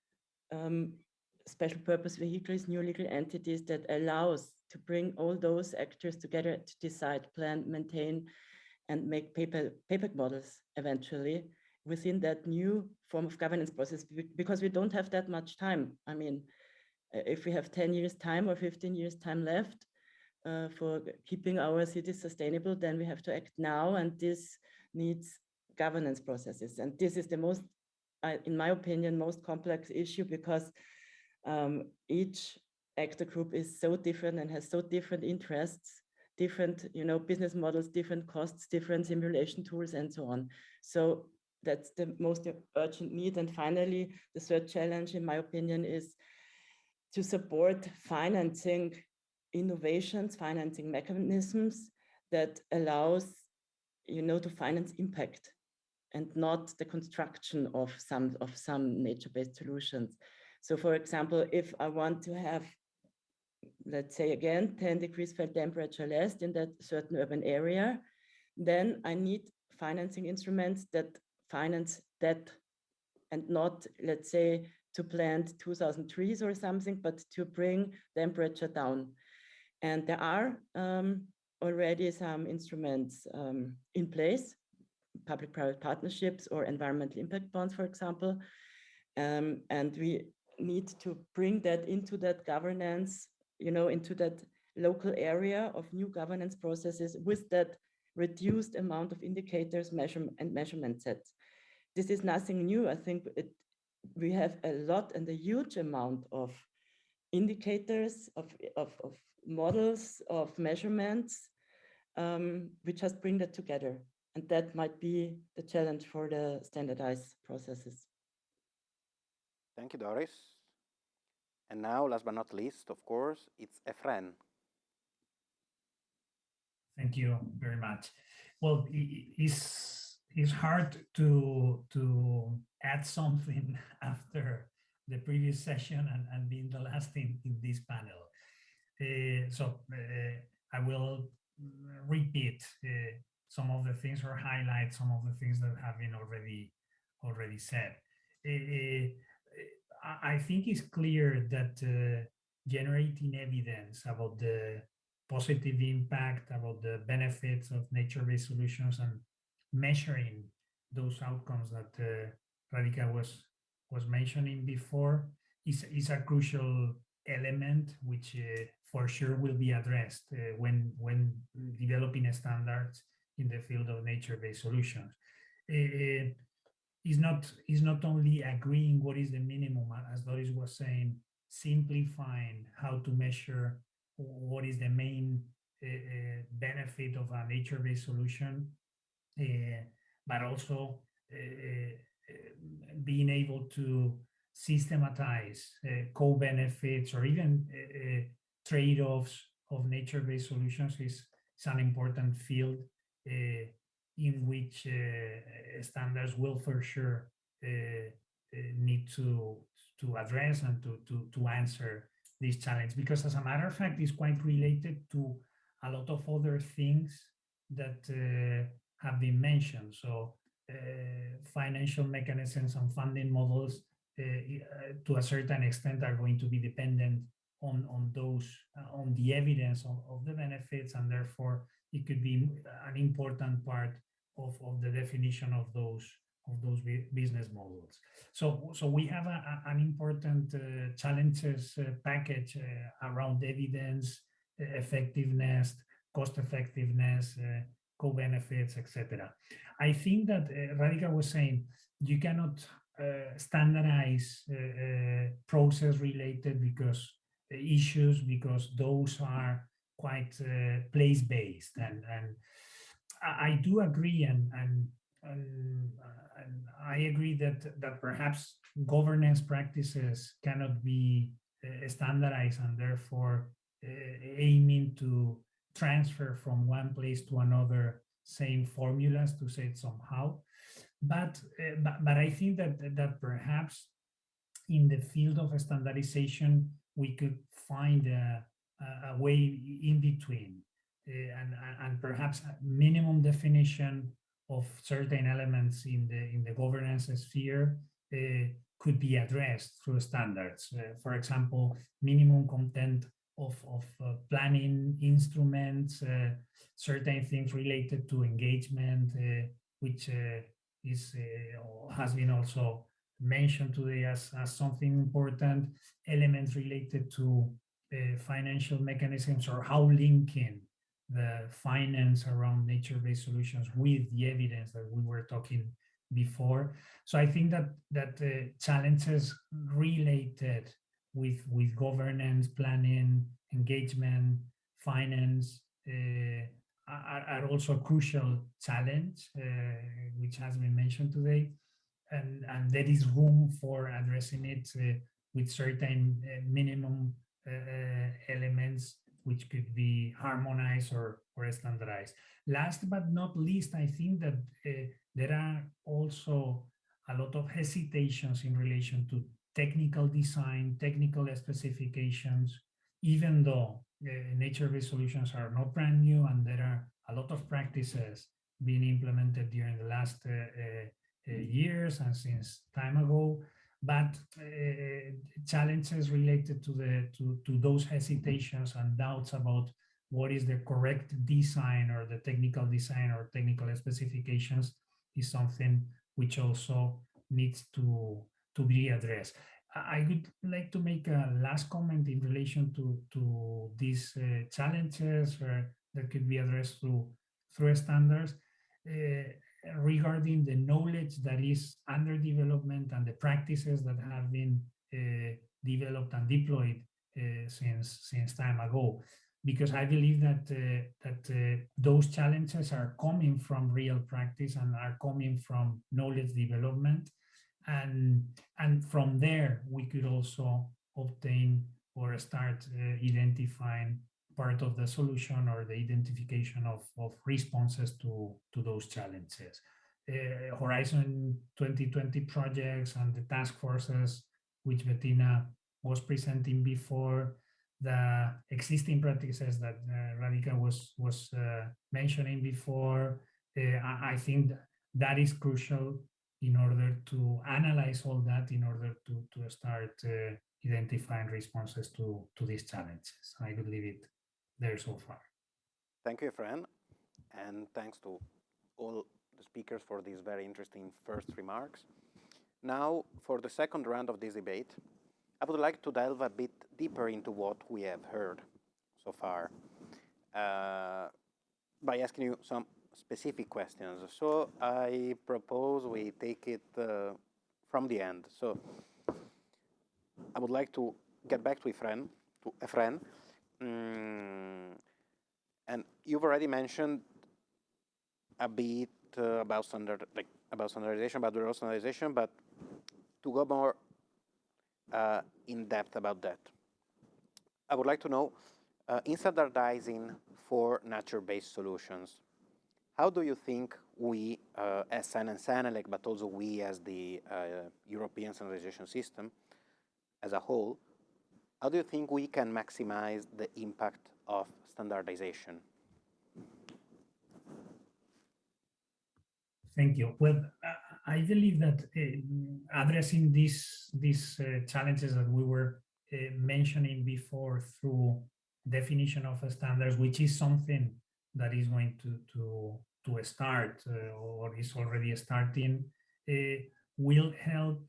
special purpose vehicles, new legal entities that allows to bring all those actors together to decide, plan, maintain, and make paper models eventually within that new form of governance process, because we don't have that much time. I mean, if we have 10 years time or 15 years time left for keeping our cities sustainable, then we have to act now, and this needs governance processes. And this is the most, in my opinion, most complex issue, because each actor group is so different and has so different interests, different, business models, different costs, different simulation tools, and so on. So that's the most urgent need. And finally, the third challenge, in my opinion, is to support financing innovations, financing mechanisms that allows, to finance impact and not the construction of some nature-based solutions. So for example, if I want to have, let's say again, 10 degrees felt temperature less in that certain urban area, then I need financing instruments that finance that, and not, let's say, to plant 2,000 trees or something, but to bring temperature down. And there are already some instruments in place, public-private partnerships or environmental impact bonds, for example. And we need to bring that into that governance, into that local area of new governance processes with that reduced amount of indicators, measurement sets. This is nothing new. I think we have a lot and a huge amount of indicators, of models, of measurements, we just bring that together. And that might be the challenge for the standardized processes. Thank you, Doris. And now, last but not least, of course, it's Efren. Thank you very much. Well, it's hard to add something after the previous session and being the last in this panel. I will repeat some of the things or highlight some of the things that have been already said. I think it's clear that generating evidence about the positive impact, about the benefits of nature-based solutions, and measuring those outcomes that Radhika was mentioning before is a crucial element, which for sure will be addressed when developing standards in the field of nature-based solutions. Is not only agreeing what is the minimum, as Doris was saying, simplifying how to measure what is the main benefit of a nature-based solution, but also being able to systematize co-benefits or even trade-offs of nature-based solutions is an important field in which standards will for sure need to address and to answer this challenge, because as a matter of fact, it's quite related to a lot of other things that have been mentioned. So financial mechanisms and funding models to a certain extent are going to be dependent on those, on the evidence of the benefits, and therefore it could be an important part of the definition of those business models. So we have an important challenges package around evidence, effectiveness, cost effectiveness, co-benefits, etc. I think that Radhika was saying you cannot standardize process-related issues because those are quite place-based, and I do agree, and I agree that perhaps governance practices cannot be standardized, and therefore aiming to transfer from one place to another same formulas, to say it somehow. But I think that perhaps in the field of standardization we could find a way in between, and perhaps a minimum definition of certain elements in the governance sphere could be addressed through standards. For example, minimum content of planning instruments, certain things related to engagement, which has been also mentioned today as something important, elements related to financial mechanisms, or how linking the finance around nature-based solutions with the evidence that we were talking before. So I think that challenges related with governance, planning, engagement, finance are also a crucial challenge, which has been mentioned today, and there is room for addressing it with certain minimum elements which could be harmonized or standardized. Last but not least, I think that there are also a lot of hesitations in relation to technical design, technical specifications, even though nature-based solutions are not brand new, and there are a lot of practices being implemented during the last years and since time ago. But challenges related to those hesitations and doubts about what is the correct design, or the technical design or technical specifications, is something which also needs to be addressed. I would like to make a last comment in relation to these challenges that could be addressed through standards. regarding the knowledge that is under development and the practices that have been developed and deployed since time ago, because I believe that those challenges are coming from real practice and are coming from knowledge development, and from there we could also obtain or start identifying part of the solution or the identification of responses to those challenges. Horizon 2020 projects and the task forces, which Bettina was presenting before, the existing practices that Radhika was mentioning before, I think that is crucial in order to analyze all that, in order to start identifying responses to these challenges. I would leave it there so far. Thank you, Fran, and thanks to all the speakers for these very interesting first remarks. Now, for the second round of this debate, I would like to delve a bit deeper into what we have heard so far by asking you some specific questions. So I propose we take it from the end. So I would like to get back to Efren. And you've already mentioned a bit about standardization, about the role of standardization, but to go more in depth about that, I would like to know, in standardizing for nature-based solutions, how do you think we, as SANELEC, but also we as the European standardization system as a whole, how do you think we can maximize the impact of standardization? Thank you. Well, I believe that addressing these challenges that we were mentioning before through definition of standards, which is something that is going to start or is already starting, will help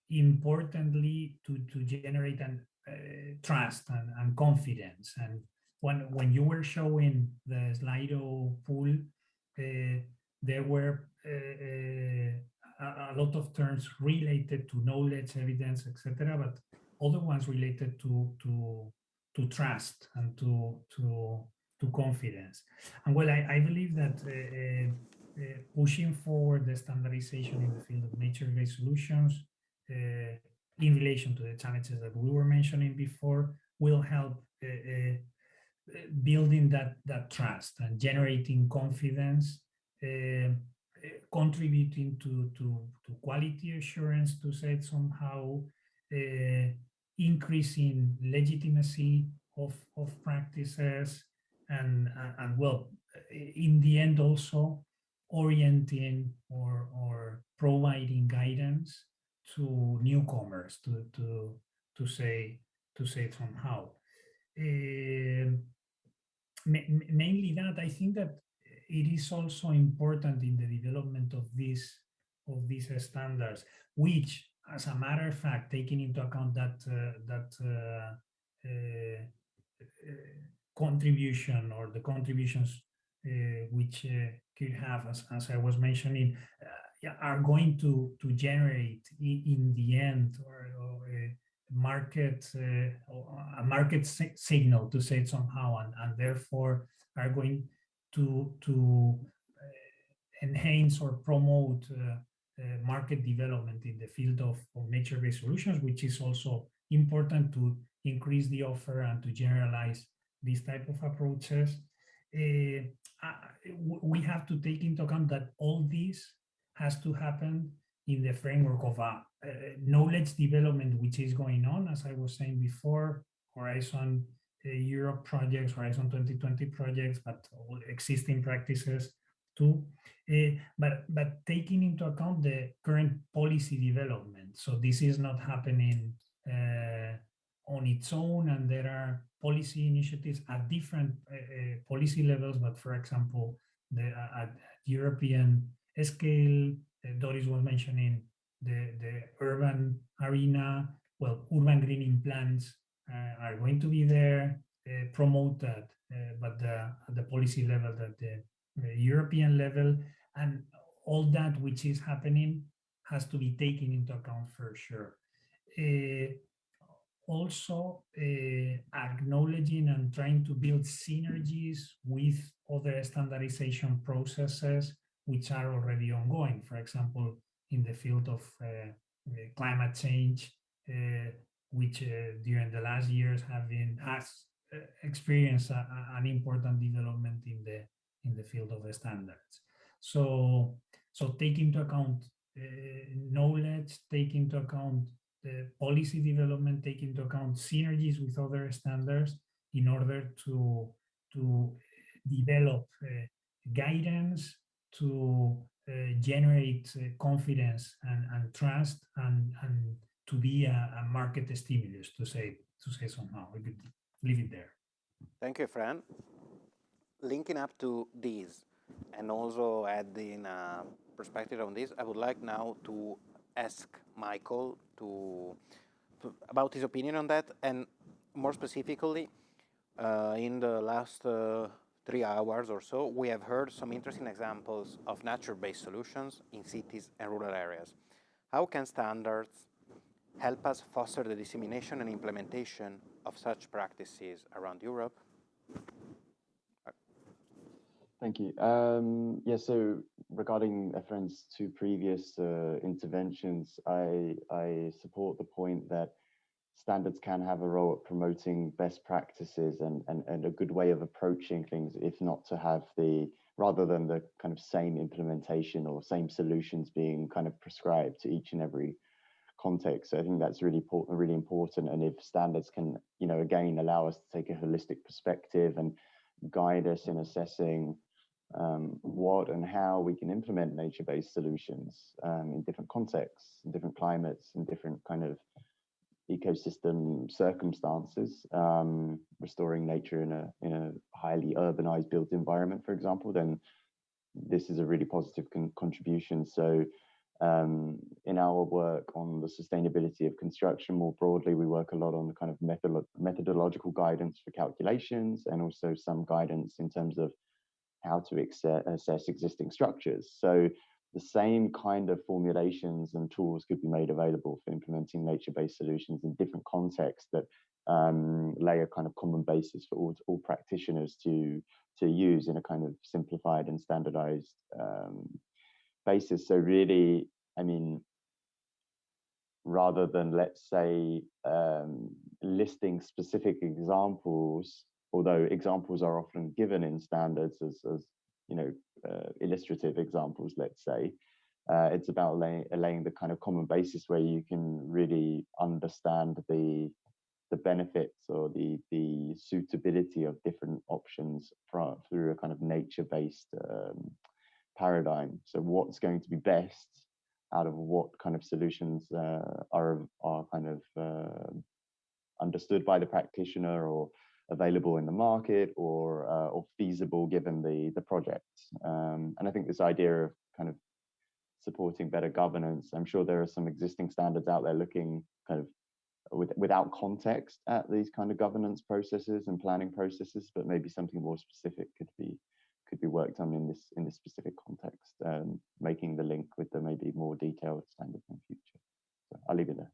importantly to generate trust and confidence. And when you were showing the Slido pool, there were a lot of terms related to knowledge, evidence, etc., but other ones related to trust and to confidence. And well, I believe that pushing forward the standardization in the field of nature-based solutions in relation to the challenges that we were mentioning before will help building that trust and generating confidence, contributing to quality assurance, to say it somehow, increasing legitimacy of practices, and well, in the end also orienting or providing guidance to newcomers, to say it somehow. Mainly that, I think that it is also important in the development of these standards, which, as a matter of fact, taking into account that contribution or the contributions which could have, as I was mentioning, are going to generate in the end or a market signal, to say it somehow, and therefore are going to enhance or promote market development in the field of nature-based solutions, which is also important to increase the offer and to generalize these type of approaches. We have to take into account that all this has to happen in the framework of a knowledge development which is going on, as I was saying before, Horizon Europe projects, Horizon 2020 projects, but all existing practices too. But taking into account the current policy development. So this is not happening on its own, and there are policy initiatives at different policy levels, but for example, at European scale, Doris was mentioning the urban arena. Well, urban greening plans are going to be there, promote that, but at the policy level, at the European level, And all that which is happening has to be taken into account for sure. Also acknowledging and trying to build synergies with other standardization processes which are already ongoing. For example, in the field of climate change, which during the last years has experienced an important development in the field of the standards. So take into account knowledge, take into account the policy development, take into account synergies with other standards in order to develop guidance, to generate confidence and trust, and to be a market stimulus, to say somehow. We could leave it there. Thank you, Fran. Linking up to these and also adding a perspective on this, I would like now to ask Michael about his opinion on that, and more specifically, in the last 3 hours or so, we have heard some interesting examples of nature-based solutions in cities and rural areas. How can standards help us foster the dissemination and implementation of such practices around Europe? Thank you. Yeah, so regarding Efren's two previous interventions, I support the point that standards can have a role at promoting best practices and a good way of approaching things, if not to have rather than the kind of same implementation or same solutions being kind of prescribed to each and every context. So I think that's really important. And if standards can, again, allow us to take a holistic perspective and guide us in assessing what and how we can implement nature-based solutions in different contexts, in different climates, in different kind of ecosystem circumstances, restoring nature in a highly urbanized built environment, for example, then this is a really positive contribution. So in our work on the sustainability of construction more broadly, we work a lot on the kind of methodological guidance for calculations, and also some guidance in terms of how to assess existing structures. So the same kind of formulations and tools could be made available for implementing nature-based solutions in different contexts that lay a kind of common basis for all practitioners to use in a kind of simplified and standardized basis. So really, I mean, rather than, let's say, listing specific examples, although examples are often given in standards as illustrative examples, let's say, it's about laying the kind of common basis where you can really understand the benefits or the suitability of different options through a kind of nature-based paradigm. So what's going to be best out of what kind of solutions are kind of understood by the practitioner or available in the market or feasible given the project. And I think this idea of kind of supporting better governance, I'm sure there are some existing standards out there looking kind of without context at these kind of governance processes and planning processes, but maybe something more specific could be worked on in this specific context, making the link with the maybe more detailed standards in the future. So I'll leave it there.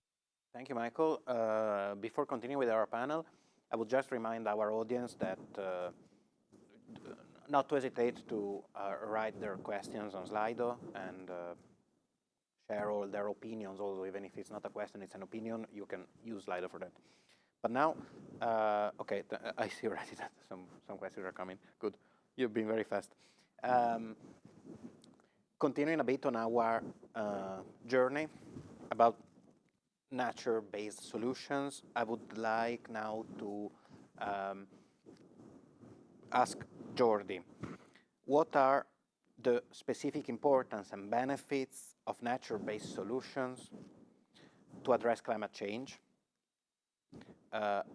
Thank you, Michael. Before continuing with our panel, I would just remind our audience that not to hesitate to write their questions on Slido and share all their opinions, although even if it's not a question, it's an opinion, you can use Slido for that. But now, okay, I see already that some questions are coming. Good, you've been very fast. Continuing a bit on our journey about nature-based solutions, I would like now to ask Jordi, what are the specific importance and benefits of nature-based solutions to address climate change,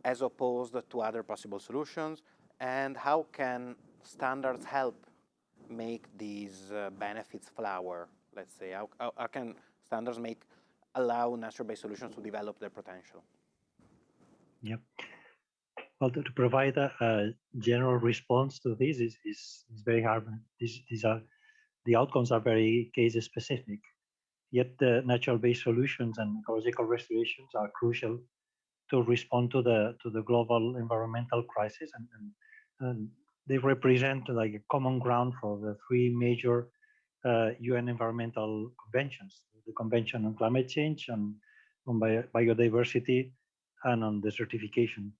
as opposed to other possible solutions, and how can standards help make these benefits flower, let's say? How can standards allow nature-based solutions to develop their potential? Yeah. Well, to provide a general response to this is very hard. These are the outcomes are very case specific. Yet the natural-based solutions and ecological restorations are crucial to respond to the global environmental crisis, and they represent like a common ground for the three major UN environmental conventions: the Convention on Climate Change, on biodiversity, and on desertification.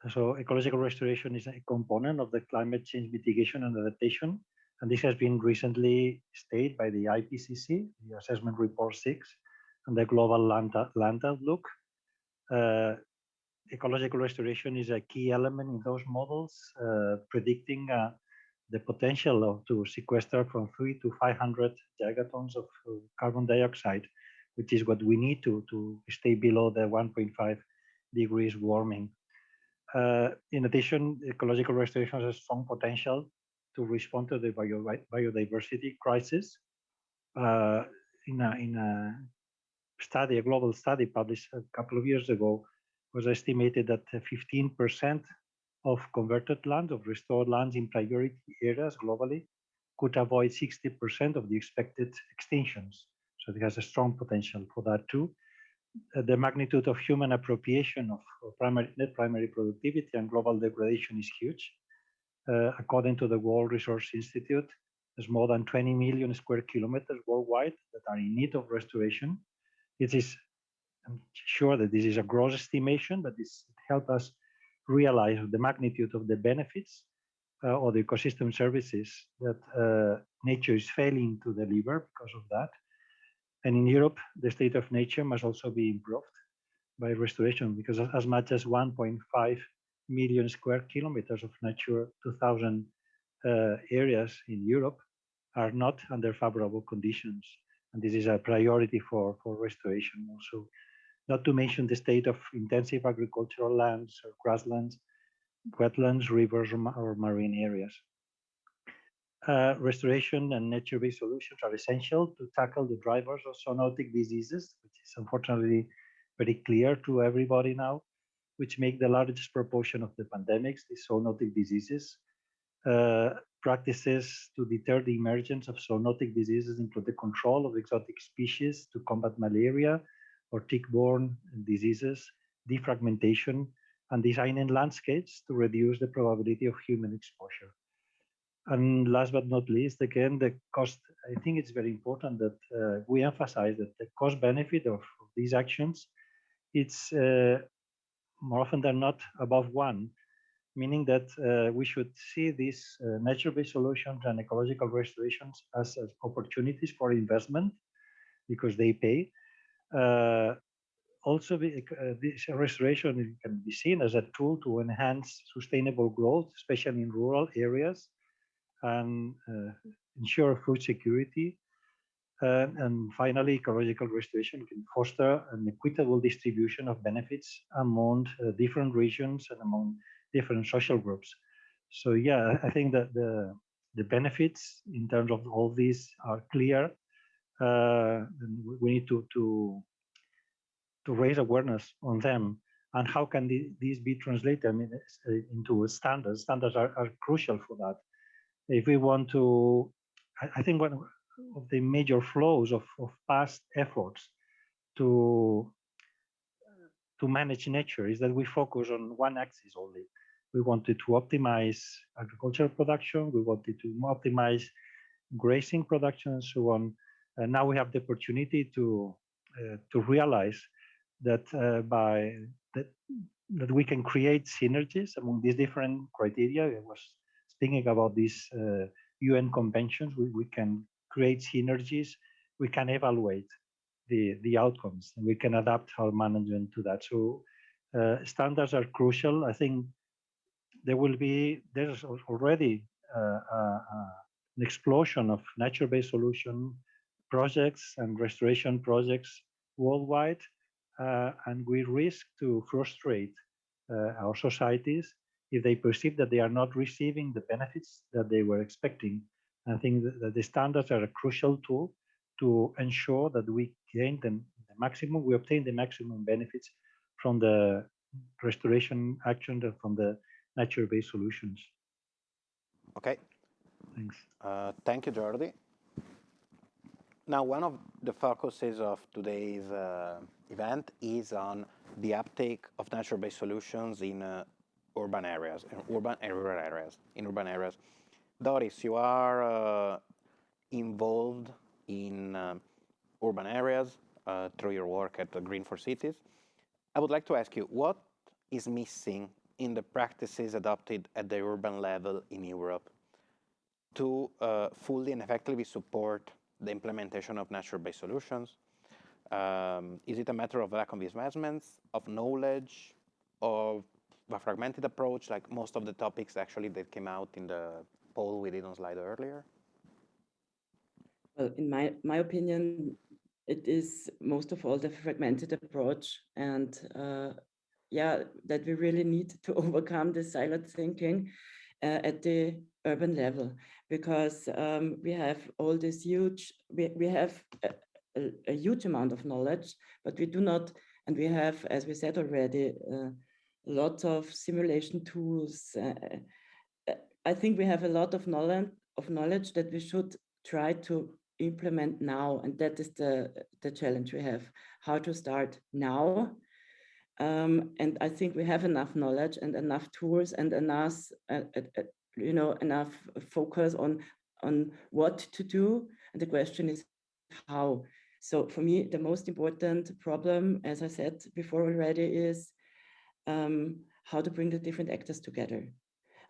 So ecological restoration is a component of the climate change mitigation and adaptation. And this has been recently stated by the IPCC, the Assessment Report 6, and the Global Land Outlook. Ecological restoration is a key element in those models, predicting the potential to sequester from 300 to 500 gigatons of carbon dioxide, which is what we need to stay below the 1.5 degrees warming. In addition, ecological restoration has a strong potential to respond to the biodiversity crisis. In a study, a global study published a couple of years ago, was estimated that 15% of converted land, of restored lands in priority areas globally, could avoid 60% of the expected extinctions. So it has a strong potential for that too. The magnitude of human appropriation of net primary productivity and global degradation is huge. According to the World Resource Institute, there's more than 20 million square kilometers worldwide that are in need of restoration. I'm sure that this is a gross estimation, but this helps us realize the magnitude of the benefits or the ecosystem services that nature is failing to deliver because of that. And in Europe, the state of nature must also be improved by restoration, because as much as 1.5 million square kilometers of Natura 2000 areas in Europe are not under favorable conditions. And this is a priority for restoration also. Not to mention the state of intensive agricultural lands or grasslands, wetlands, rivers, or marine areas. Restoration and nature-based solutions are essential to tackle the drivers of zoonotic diseases, which is unfortunately very clear to everybody now, which make the largest proportion of the pandemics, these zoonotic diseases. Practices to deter the emergence of zoonotic diseases include the control of exotic species to combat malaria or tick-borne diseases, defragmentation, and designing landscapes to reduce the probability of human exposure. And last but not least, again, the cost. I think it's very important that we emphasize that the cost benefit of these actions, it's more often than not above one, meaning that we should see these nature-based solutions and ecological restorations as opportunities for investment because they pay. Also, this restoration can be seen as a tool to enhance sustainable growth, especially in rural areas, and ensure food security. And finally, ecological restoration can foster an equitable distribution of benefits among different regions and among different social groups. So yeah, I think that the benefits in terms of all these are clear. And we need to raise awareness on them. And how can these be translated into standards? Standards are crucial for that. If we want to, I think one of the major flaws of past efforts to manage nature is that we focus on one axis only. We wanted to optimize agricultural production, we wanted to optimize grazing production and so on. And now we have the opportunity to realize that that we can create synergies among these different criteria. I was thinking about these UN conventions. We can create synergies. We can evaluate the outcomes, and we can adapt our management to that. So standards are crucial. I think there's already an explosion of nature-based solution projects and restoration projects worldwide, and we risk to frustrate our societies if they perceive that they are not receiving the benefits that they were expecting. I think that the standards are a crucial tool to ensure that we gain the maximum, we obtain the maximum benefits from the restoration action, from the nature-based solutions. Okay. Thanks. Thank you, Jordi. Now, one of the focuses of today's event is on the uptake of nature-based solutions in urban areas, in urban and rural areas. In urban areas, Doris, you are involved in urban areas through your work at Green for Cities. I would like to ask you, what is missing in the practices adopted at the urban level in Europe to fully and effectively support the implementation of nature-based solutions? Is it a matter of lack of investments, of knowledge, of a fragmented approach, like most of the topics actually that came out in the poll we did on slide earlier? Well, in my opinion, it is most of all the fragmented approach, and yeah, that we really need to overcome the siloed thinking at the urban level, because we have all this huge, we have a huge amount of knowledge, but we do not, and we have, as we said already, lots of simulation tools. I think we have a lot of knowledge that we should try to implement now, and that is the challenge we have, how to start now. And I think we have enough knowledge and enough tools and enough enough focus on what to do, and the question is how. So for me, the most important problem, as I said before already, is how to bring the different actors together,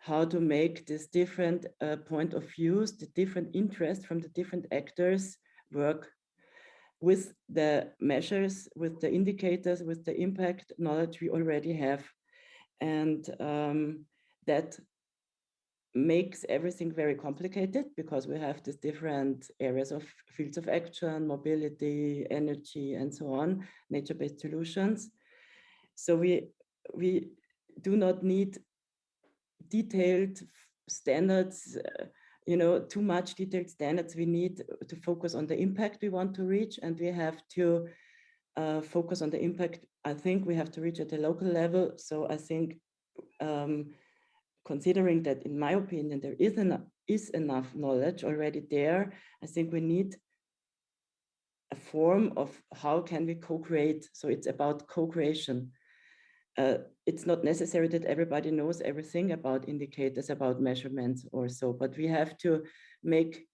how to make this different point of views, the different interests from the different actors work with the measures, with the indicators, with the impact knowledge we already have. And that makes everything very complicated, because we have these different areas of fields of action, mobility, energy, and so on, nature-based solutions. So we do not need detailed standards, too much detailed standards. We need to focus on the impact we want to reach, and we have to focus on the impact I think we have to reach at the local level. So I think considering that, in my opinion, there is enough knowledge already there, I think we need a form of how can we co-create. So it's about co-creation. It's not necessary that everybody knows everything about indicators, about measurements or so, but we have to make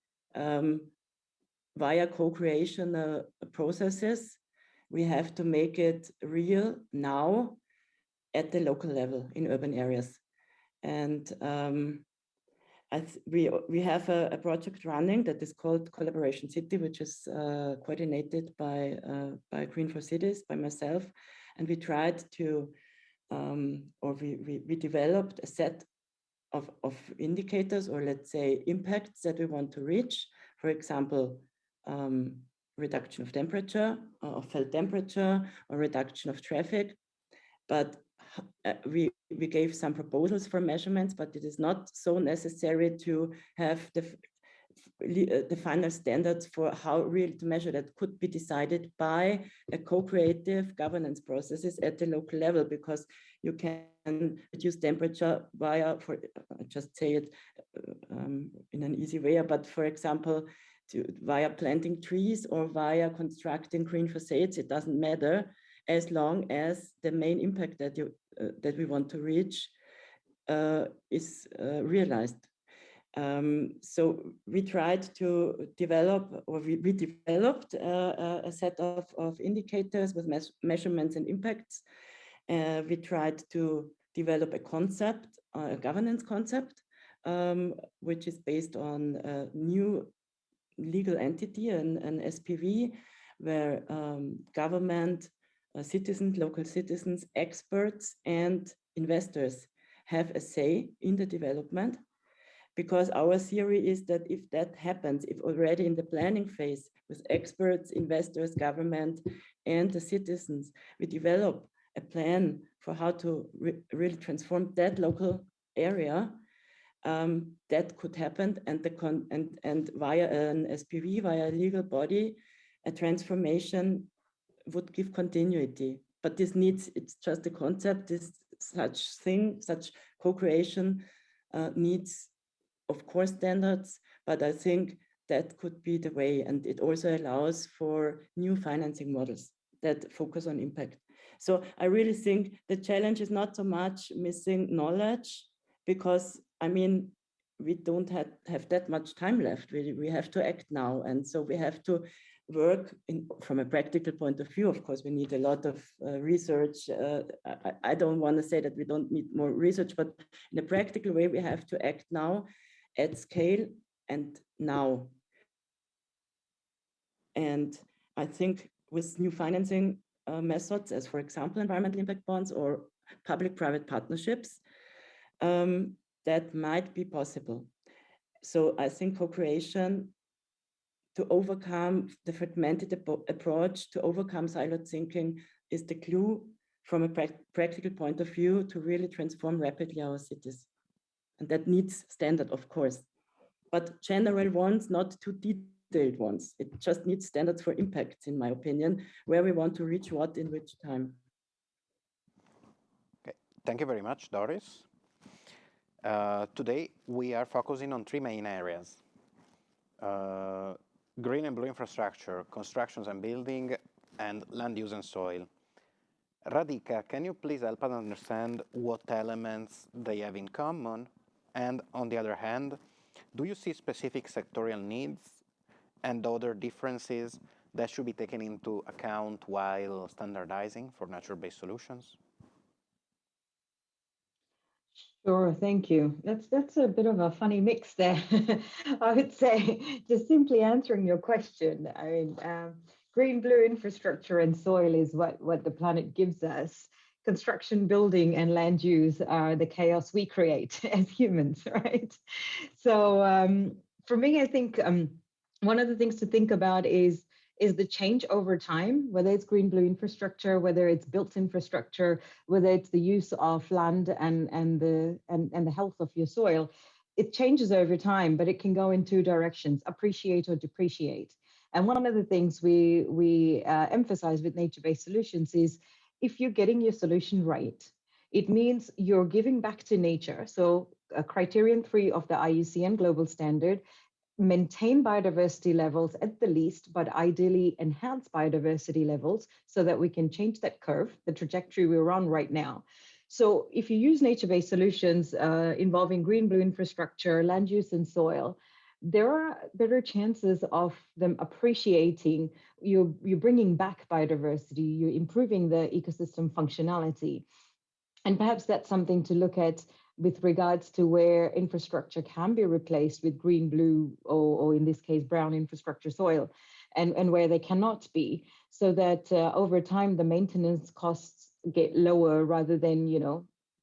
via co-creation processes, we have to make it real now at the local level in urban areas. And we have a project running that is called Collaboration City, which is coordinated by Green for Cities, by myself. And we tried to, or we developed a set of indicators, or let's say impacts that we want to reach. For example, reduction of temperature, of felt temperature, or reduction of traffic. But we gave some proposals for measurements, but it is not so necessary to have the final standards for how really to measure. That could be decided by a co-creative governance processes at the local level, because you can reduce temperature via, just say it in an easy way, but for example, via planting trees or via constructing green facades. It doesn't matter, as long as the main impact that we want to reach is realized. So we tried to develop, or we developed a set of indicators with measurements and impacts. We tried to develop a concept, a governance concept, which is based on a new legal entity, an SPV, where government, citizens, local citizens, experts, and investors have a say in the development. Because our theory is that if that happens, if already in the planning phase with experts, investors, government, and the citizens, we develop a plan for how to really transform that local area, that could happen, and via an SPV, via a legal body, a transformation would give continuity. But this needs, it's just a concept, this such co-creation needs, of course, standards, but I think that could be the way. And it also allows for new financing models that focus on impact. So I really think the challenge is not so much missing knowledge, because I mean, we don't have that much time left. We have to act now. And so we have to work from a practical point of view. Of course, we need a lot of research. I don't want to say that we don't need more research, but in a practical way, we have to act now at scale and now. And I think with new financing methods, as for example, environmental impact bonds or public-private partnerships, that might be possible. So I think co-creation to overcome the fragmented approach, to overcome siloed thinking, is the clue from a practical point of view to really transform rapidly our cities. And that needs standard, of course, but general ones, not too detailed ones. It just needs standards for impacts, in my opinion, where we want to reach what in which time. Okay, thank you very much, Doris. Today, we are focusing on three main areas. Green and blue infrastructure, constructions and building, and land use and soil. Radhika, can you please help us understand what elements they have in common? And on the other hand, do you see specific sectorial needs and other differences that should be taken into account while standardizing for nature-based solutions? Sure, thank you. That's a bit of a funny mix there. I would say, just simply answering your question. I mean, green, blue infrastructure and soil is what the planet gives us. Construction, building, and land use are the chaos we create as humans, right? So for me, I think one of the things to think about is the change over time, whether it's green, blue infrastructure, whether it's built infrastructure, whether it's the use of land and the health of your soil. It changes over time, but it can go in two directions: appreciate or depreciate. And one of the things we emphasize with nature-based solutions is, if you're getting your solution right, it means you're giving back to nature. So criterion 3 of the IUCN Global Standard: maintain biodiversity levels at the least, but ideally enhance biodiversity levels so that we can change that curve, the trajectory we're on right now. So if you use nature-based solutions involving green, blue infrastructure, land use and soil, there are better chances of them appreciating. You're bringing back biodiversity, you're improving the ecosystem functionality. And perhaps that's something to look at with regards to where infrastructure can be replaced with green, blue, or in this case, brown infrastructure soil, and where they cannot be, so that over time, the maintenance costs get lower rather than,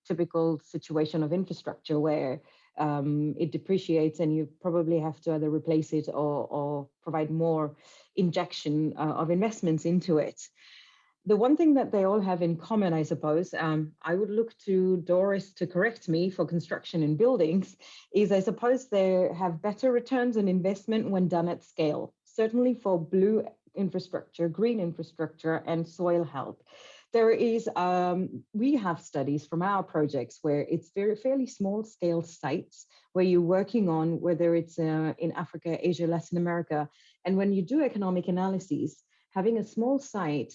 typical situation of infrastructure where it depreciates and you probably have to either replace it or provide more injection of investments into it. The one thing that they all have in common, I suppose, I would look to Doris to correct me for construction and buildings, is I suppose they have better returns on investment when done at scale, certainly for blue infrastructure, green infrastructure, and soil health. There is, we have studies from our projects where it's fairly small scale sites where you're working on, whether it's in Africa, Asia, Latin America. And when you do economic analyses, having a small site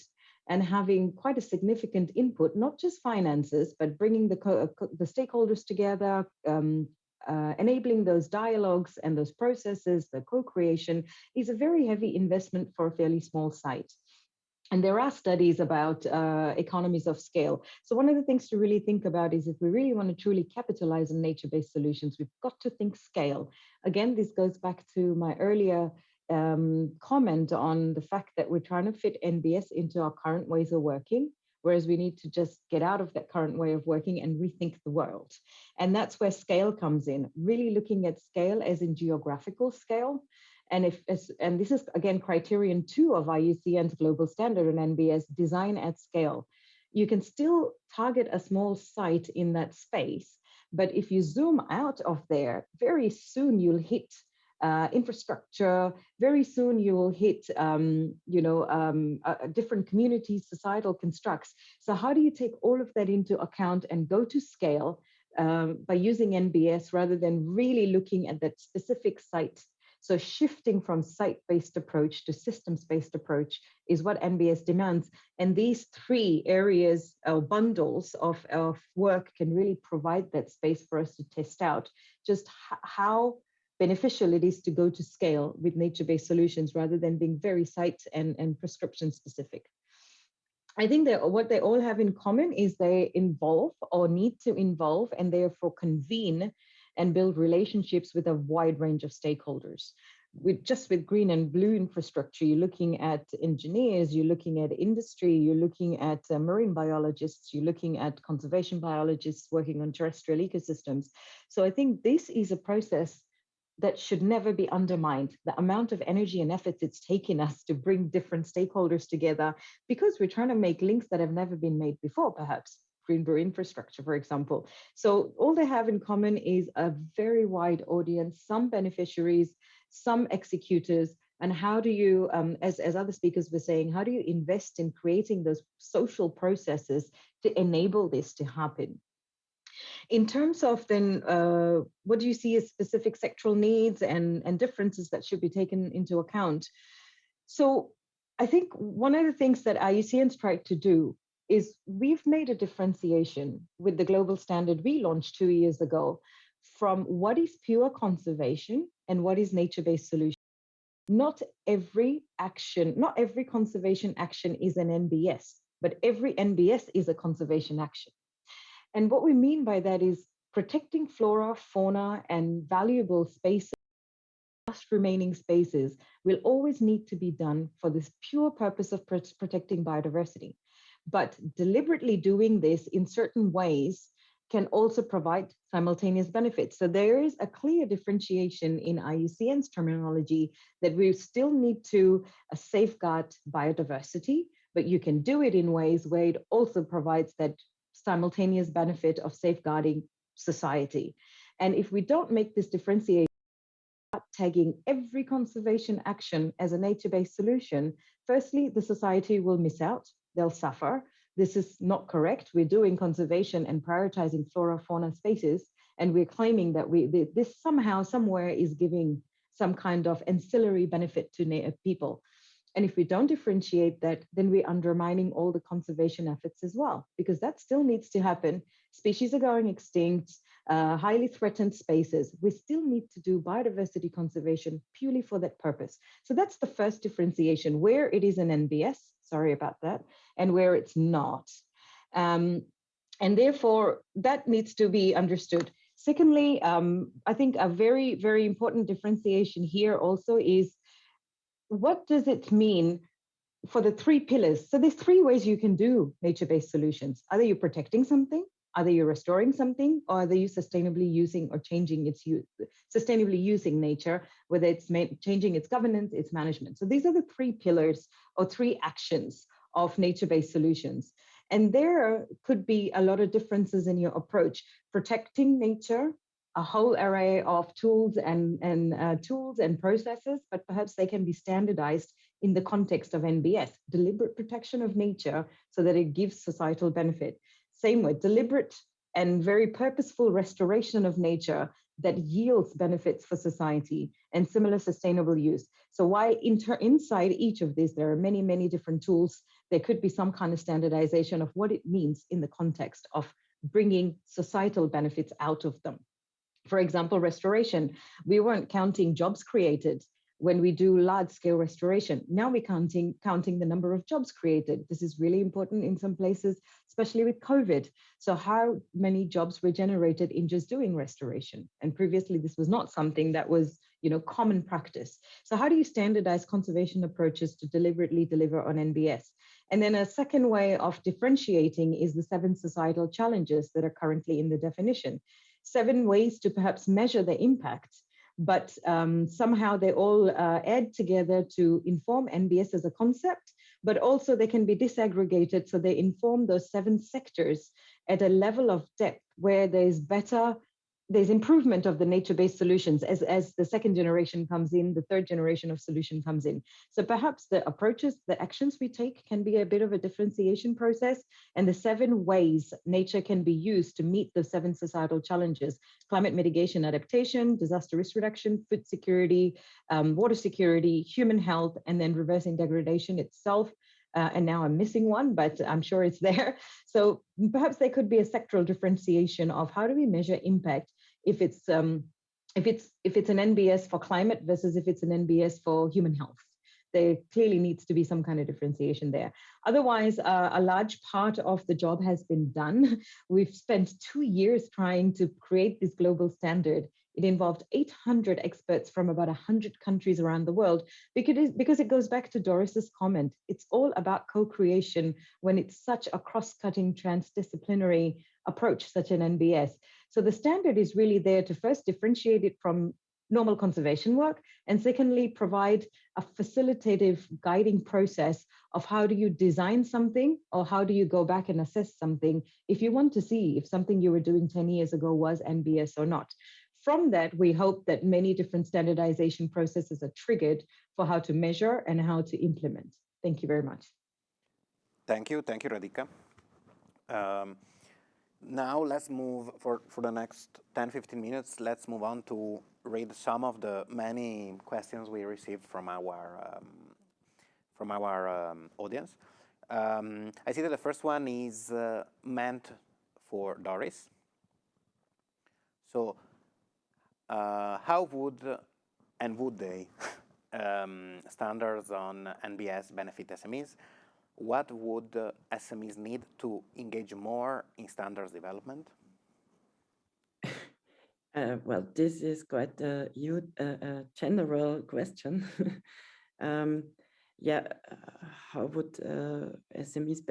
and having quite a significant input, not just finances, but bringing the stakeholders together, enabling those dialogues and those processes, the co-creation, is a very heavy investment for a fairly small site. And there are studies about economies of scale. So one of the things to really think about is, if we really want to truly capitalize on nature-based solutions, we've got to think scale. Again, this goes back to my earlier comment on the fact that we're trying to fit NBS into our current ways of working, whereas we need to just get out of that current way of working and rethink the world. And that's where scale comes in, really looking at scale as in geographical scale. And this is, again, criterion 2 of IUCN's global standard and NBS, design at scale. You can still target a small site in that space, but if you zoom out of there, very soon you'll hit infrastructure. Very soon you will hit, different communities, societal constructs. So how do you take all of that into account and go to scale by using NBS rather than really looking at that specific site? So shifting from site-based approach to systems-based approach is what NBS demands. And these three areas or bundles of work can really provide that space for us to test out just how beneficial it is to go to scale with nature-based solutions rather than being very site and prescription specific. I think that what they all have in common is they involve or need to involve and therefore convene and build relationships with a wide range of stakeholders. With green and blue infrastructure, you're looking at engineers, you're looking at industry, you're looking at marine biologists, you're looking at conservation biologists working on terrestrial ecosystems. So I think this is a process that should never be undermined. The amount of energy and effort it's taken us to bring different stakeholders together because we're trying to make links that have never been made before, perhaps green blue infrastructure, for example. So all they have in common is a very wide audience, some beneficiaries, some executors, and how do you, as other speakers were saying, how do you invest in creating those social processes to enable this to happen? In terms of then, what do you see as specific sectoral needs and differences that should be taken into account? So I think one of the things that IUCN's tried to do is we've made a differentiation with the global standard we launched 2 years ago from what is pure conservation and what is nature-based solution. Not every action, not every conservation action is an NBS, but every NBS is a conservation action. And what we mean by that is protecting flora, fauna, and valuable spaces, last remaining spaces, will always need to be done for this pure purpose of protecting biodiversity. But deliberately doing this in certain ways can also provide simultaneous benefits. So there is a clear differentiation in IUCN's terminology that we still need to safeguard biodiversity, but you can do it in ways where it also provides that simultaneous benefit of safeguarding society. And if we don't make this differentiation, tagging every conservation action as a nature-based solution, firstly, the society will miss out, they'll suffer. This is not correct. We're doing conservation and prioritizing flora, fauna spaces, and we're claiming that this somehow, somewhere is giving some kind of ancillary benefit to people. And if we don't differentiate that, then we're undermining all the conservation efforts as well, because that still needs to happen. Species are going extinct, highly threatened spaces. We still need to do biodiversity conservation purely for that purpose. So that's the first differentiation, where it is an NBS, sorry about that, and where it's not. And therefore, that needs to be understood. Secondly, I think a very, very important differentiation here also is, what does it mean for the three pillars? So there's three ways you can do nature-based solutions. Either you're protecting something, either you're restoring something, or either you're sustainably using or changing its use, sustainably using nature, whether it's changing its governance, its management. So these are the three pillars or three actions of nature-based solutions. And there could be a lot of differences in your approach. Protecting nature, a whole array of tools and processes, but perhaps they can be standardized in the context of NBS, deliberate protection of nature so that it gives societal benefit. Same way, deliberate and very purposeful restoration of nature that yields benefits for society, and similar sustainable use. So while inside each of these, there are many, many different tools, there could be some kind of standardization of what it means in the context of bringing societal benefits out of them. For example, restoration, we weren't counting jobs created when we do large-scale restoration. Now we're counting the number of jobs created. This is really important in some places, especially with COVID. So how many jobs were generated in just doing restoration? And previously, this was not something that was, common practice. So how do you standardize conservation approaches to deliberately deliver on NBS? And then a second way of differentiating is the 7 societal challenges that are currently in the definition. 7 ways to perhaps measure the impact, but somehow they all add together to inform NBS as a concept, but also they can be disaggregated so they inform those 7 sectors at a level of depth where there's better there's improvement of the nature-based solutions as the second generation comes in, the third generation of solution comes in. So perhaps the approaches, the actions we take can be a bit of a differentiation process, and the 7 ways nature can be used to meet the 7 societal challenges: climate mitigation, adaptation, disaster risk reduction, food security, water security, human health, and then reversing degradation itself. And now I'm missing one, but I'm sure it's there. So perhaps there could be a sectoral differentiation of how do we measure impact if it's an NBS for climate versus if it's an NBS for human health. There clearly needs to be some kind of differentiation there. Otherwise, a large part of the job has been done. We've spent 2 years trying to create this global standard. It involved 800 experts from about 100 countries around the world, because it goes back to Doris's comment. It's all about co-creation when it's such a cross-cutting transdisciplinary approach, such an NBS. So the standard is really there to first differentiate it from normal conservation work, and secondly, provide a facilitative guiding process of how do you design something, or how do you go back and assess something if you want to see if something you were doing 10 years ago was NBS or not. From that, we hope that many different standardization processes are triggered for how to measure and how to implement. Thank you very much. Thank you, Radhika. Now let's move, for the next 10-15 minutes, let's move on to read some of the many questions we received from our audience. I see that the first one is meant for Doris. So, how would they standards on NBS benefit SMEs? What would SMEs need to engage more in standards development? Well, this is quite a huge, general question. Yeah, how would SMEs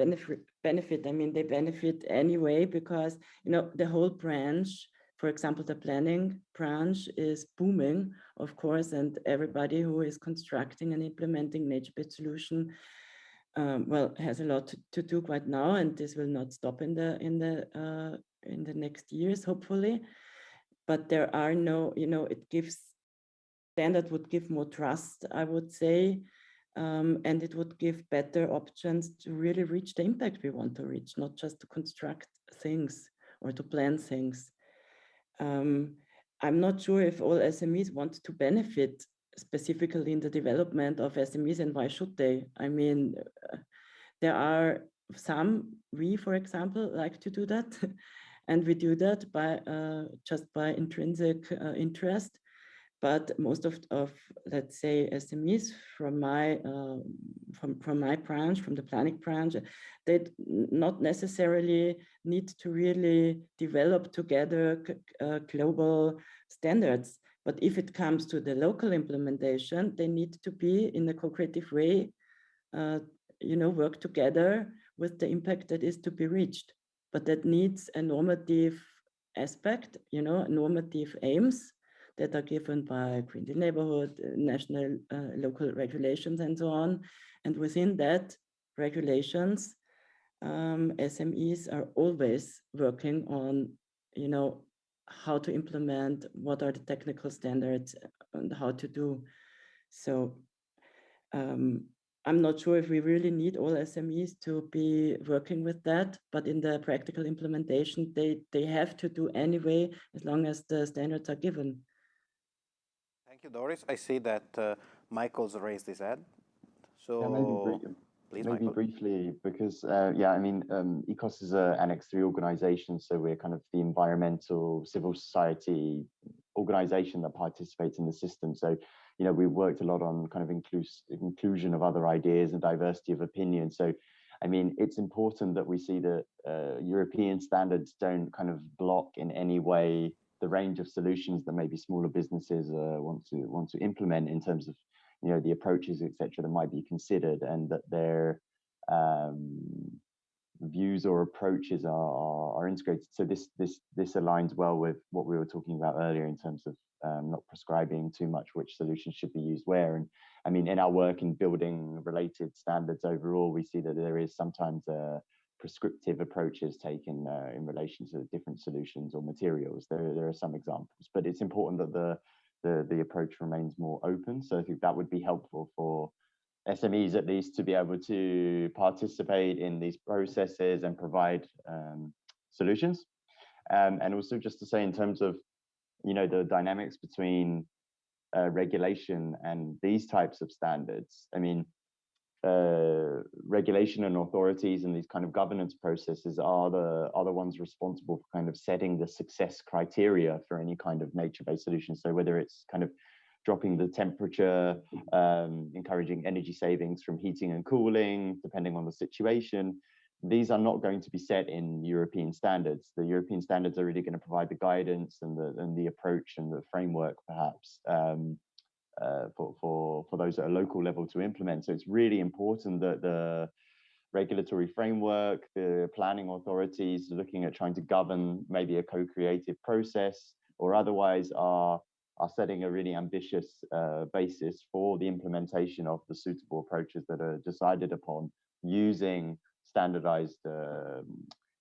benefit? I mean, they benefit anyway because, you know, the whole branch, for example, the planning branch is booming, of course, and everybody who is constructing and implementing nature-based solution, well, has a lot to do right now, and this will not stop in the next years, hopefully. But there are no, you know, standard would give more trust, I would say, and it would give better options to really reach the impact we want to reach, not just to construct things or to plan things. I'm not sure if all SMEs want to benefit specifically in the development of SMEs, and why should they? I mean, there are some, we, for example, like to do that. And we do that by just by intrinsic interest. But most of let's say SMEs from my branch, from the planning branch, they not necessarily need to really develop together global standards. But if it comes to the local implementation, they need to be in a co-creative way, you know, work together with the impact that is to be reached. But that needs a normative aspect, you know, normative aims that are given by Green Deal Neighborhood, national, local regulations, and so on. And within that regulations, SMEs are always working on, you know, how to implement, what are the technical standards, and how to do. So I'm not sure if we really need all SMEs to be working with that, but in the practical implementation, they have to do anyway, as long as the standards are given. Thank you, Doris. I see that Michael's raised his hand. So yeah, maybe briefly, because yeah, I mean, ECOS is an Annex 3 organization, so we're kind of the environmental civil society organization that participates in the system. So, you know, we worked a lot on kind of inclusion of other ideas and diversity of opinion. So, I mean, it's important that we see that European standards don't kind of block in any way the range of solutions that maybe smaller businesses want to implement in terms of, you know, the approaches, etc., that might be considered, and that their views or approaches are integrated. So this aligns well with what we were talking about earlier in terms of not prescribing too much which solutions should be used where. And I mean, in our work in building related standards overall, we see that there is sometimes a prescriptive approaches taken in relation to different solutions or materials. There are some examples, but it's important that the approach remains more open. So I think that would be helpful for SMEs at least to be able to participate in these processes and provide solutions. And also just to say in terms of, the dynamics between regulation and these types of standards, I mean, regulation and authorities and these kind of governance processes are the ones responsible for kind of setting the success criteria for any kind of nature-based solution. So whether it's kind of dropping the temperature, encouraging energy savings from heating and cooling, depending on the situation, these are not going to be set in European standards. The European standards are really going to provide the guidance and the approach and the framework, perhaps, for those at a local level to implement. So it's really important that the regulatory framework, the planning authorities looking at trying to govern maybe a co-creative process or otherwise are setting a really ambitious basis for the implementation of the suitable approaches that are decided upon using standardized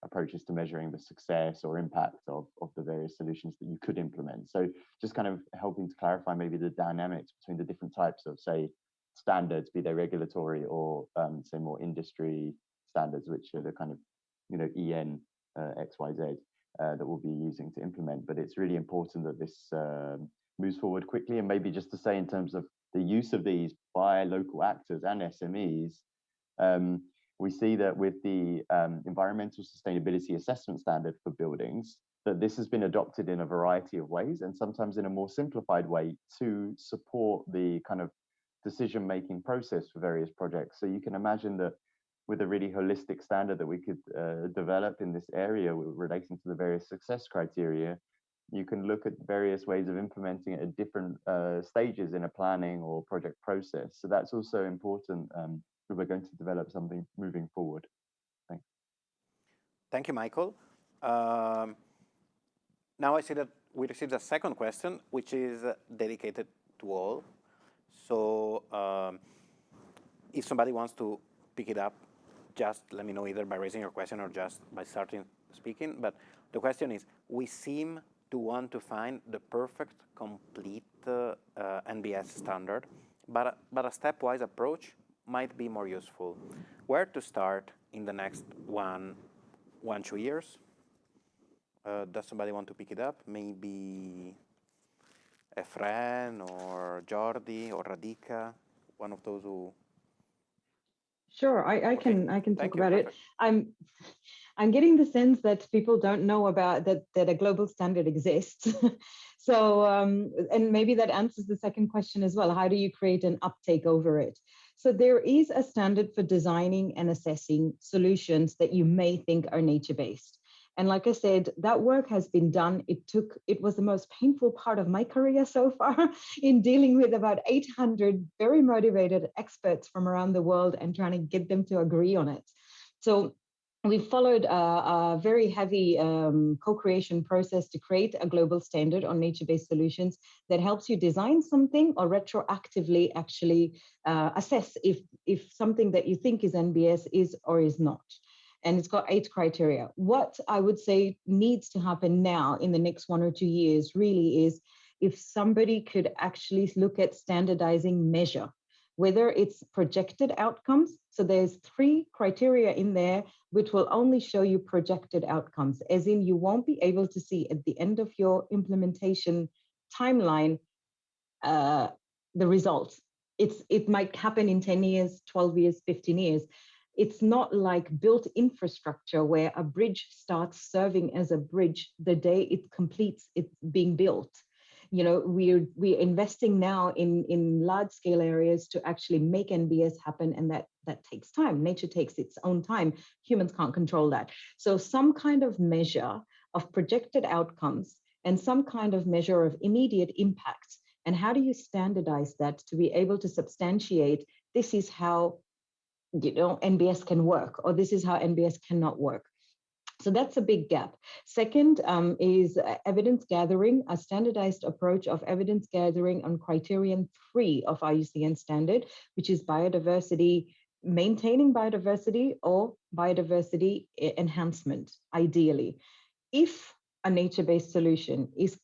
approaches to measuring the success or impact of the various solutions that you could implement. So just kind of helping to clarify maybe the dynamics between the different types of, say, standards, be they regulatory or say more industry standards, which are the kind of, EN XYZ that we'll be using to implement. But it's really important that this moves forward quickly. And maybe just to say in terms of the use of these by local actors and SMEs, we see that with the environmental sustainability assessment standard for buildings, that this has been adopted in a variety of ways and sometimes in a more simplified way to support the kind of decision-making process for various projects. So you can imagine that with a really holistic standard that we could develop in this area relating to the various success criteria, you can look at various ways of implementing it at different stages in a planning or project process. So that's also important if we're going to develop something moving forward. Thanks. Thank you, Michael. Now I see that we received a second question, which is dedicated to all. So if somebody wants to pick it up, just let me know either by raising your question or just by starting speaking. But the question is, we seem to want to find the perfect, complete NBS standard, but a stepwise approach might be more useful. Where to start in the next 2 years? Does somebody want to pick it up? Maybe Efren or Jordi or Radhika, one of those who... Sure, I can talk about it. I'm getting the sense that people don't know about that a global standard exists. So, and maybe that answers the second question as well. How do you create an uptake over it? So there is a standard for designing and assessing solutions that you may think are nature-based. And like I said, that work has been done. It was the most painful part of my career so far in dealing with about 800 very motivated experts from around the world and trying to get them to agree on it. So we followed a very heavy co-creation process to create a global standard on nature-based solutions that helps you design something or retroactively actually assess if something that you think is NBS is or is not. And it's got 8 criteria. What I would say needs to happen now in the next 1 or 2 years really is if somebody could actually look at standardizing measure, whether it's projected outcomes. So there's 3 criteria in there which will only show you projected outcomes, as in you won't be able to see at the end of your implementation timeline the results. It might happen in 10 years, 12 years, 15 years. It's not like built infrastructure where a bridge starts serving as a bridge the day it completes it's being built. You know, we're investing now in large scale areas to actually make NBS happen, and that takes time. Nature takes its own time. Humans can't control that. So some kind of measure of projected outcomes and some kind of measure of immediate impacts. And how do you standardize that to be able to substantiate this is how NBS can work, or this is how NBS cannot work? So that's a big gap. Second is evidence gathering, a standardized approach of evidence gathering on criterion 3 of IUCN standard, which is biodiversity, maintaining biodiversity or biodiversity enhancement, ideally. If a nature-based solution is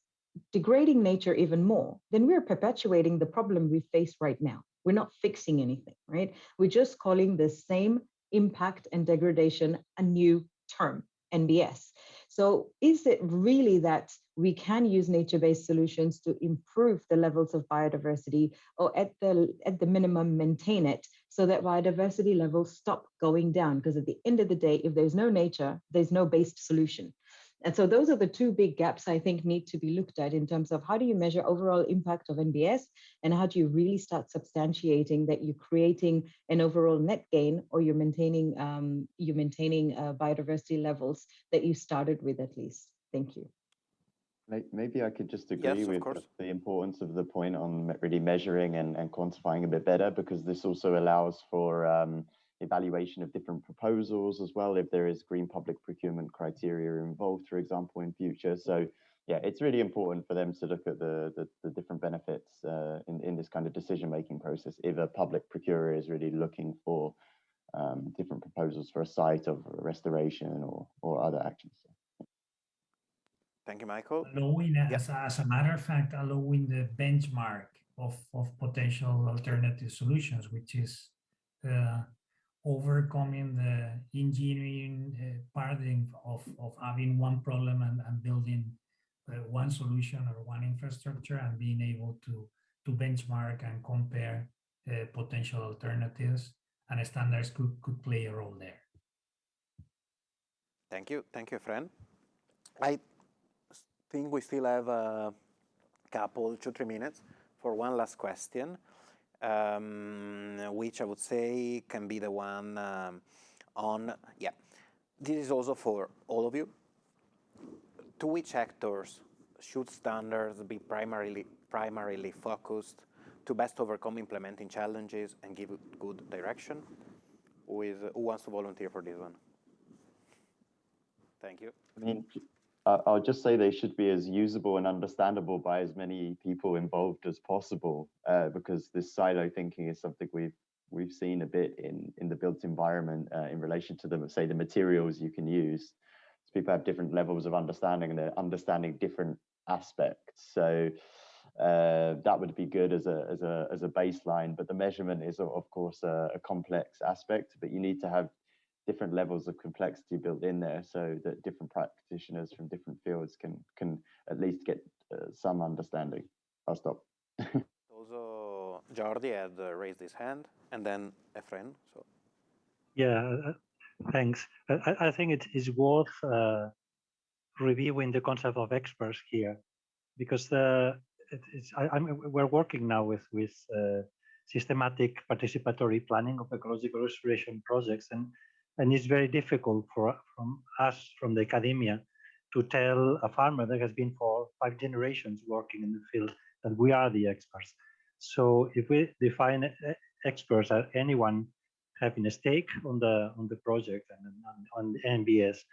degrading nature even more, then we're perpetuating the problem we face right now. We're not fixing anything, right? We're just calling the same impact and degradation a new term, NBS. So is it really that we can use nature-based solutions to improve the levels of biodiversity, or at the minimum maintain it, so that biodiversity levels stop going down? Because at the end of the day, if there's no nature, there's no based solution. And so those are the two big gaps I think need to be looked at in terms of how do you measure overall impact of NBS, and how do you really start substantiating that you're creating an overall net gain, or you're maintaining biodiversity levels that you started with at least. Thank you. Maybe I could just agree Yes, of with course. the importance of the point on really measuring and quantifying a bit better, because this also allows for evaluation of different proposals as well, if there is green public procurement criteria involved, for example, in future. So yeah, it's really important for them to look at the different benefits in this kind of decision-making process, if a public procurer is really looking for different proposals for a site of restoration or other actions. Thank you, Michael. Allowing, as a matter of fact, allowing the benchmark of potential alternative solutions, which is overcoming the engineering paradigm of having one problem and building one solution or one infrastructure, and being able to benchmark and compare potential alternatives, and standards could play a role there. Thank you, Fran. I think we still have a couple, 2-3 minutes for one last question, which I would say can be the one on, this is also for all of you. To which actors should standards be primarily focused to best overcome implementing challenges and give good direction? Who wants to volunteer for this one? Thank you. I mean, I'll just say they should be as usable and understandable by as many people involved as possible, because this silo thinking is something we've seen a bit in the built environment in relation to the materials you can use. So people have different levels of understanding, and they're understanding different aspects. So that would be good as a baseline. But the measurement is of course a complex aspect, but you need to have different levels of complexity built in there, so that different practitioners from different fields can at least get some understanding. I'll stop. Also, Jordi had raised his hand, and then Efren. So. Yeah, thanks. I think it is worth reviewing the concept of experts here, because we're working now with systematic participatory planning of ecological restoration projects, and it's very difficult from the academia to tell a farmer that has been for 5 generations working in the field that we are the experts. So if we define experts as anyone having a stake on the project and on the NBS,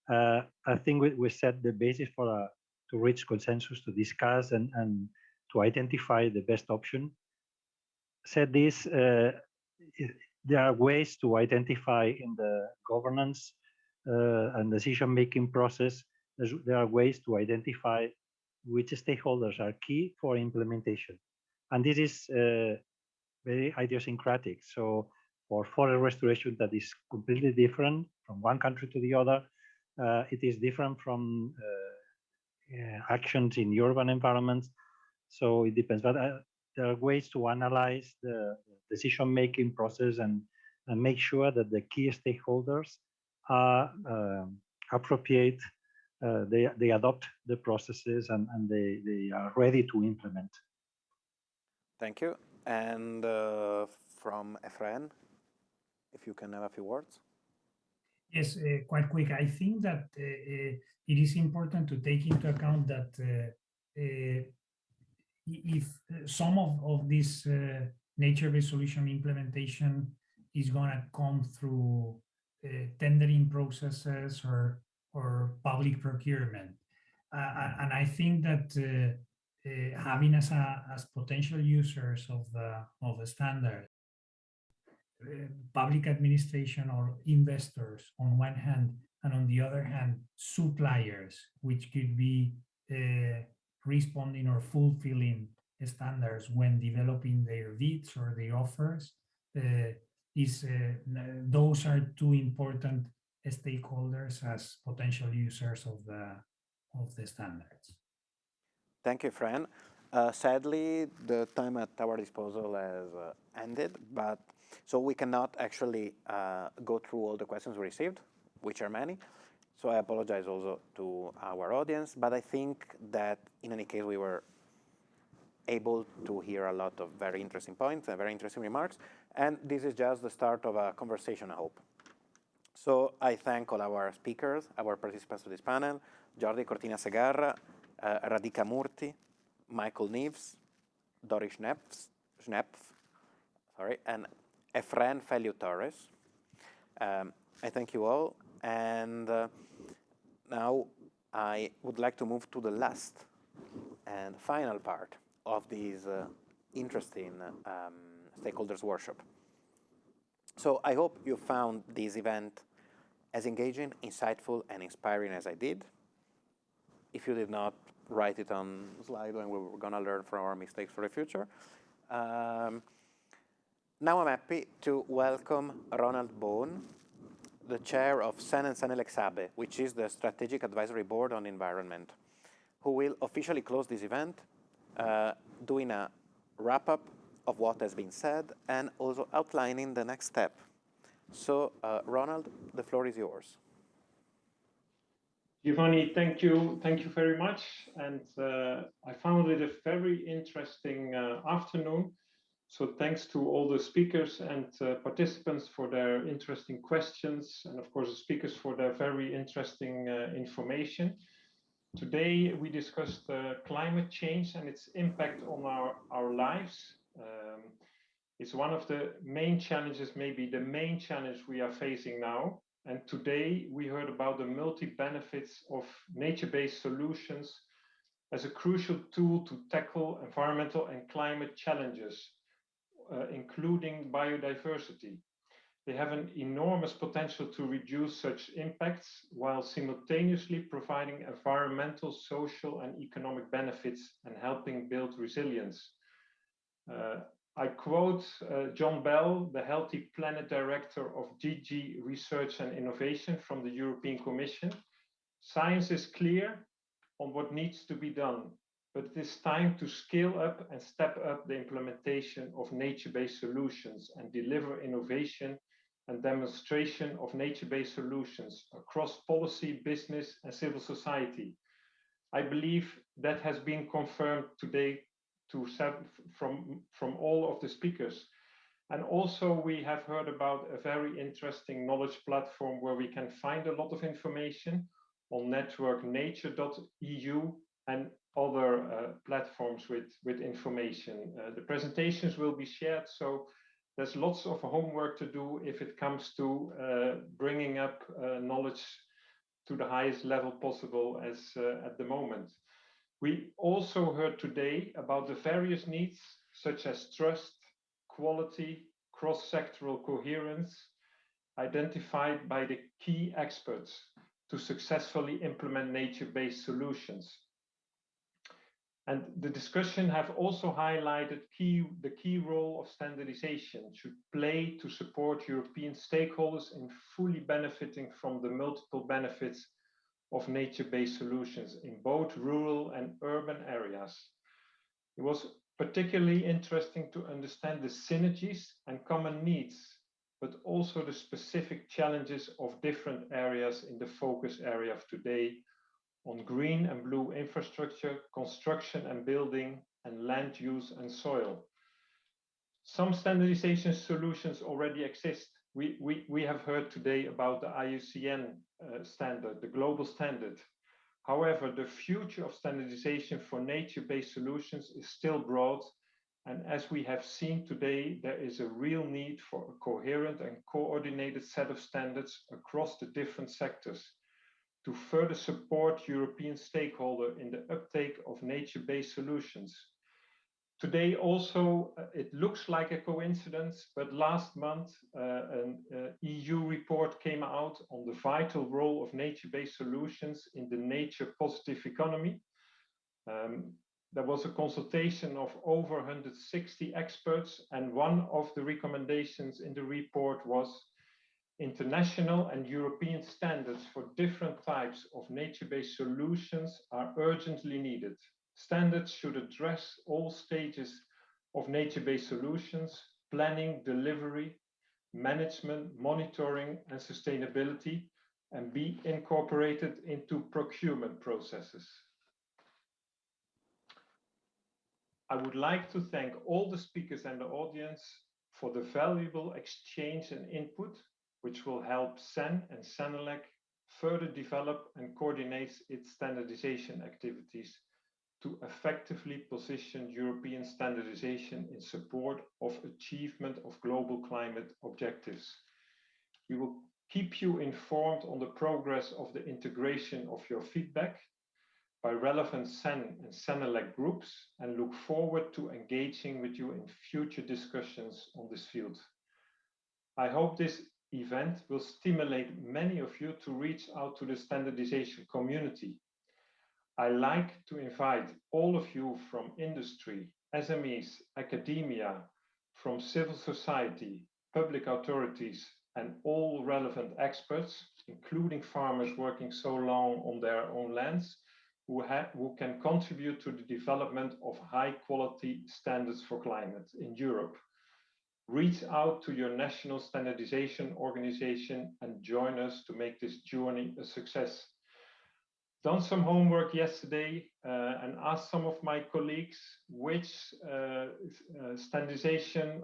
I think we set the basis to reach consensus, to discuss and to identify the best option. Said this, there are ways to identify in the governance and decision-making process, there are ways to identify which stakeholders are key for implementation. And this is very idiosyncratic. So for forest restoration, that is completely different from one country to the other. It is different from actions in urban environments. So it depends. But there are ways to analyze the decision-making process and make sure that the key stakeholders are appropriate, they adopt the processes and they are ready to implement. Thank you. And from Efren, if you can have a few words. Yes, quite quick. I think that it is important to take into account that if some of this nature-based solution implementation is going to come through tendering processes or public procurement, and I think that having as potential users of the standard public administration or investors on one hand, and on the other hand, suppliers, which could be responding or fulfilling standards when developing their bids or their offers, those are two important stakeholders as potential users of the standards. Thank you, Fran. Sadly, the time at our disposal has ended, but so we cannot actually go through all the questions we received, which are many. So I apologize also to our audience, but I think that in any case we were able to hear a lot of very interesting points and very interesting remarks, and this is just the start of a conversation, I hope. So I thank all our speakers, our participants to this panel, Jordi Cortina Segarra, Radhika Murthy, Michael Neves, Doris Schnepf, and Efren Feliu Torres. I thank you all, and now I would like to move to the last and final part of this interesting stakeholders workshop. So I hope you found this event as engaging, insightful, and inspiring as I did. If you did not, write it on the slide, and we're going to learn from our mistakes for the future. Now I'm happy to welcome Ronald Bohn, the chair of SEN and SENELEX ABE, which is the Strategic Advisory Board on Environment, who will officially close this event, doing a wrap-up of what has been said and also outlining the next step. So, Ronald, the floor is yours. Giovanni, thank you very much. And I found it a very interesting afternoon. So thanks to all the speakers and participants for their interesting questions, and of course the speakers for their very interesting information. Today we discussed climate change and its impact on our lives. It's one of the main challenges, maybe the main challenge we are facing now. And today we heard about the multi-benefits of nature-based solutions as a crucial tool to tackle environmental and climate challenges, including biodiversity. They have an enormous potential to reduce such impacts while simultaneously providing environmental, social, and economic benefits and helping build resilience. I quote John Bell, the Healthy Planet Director of DG Research and Innovation from the European Commission. Science is clear on what needs to be done, but it is time to scale up and step up the implementation of nature-based solutions and deliver innovation and demonstration of nature-based solutions across policy, business, and civil society. I believe that has been confirmed today from all of the speakers. And also we have heard about a very interesting knowledge platform where we can find a lot of information on networknature.eu and other platforms with information. The presentations will be shared, so there's lots of homework to do if it comes to bringing up knowledge to the highest level possible as at the moment. We also heard today about the various needs, such as trust, quality, cross-sectoral coherence, identified by the key experts to successfully implement nature-based solutions. And the discussion have also highlighted the key role of standardization should play to support European stakeholders in fully benefiting from the multiple benefits of nature-based solutions in both rural and urban areas. It was particularly interesting to understand the synergies and common needs, but also the specific challenges of different areas in the focus area of today on green and blue infrastructure, construction and building, and land use and soil. Some standardization solutions already exist. We have heard today about the IUCN standard, the global standard. However, the future of standardization for nature-based solutions is still broad. And as we have seen today, there is a real need for a coherent and coordinated set of standards across the different sectors to further support European stakeholders in the uptake of nature-based solutions. Today also, it looks like a coincidence, but last month an EU report came out on the vital role of nature-based solutions in the nature positive economy. There was a consultation of over 160 experts, and one of the recommendations in the report was international and European standards for different types of nature-based solutions are urgently needed. Standards should address all stages of nature-based solutions, planning, delivery, management, monitoring, and sustainability, and be incorporated into procurement processes. I would like to thank all the speakers and the audience for the valuable exchange and input, which will help SEN and SENELEC further develop and coordinate its standardization activities to effectively position European standardization in support of achievement of global climate objectives. We will keep you informed on the progress of the integration of your feedback by relevant SEN and SENELEC groups, and look forward to engaging with you in future discussions on this field. I hope this event will stimulate many of you to reach out to the standardization community. I like to invite all of you from industry, SMEs, academia, from civil society, public authorities, and all relevant experts, including farmers working so long on their own lands, who can contribute to the development of high quality standards for climate in Europe. Reach out to your national standardization organization and join us to make this journey a success. Done some homework yesterday and asked some of my colleagues which standardization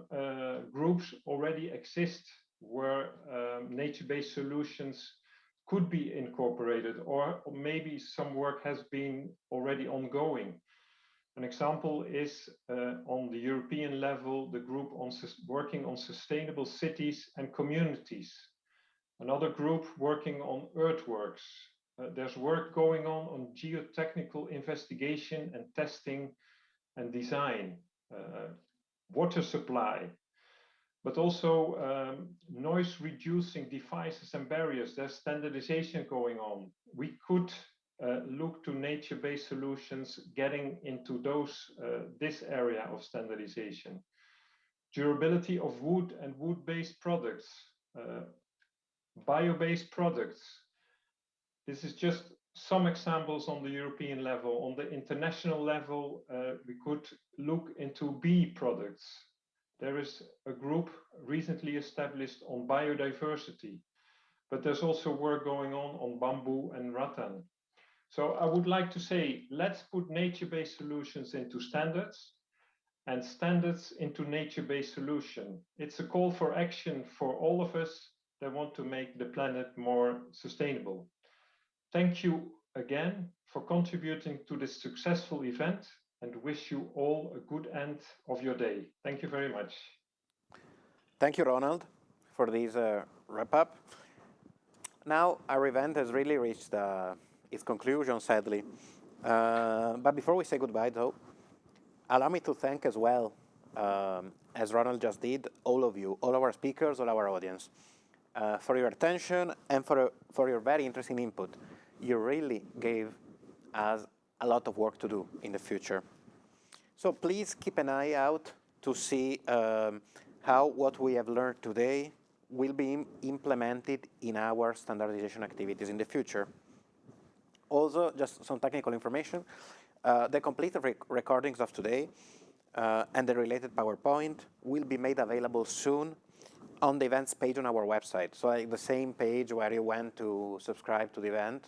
groups already exist where nature-based solutions could be incorporated, or maybe some work has been already ongoing. An example is on the European level, the group working on sustainable cities and communities. Another group working on earthworks. There's work going on geotechnical investigation and testing and design, water supply, but also noise reducing devices and barriers. There's standardization going on. We could look to nature-based solutions getting into this area of standardization. Durability of wood and wood-based products, bio-based products. This is just some examples on the European level. On the international level, we could look into bee products. There is a group recently established on biodiversity, but there's also work going on bamboo and rattan. So I would like to say, let's put nature-based solutions into standards and standards into nature-based solution. It's a call for action for all of us that want to make the planet more sustainable. Thank you again for contributing to this successful event, and wish you all a good end of your day. Thank you very much. Thank you, Ronald, for this wrap-up. Now, our event has really reached its conclusion, sadly. But before we say goodbye, though, allow me to thank as well, as Ronald just did, all of you, all our speakers, all our audience, for your attention and for your very interesting input. You really gave us a lot of work to do in the future. So please keep an eye out to see how what we have learned today will be implemented in our standardization activities in the future. Also, just some technical information. The complete recordings of today and the related PowerPoint will be made available soon on the events page on our website. So like the same page where you went to subscribe to the event.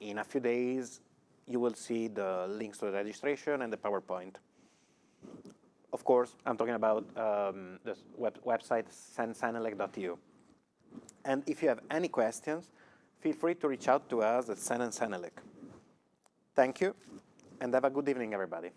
In a few days, you will see the links to the registration and the PowerPoint. Of course, I'm talking about the website sensenelec.eu. And if you have any questions, feel free to reach out to us at Sen and Senelec. Thank you, and have a good evening, everybody.